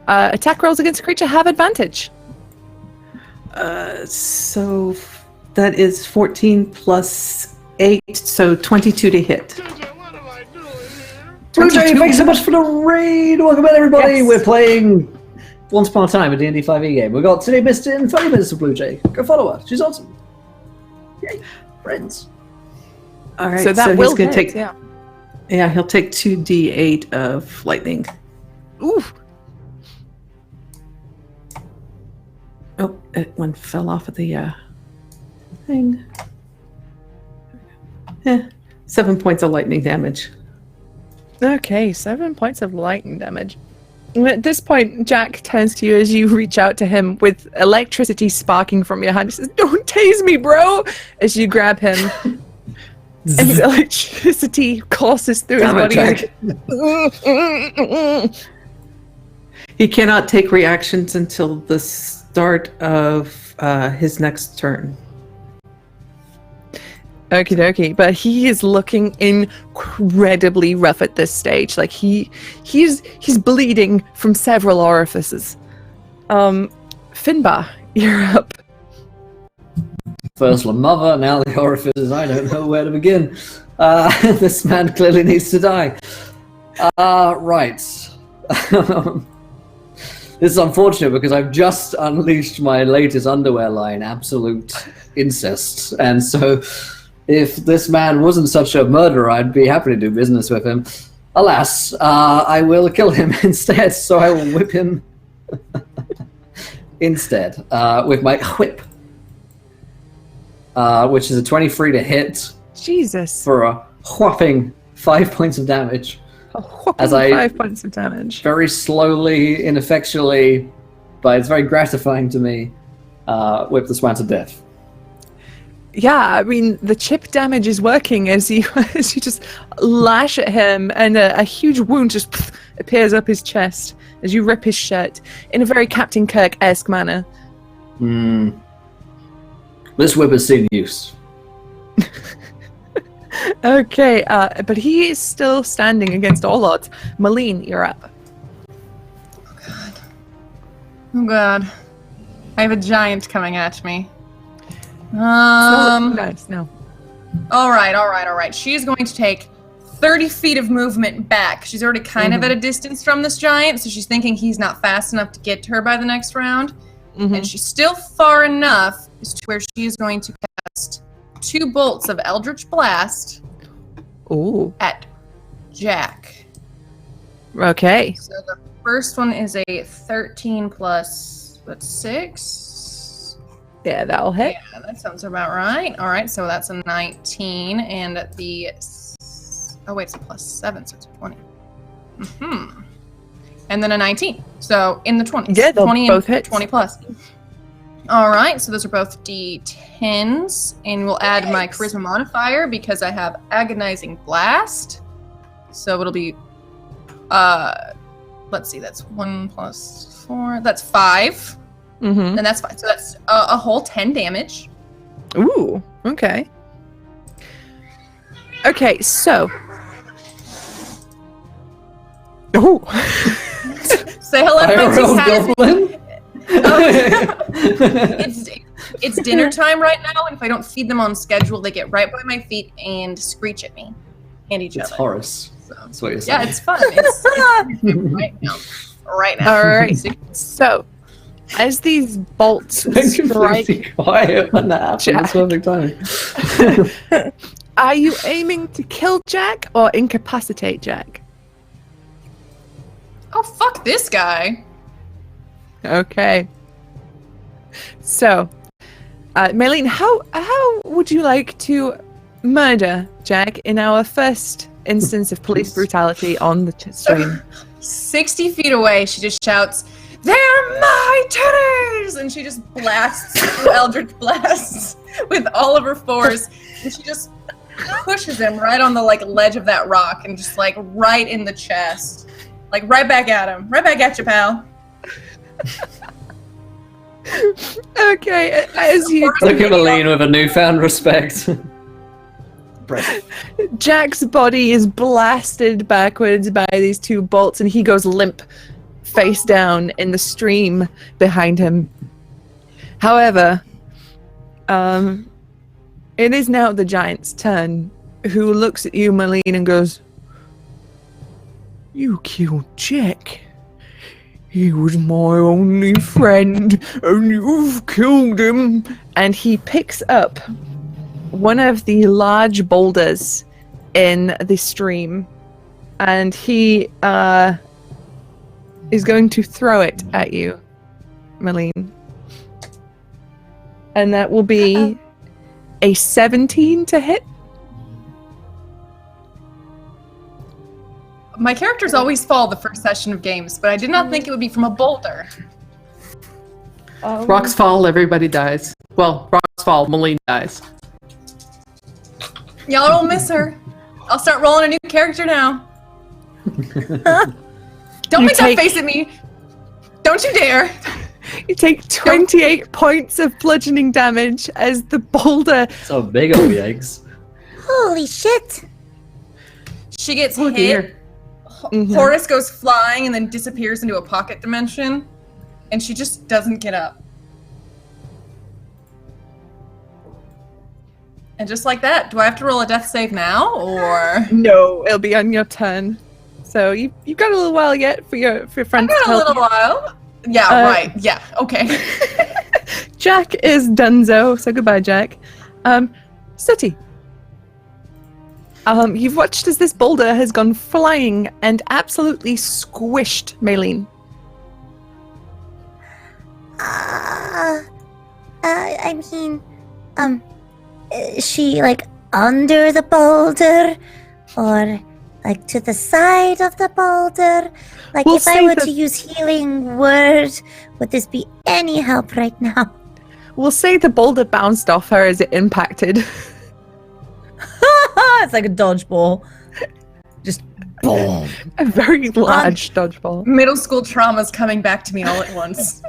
attack rolls against a creature have advantage. So that is 14 plus 8, so 22 to hit. Blue Jay, thanks so much for the raid. Welcome in, everybody. Yes. We're playing Once Upon a Time, a D&D5E game. We've got Today Missed in 30 minutes of Blue Jay. Go follow her. She's awesome. Yay. Friends. All right, So that he's will gonna hit, take. yeah. Yeah, he'll take 2d8 of lightning. Ooh. Oh, one fell off of the thing. 7 points of lightning damage. Okay, 7 points of lightning damage. At this point, Jack turns to you as you reach out to him with electricity sparking from your hand. He says, "Don't tase me, bro!" As you grab him. And the electricity courses through his Damn it, body. Jack. He cannot take reactions until the start of his next turn. Okie dokie, but he is looking incredibly rough at this stage. Like he's bleeding from several orifices. Finbar, you're up. First the mother, now the orifices. I don't know where to begin. This man clearly needs to die. Right. This is unfortunate because I've just unleashed my latest underwear line, Absolute Incest. And so if this man wasn't such a murderer, I'd be happy to do business with him. Alas, I will kill him instead, so I will whip him instead with my whip. Which is a 23 to hit Jesus. for a whopping 5 points of damage. A whopping As I- 5 points of damage. Very slowly, ineffectually, but it's very gratifying to me, whip this man to death. Yeah, I mean the chip damage is working as you as you just lash at him, and a huge wound just appears up his chest as you rip his shirt in a very Captain Kirk-esque manner. This whip has seen use. Okay, but he is still standing against all odds. Malene, you're up. Oh god. I have a giant coming at me. Nice, no. Alright. She's going to take 30 feet of movement back. She's already kind of at a distance from this giant, so she's thinking he's not fast enough to get to her by the next round. And she's still far enough as to where she is going to cast 2 bolts of Eldritch Blast Ooh. at Jack. Okay. So the first one is a 13 plus, what's 6? Yeah, that'll hit. Yeah, that sounds about right. All right, so that's a 19, and the oh wait, it's a plus 7, so it's a 20. And then a 19. So in the 20s. Yeah, they'll 20 both and hit. 20 plus. All right, so those are both D10s, and we'll add my charisma modifier because I have agonizing blast. So it'll be let's see, that's 1 plus 4. That's 5. And that's fine. So that's a whole 10 damage. Ooh, okay. Okay, so. Oh. Say hello to my two cats. Goblin? It's dinner time right now, and if I don't feed them on schedule, they get right by my feet and screech at me and each It's other. Horace. So, That's what you're saying. yeah, it's fun. It's right now. Right now. All right. So, as these bolts Completely strike, quiet when that happens. That's perfect timing. are you aiming to kill Jack or incapacitate Jack? Oh, fuck this guy. Okay. So, Maylene, how would you like to murder Jack in our first instance of police brutality on the stream? 60 feet away, she just shouts, "They're my titties!" And she just blasts, Eldritch blasts with all of her force. And she just pushes him right on the ledge of that rock and just right in the chest. Right back at him. Right back at you, pal. Okay, as you Look at Aline with a newfound respect. Jack's body is blasted backwards by these two bolts, and he goes limp, face down in the stream behind him. However, it is now the giant's turn, who looks at you, Malene, and goes, "You killed Jack. He was my only friend, and you've killed him." And he picks up one of the large boulders in the stream, and he is going to throw it at you, Malene. And that will be a 17 to hit. My characters always fall the first session of games, but I did not think it would be from a boulder. Rocks fall, everybody dies. Well, rocks fall, Malene dies. Y'all don't miss her. I'll start rolling a new character now. Don't make that face at me. Don't you dare. You take 28 points of bludgeoning damage as the boulder... So big are the eggs. Holy shit! She gets Oh hit. dear. Horace goes flying and then disappears into a pocket dimension. And she just doesn't get up. And just like that, do I have to roll a death save now, or...? No, it'll be on your turn. So you've got a little while yet for your friends I've to got a help little you. while. Yeah, right. Yeah, okay. Jack is donezo, so goodbye, Jack. Sooty. You've watched as this boulder has gone flying and absolutely squished Maylene. I mean, is she under the boulder, or to the side of the boulder? We'll if I say were that- to use healing word, would this be any help right now? We'll say the boulder bounced off her as it impacted. It's like a dodgeball. Just boom. A very large dodgeball. Middle school trauma's coming back to me all at once.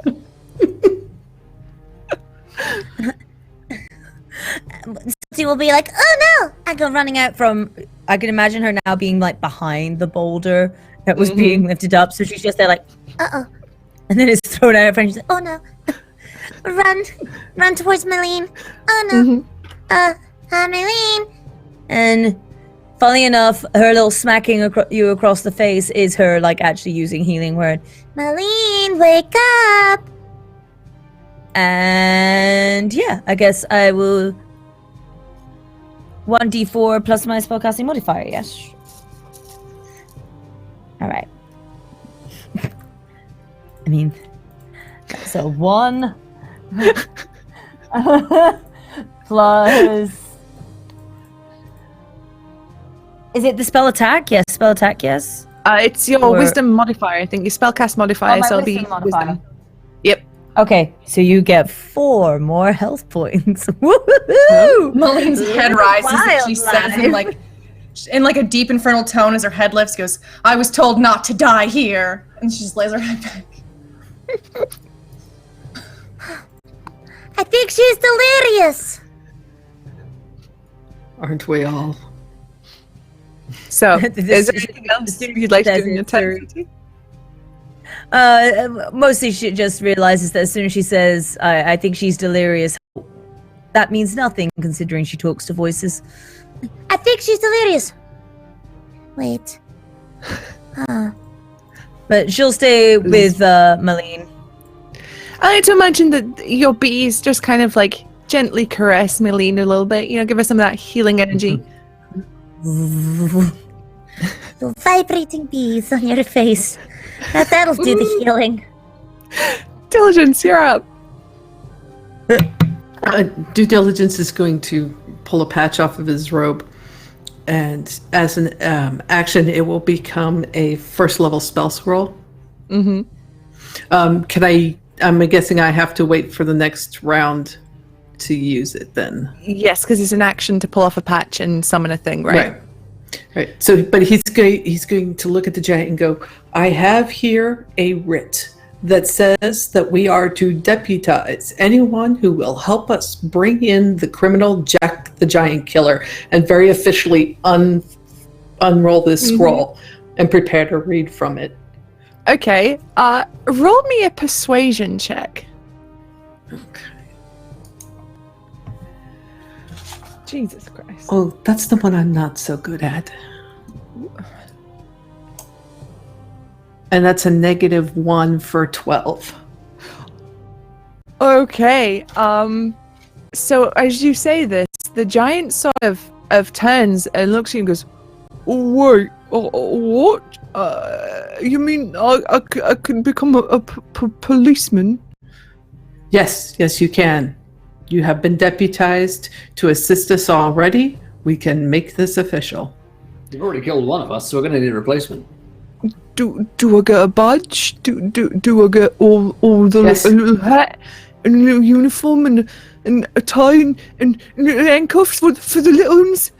She will be like, "Oh no!" I go running out from. I can imagine her now being behind the boulder that was being lifted up. So she's just there Uh-oh. and then it's thrown out in front. She's like, Oh no. Run towards Malene. Oh no. Malene. and funny enough, her little smacking you across the face is her actually using healing word. Malene, wake up. And yeah, I guess I will 1d4 plus my spellcasting modifier, yes. Alright. I mean, so 1 plus... Is it the spell attack? Yes, spell attack, yes. It's your Or- wisdom modifier. I think your spellcast modifier, my so it'll be wisdom modifier. wisdom. Yep. Okay, so you get 4 more health points. Woohoo! Malene's head rises and she says Wildlife. in a deep infernal tone as her head lifts, goes, "I was told not to die here." And she just lays her head back. I think she's delirious. Aren't we all? So, This is there is- anything else you'd like to do in your turn? Mostly she just realizes that as soon as she says, I think she's delirious, that means nothing considering she talks to voices. I think she's delirious. Wait. But she'll stay with Malene. I like to imagine that your bees just kind of like gently caress Milene a little bit, give her some of that healing energy. The vibrating bees on your face. That'll do the healing. Diligence, you're up. Due diligence is going to pull a patch off of his robe, and as an action, it will become a first level spell scroll. Mm-hmm. I'm guessing I have to wait for the next round to use it then. Yes, because it's an action to pull off a patch and summon a thing, right? Right. So, but he's going to look at the giant and go, I have here a writ that says that we are to deputize anyone who will help us bring in the criminal Jack the Giant Killer, and very officially unroll this scroll and prepare to read from it. Okay, roll me a persuasion check. Okay. Jesus Christ. Oh, that's the one I'm not so good at. And that's a -1 for 12. Okay, so as you say this, the giant sort of turns and looks at you and goes, wait, what? You mean I can become a policeman? Yes, you can. You have been deputized to assist us already. We can make this official. You've already killed one of us, so we're going to need a replacement. Do I get a badge? Do I get all the Yes. a little hat and a little uniform and a tie and handcuffs for the little ones?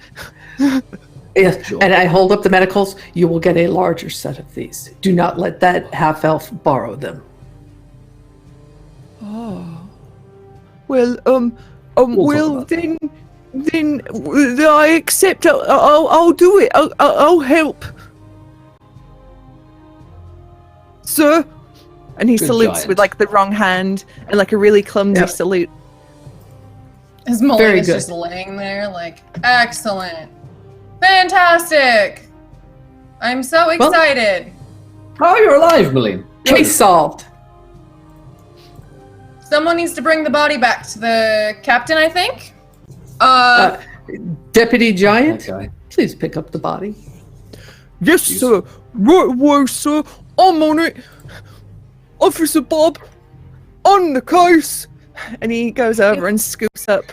Yes, Sure. and I hold up the medicals. You will get a larger set of these. Do not let that half-elf borrow them. Well, We'll talk about then I accept. I'll do it. I'll help, sir. And he Good salutes giant. with like the wrong hand and like a really clumsy Yep. salute. His Milene Very is good. just laying there like, excellent. Fantastic. I'm so excited. Oh, you're alive, Milene. Case solved. Someone needs to bring the body back to the captain, I think. Deputy Giant, Okay. please pick up the body. Yes, sir. Right away, sir. I'm on it. Officer Bob, on the case. And he goes over and scoops up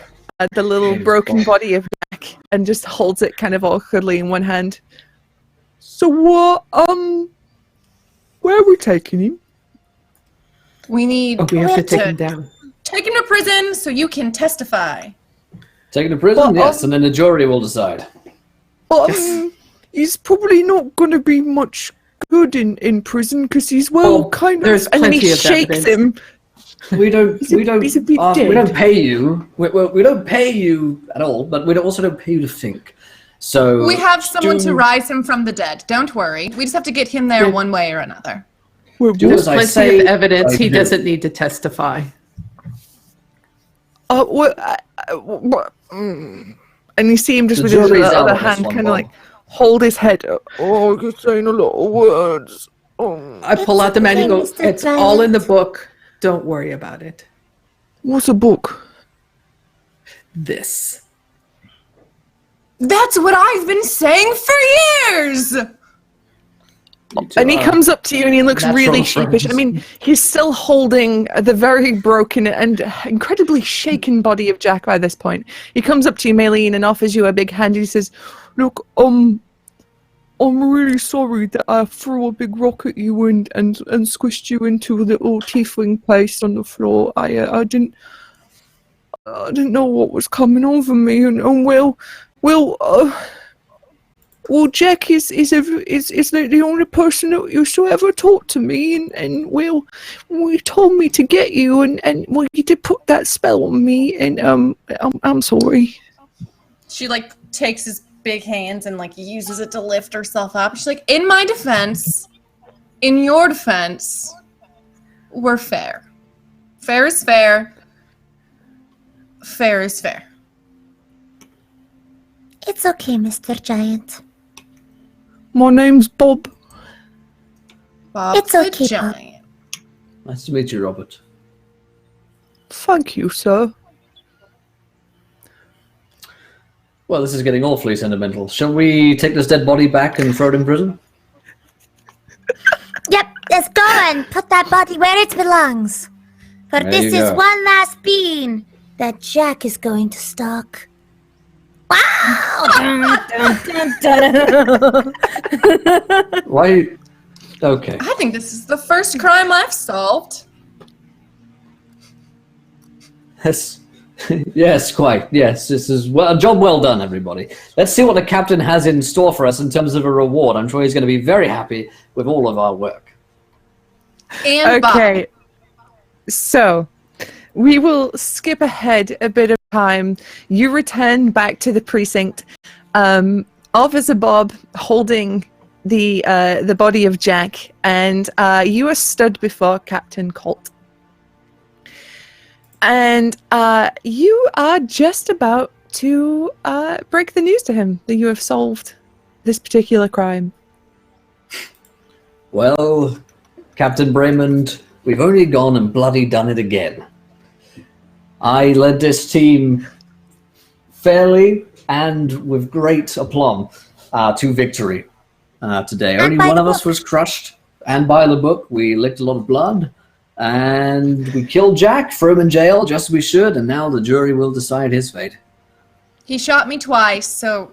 the little Yes, broken Bob. body of Jack and just holds it kind of awkwardly in one hand. So what? Where are we taking him? We need We have to take to him down. take him to prison so you can testify. Take him to prison? Well, Yes, and then the jury will decide. He's probably not going to be much good in prison because he's kind there's of. And then he plenty of shakes evidence. him. We don't He's a bit we dead. don't pay you. We don't pay you at all, but we also don't pay you to think. So We have someone to do- rise him from the dead. Don't worry. We just have to get him there one way or another. do There's as I plenty say, of evidence. I He do. doesn't need to testify. And you see him just The with his jury's out other on this hand one, kind of Bob. like hold his head. Oh, you're saying a lot of words. Oh. I pull out the man and go, okay, Mr. it's all in the Giant. book. Don't worry about it. What's a book? This. That's what I've been saying for years! And he comes up to you and he looks natural really sheepish. I friends. mean, he's still holding the very broken and incredibly shaken body of Jack by this point. He comes up to you, Maylene, and offers you a big hand. He says, look, I'm really sorry that I threw a big rock at you and squished you into a little tiefling place on the floor. I didn't know what was coming over me, and well, Jack is the only person that used to ever talk to me, and we told me to get you, and you did put that spell on me, and I'm sorry. She like takes his big hands and like uses it to lift herself up. She's like, in my defense, in your defense, we're fair. Fair is fair. Fair is fair. It's okay, Mr. Giant. My name's Bob. Bob It's the okay, Bob. Giant. Nice to meet you, Robert. thank you, sir. Well, this is getting awfully sentimental. Shall we take this dead body back and throw it in prison? Yep, let's go and put that body where it belongs. For There this you is go. one last bean that Jack is going to stalk. Wow! Why? Okay. I think this is the first crime I've solved. Yes. Yes, quite. Yes, this is a job well done, everybody. Let's see what the captain has in store for us in terms of a reward. I'm sure he's going to be very happy with all of our work. And Okay, so we will skip ahead a bit of time. You return back to the precinct. Officer Bob holding the body of Jack, and you are stood before Captain Colt. And you are just about to break the news to him that you have solved this particular crime. Well, Captain Braymond, we've only gone and bloody done it again. I led this team fairly and with great aplomb to victory today. Only by one the of us was crushed, and by the book, we licked a lot of blood, and we killed Jack, threw him in jail, just as we should, and now the jury will decide his fate. he shot me twice, so...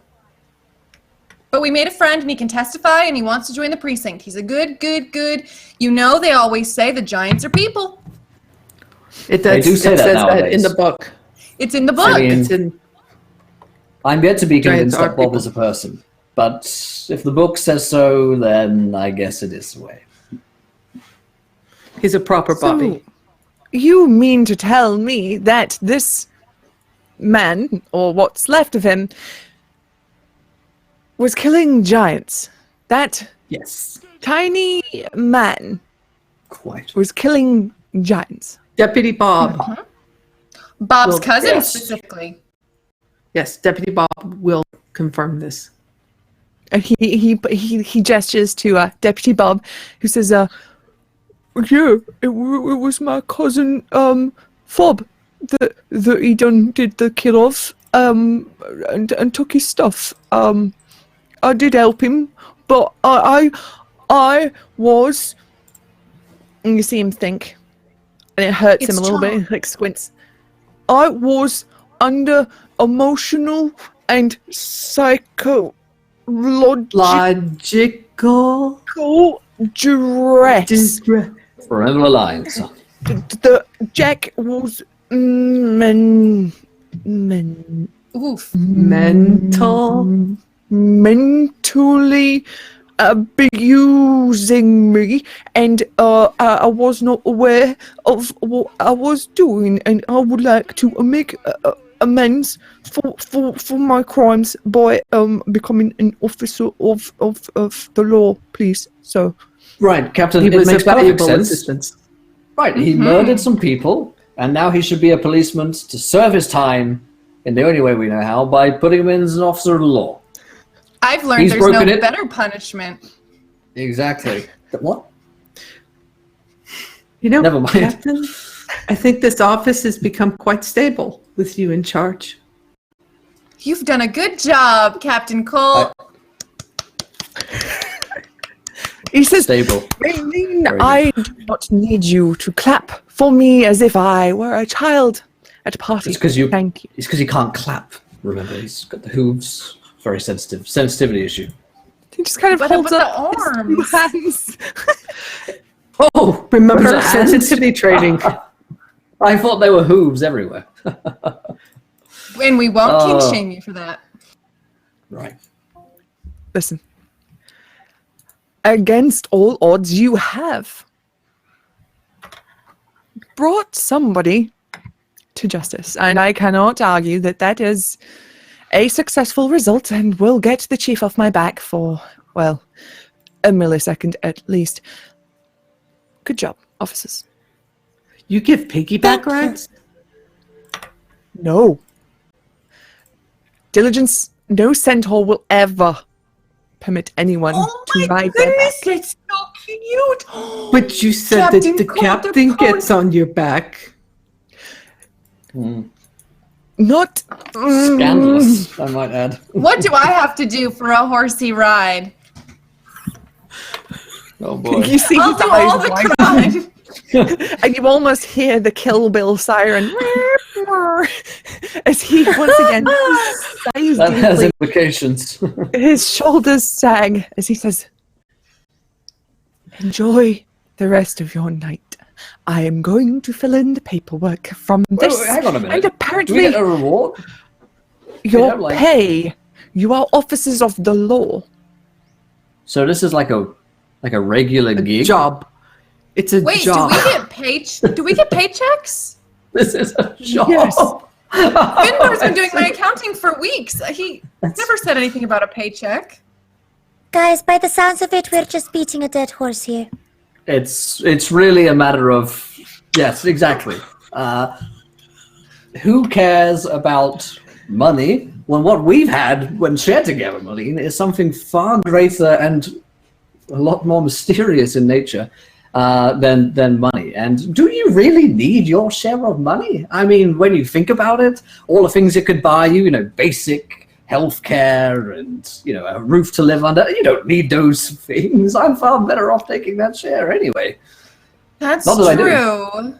But we made a friend, and he can testify, and he wants to join the precinct. He's a good... You know, they always say the giants are people. It They do say it that says nowadays. in the book. It's in the book. I mean, It's in. I'm yet to be Giants convinced are that Bob people. is a person, but if the book says so, then I guess it is the way. He's a proper Bobby. So, you mean to tell me that this man, or what's left of him, was killing giants? That Yes. tiny man Quite. was killing giants. Deputy Bob. Bob's Well, cousin, yes. specifically. Yes, Deputy Bob will confirm this. And he gestures to Deputy Bob, who says, "Yeah, it was my cousin Fob that he did the kill of and took his stuff. I did help him, but I was." And you see him think, and it hurts him a little bit. He like squints. I was under emotional and psychological Logical duress. Remember the lines. The Jack was Oof. mental. mentally abusing me, and I was not aware of what I was doing, and I would like to make amends for my crimes by becoming an officer of the law, please. So Right, Captain, He it was a makes perfect valuable sense. assistant. Right, he murdered some people, and now he should be a policeman to serve his time in the only way we know how, by putting him in as an officer of the law. I've learned He's there's no broken it. better punishment. Exactly. What? You know, Never mind. Captain, I think this office has become quite stable with you in charge. You've done a good job, Captain Cole. he says, Stable. Raylene, Very good. I do not need you to clap for me as if I were a child at a party. It's because you. Thank you. It's because he can't clap. Remember, he's got the hooves. Very sensitive. Sensitivity issue. He just kind of But holds the up his two arms. hands. Oh, Remember those are hands? sensitivity training. I thought they were hooves everywhere. And we won't Oh. king shame you for that. Right. Listen. Against all odds, you have brought somebody to justice, and I cannot argue that that is a successful result, and will get the chief off my back for, well, a millisecond at least. Good job, officers. You give piggyback rides? No. Diligence, no centaur will ever permit anyone to ride their back. it's so cute. But you said Captain that the Cold, captain the gets on your back. Not Scandalous, I might add. What do I have to do for a horsey ride? Oh boy. You see I'll his do eyes all the widen, crime. and you almost hear the Kill Bill siren as he once again sighs That has deeply. implications. His shoulders sag as he says, "Enjoy the rest of your night. I am going to fill in the paperwork from this." Wait, hang on a minute. And Do we apparently, get a reward? your don't like- pay. You are officers of the law. So this is like a regular gig? Job. It's a Wait, job. do we get paychecks? This is a job. Yes. Finbar's been doing my accounting for weeks. He never said anything about a paycheck. Guys, by the sounds of it, we're just beating a dead horse here. It's really a matter of, yes, exactly. Who cares about money when what we've had when shared together, Marlene, is something far greater and a lot more mysterious in nature than money. And do you really need your share of money? I mean, when you think about it, all the things it could buy you, basic healthcare and, a roof to live under, you don't need those things. I'm far better off taking that share anyway. That's Not that I do. true.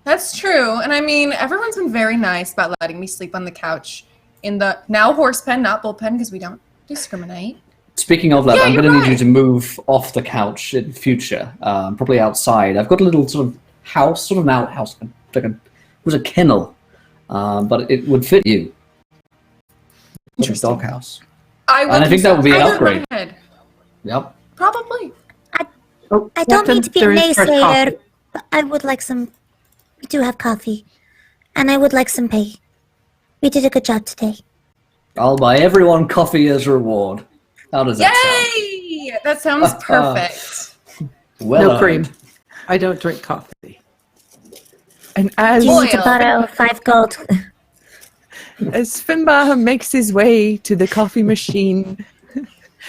That's true. And I mean, everyone's been very nice about letting me sleep on the couch in the now horse pen, not bull pen, because we don't discriminate. Speaking of that, Yeah, I'm you're going to need you right. to move off the couch in future, probably outside. I've got a little sort of house, sort of an outhouse, like it was a kennel, but it would fit you. It's a doghouse. I will And I do think that would be an something in upgrade. my head. Yep. Probably. I don't mean to be a there is fresh naysayer, coffee. but I would like some. We do have coffee, and I would like some pay. We did a good job today. I'll buy everyone coffee as a reward. How does that Yay! That sounds perfect. sound? Well No earned. cream. I don't drink coffee. And as Do you need to Oil. borrow 5 gold? As Finbar makes his way to the coffee machine,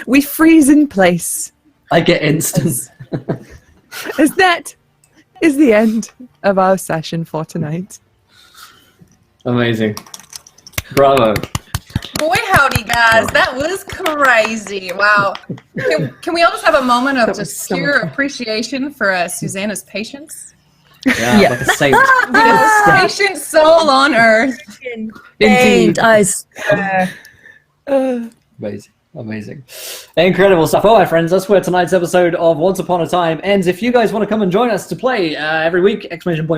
we freeze in place. I get instant. As that is the end of our session for tonight. Amazing. Bravo. Boy, howdy, guys. That was crazy. Wow. Can we all just have a moment of That was just so pure fun. appreciation for Susanna's patience? Yeah, Yeah. like a saint. The most patient soul on earth. And I swear. Amazing. Amazing. Incredible stuff. All right, friends, that's where tonight's episode of Once Upon a Time ends. If you guys want to come and join us to play every week,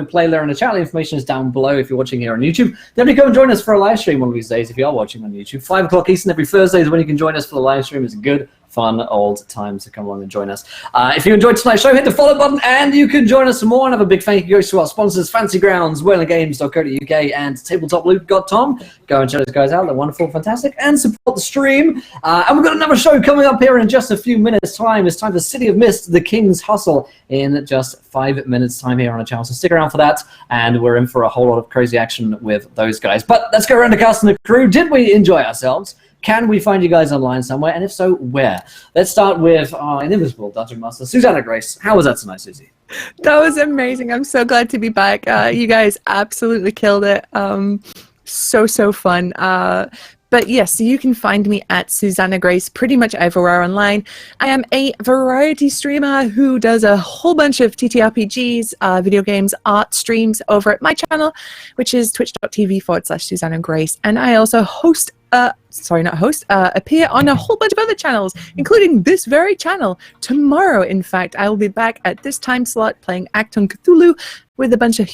!play there in the chat. The information is down below if you're watching here on YouTube. Definitely come and join us for a live stream one of these days if you are watching on YouTube. 5 o'clock Eastern every Thursday is when you can join us for the live stream. It's a good, fun, old time to come along and join us. If you enjoyed tonight's show, hit the follow button and you can join us some more. And have a big thank you goes to our sponsors, Fancy Grounds, WhalingGames.co.uk and TabletopLoot.com. Go and check those guys out. They're wonderful, fantastic, and support the stream. And we've got another show coming up here in just a few minutes' time. It's time for City of Mist, The King's Hustle, in just 5 minutes' time here on the channel. So stick around for that, and we're in for a whole lot of crazy action with those guys. But let's go around the cast and the crew. Did we enjoy ourselves? Can we find you guys online somewhere? And if so, where? Let's start with our inimitable Dungeon Master, Susanna Grace. How was that tonight, Susie? That was amazing. I'm so glad to be back. You guys absolutely killed it. So fun. But yes, so you can find me at Susanna Grace pretty much everywhere online. I am a variety streamer who does a whole bunch of TTRPGs, video games, art streams over at my channel, which is twitch.tv/Susanna Grace. And I also appear on a whole bunch of other channels, including this very channel. Tomorrow, in fact, I will be back at this time slot playing Acton Cthulhu with a bunch of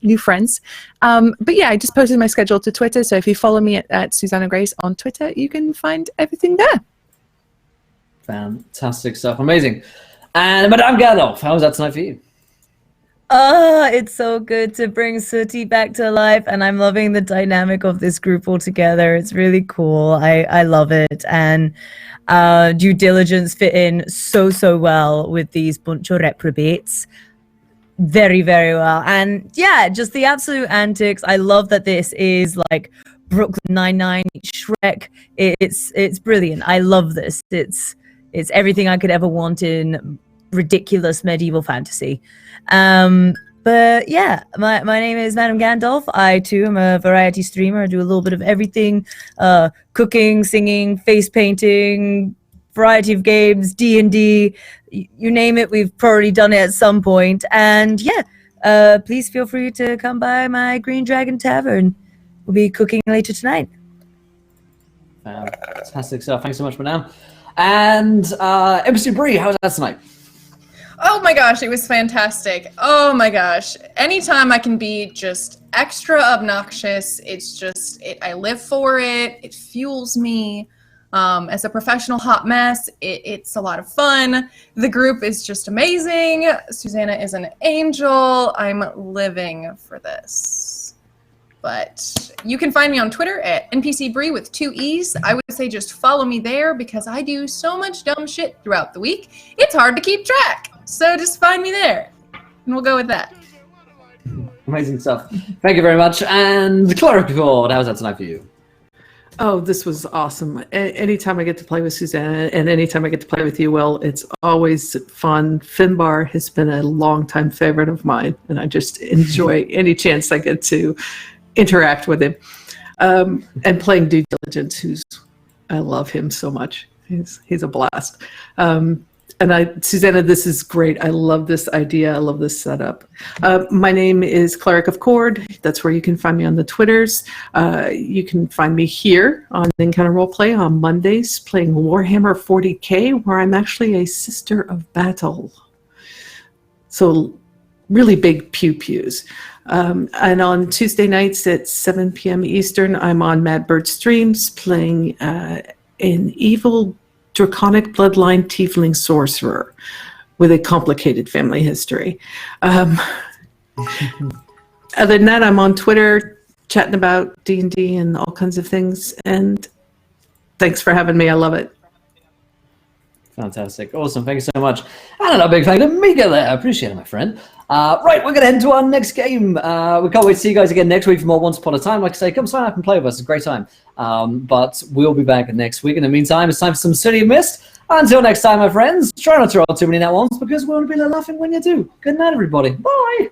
new friends. But yeah, I just posted my schedule to Twitter, so if you follow me at Susanna Grace on Twitter, you can find everything there. Fantastic stuff. Amazing. And Madame Gandalf, how was that tonight for you? It's so good to bring Sooty back to life, and I'm loving the dynamic of this group altogether. It's really cool. I love it. And due diligence fit in so well with these bunch of reprobates. Very well. And yeah, just the absolute antics. I love that this is like Brooklyn Nine-Nine, Shrek. It's brilliant. I love this. It's everything I could ever want in ridiculous medieval fantasy. But yeah, my name is Madam Gandalf. I too am a variety streamer. I do a little bit of everything: cooking, singing, face painting, variety of games, D&D. You name it, we've probably done it at some point. And yeah, please feel free to come by my Green Dragon Tavern. We'll be cooking later tonight. Fantastic stuff. Thanks so much, Madame. And MC Bree, how was that tonight? Oh my gosh, it was fantastic. Oh my gosh. Anytime I can be just extra obnoxious, it's just, I live for it. It fuels me. As a professional hot mess, it's a lot of fun. The group is just amazing. Susanna is an angel. I'm living for this. But you can find me on Twitter at NPCBree with 2 E's. I would say just follow me there because I do so much dumb shit throughout the week. It's hard to keep track. So just find me there. And we'll go with that. Amazing stuff. Thank you very much. And Clara Cord, how was that tonight for you? Oh, this was awesome. Anytime I get to play with Susanna and anytime I get to play with you, Will, it's always fun. Finbar has been a longtime favorite of mine, and I just enjoy any chance I get to interact with him. And playing Due Diligence, I love him so much. He's a blast. And Susanna, this is great. I love this idea. I love this setup. My name is Cleric of Cord. That's where you can find me on the Twitters. You can find me here on Encounter Roleplay on Mondays playing Warhammer 40K, where I'm actually a Sister of Battle. So really big pew-pews. And on Tuesday nights at 7 p.m. Eastern, I'm on Mad Bird Streams playing an evil draconic bloodline tiefling sorcerer with a complicated family history. Other than that, I'm on Twitter chatting about D&D and all kinds of things. And thanks for having me. I love it. Fantastic. Awesome. Thank you so much. And another big thank you to Mika there. I appreciate it, my friend. Right, we're going to head into our next game. We can't wait to see you guys again next week for more Once Upon a Time. Like I say, come sign up and play with us. It's a great time. But we'll be back next week. In the meantime, it's time for some City of Mist. Until next time, my friends, try not to roll too many net ones because we'll be laughing when you do. Good night, everybody. Bye.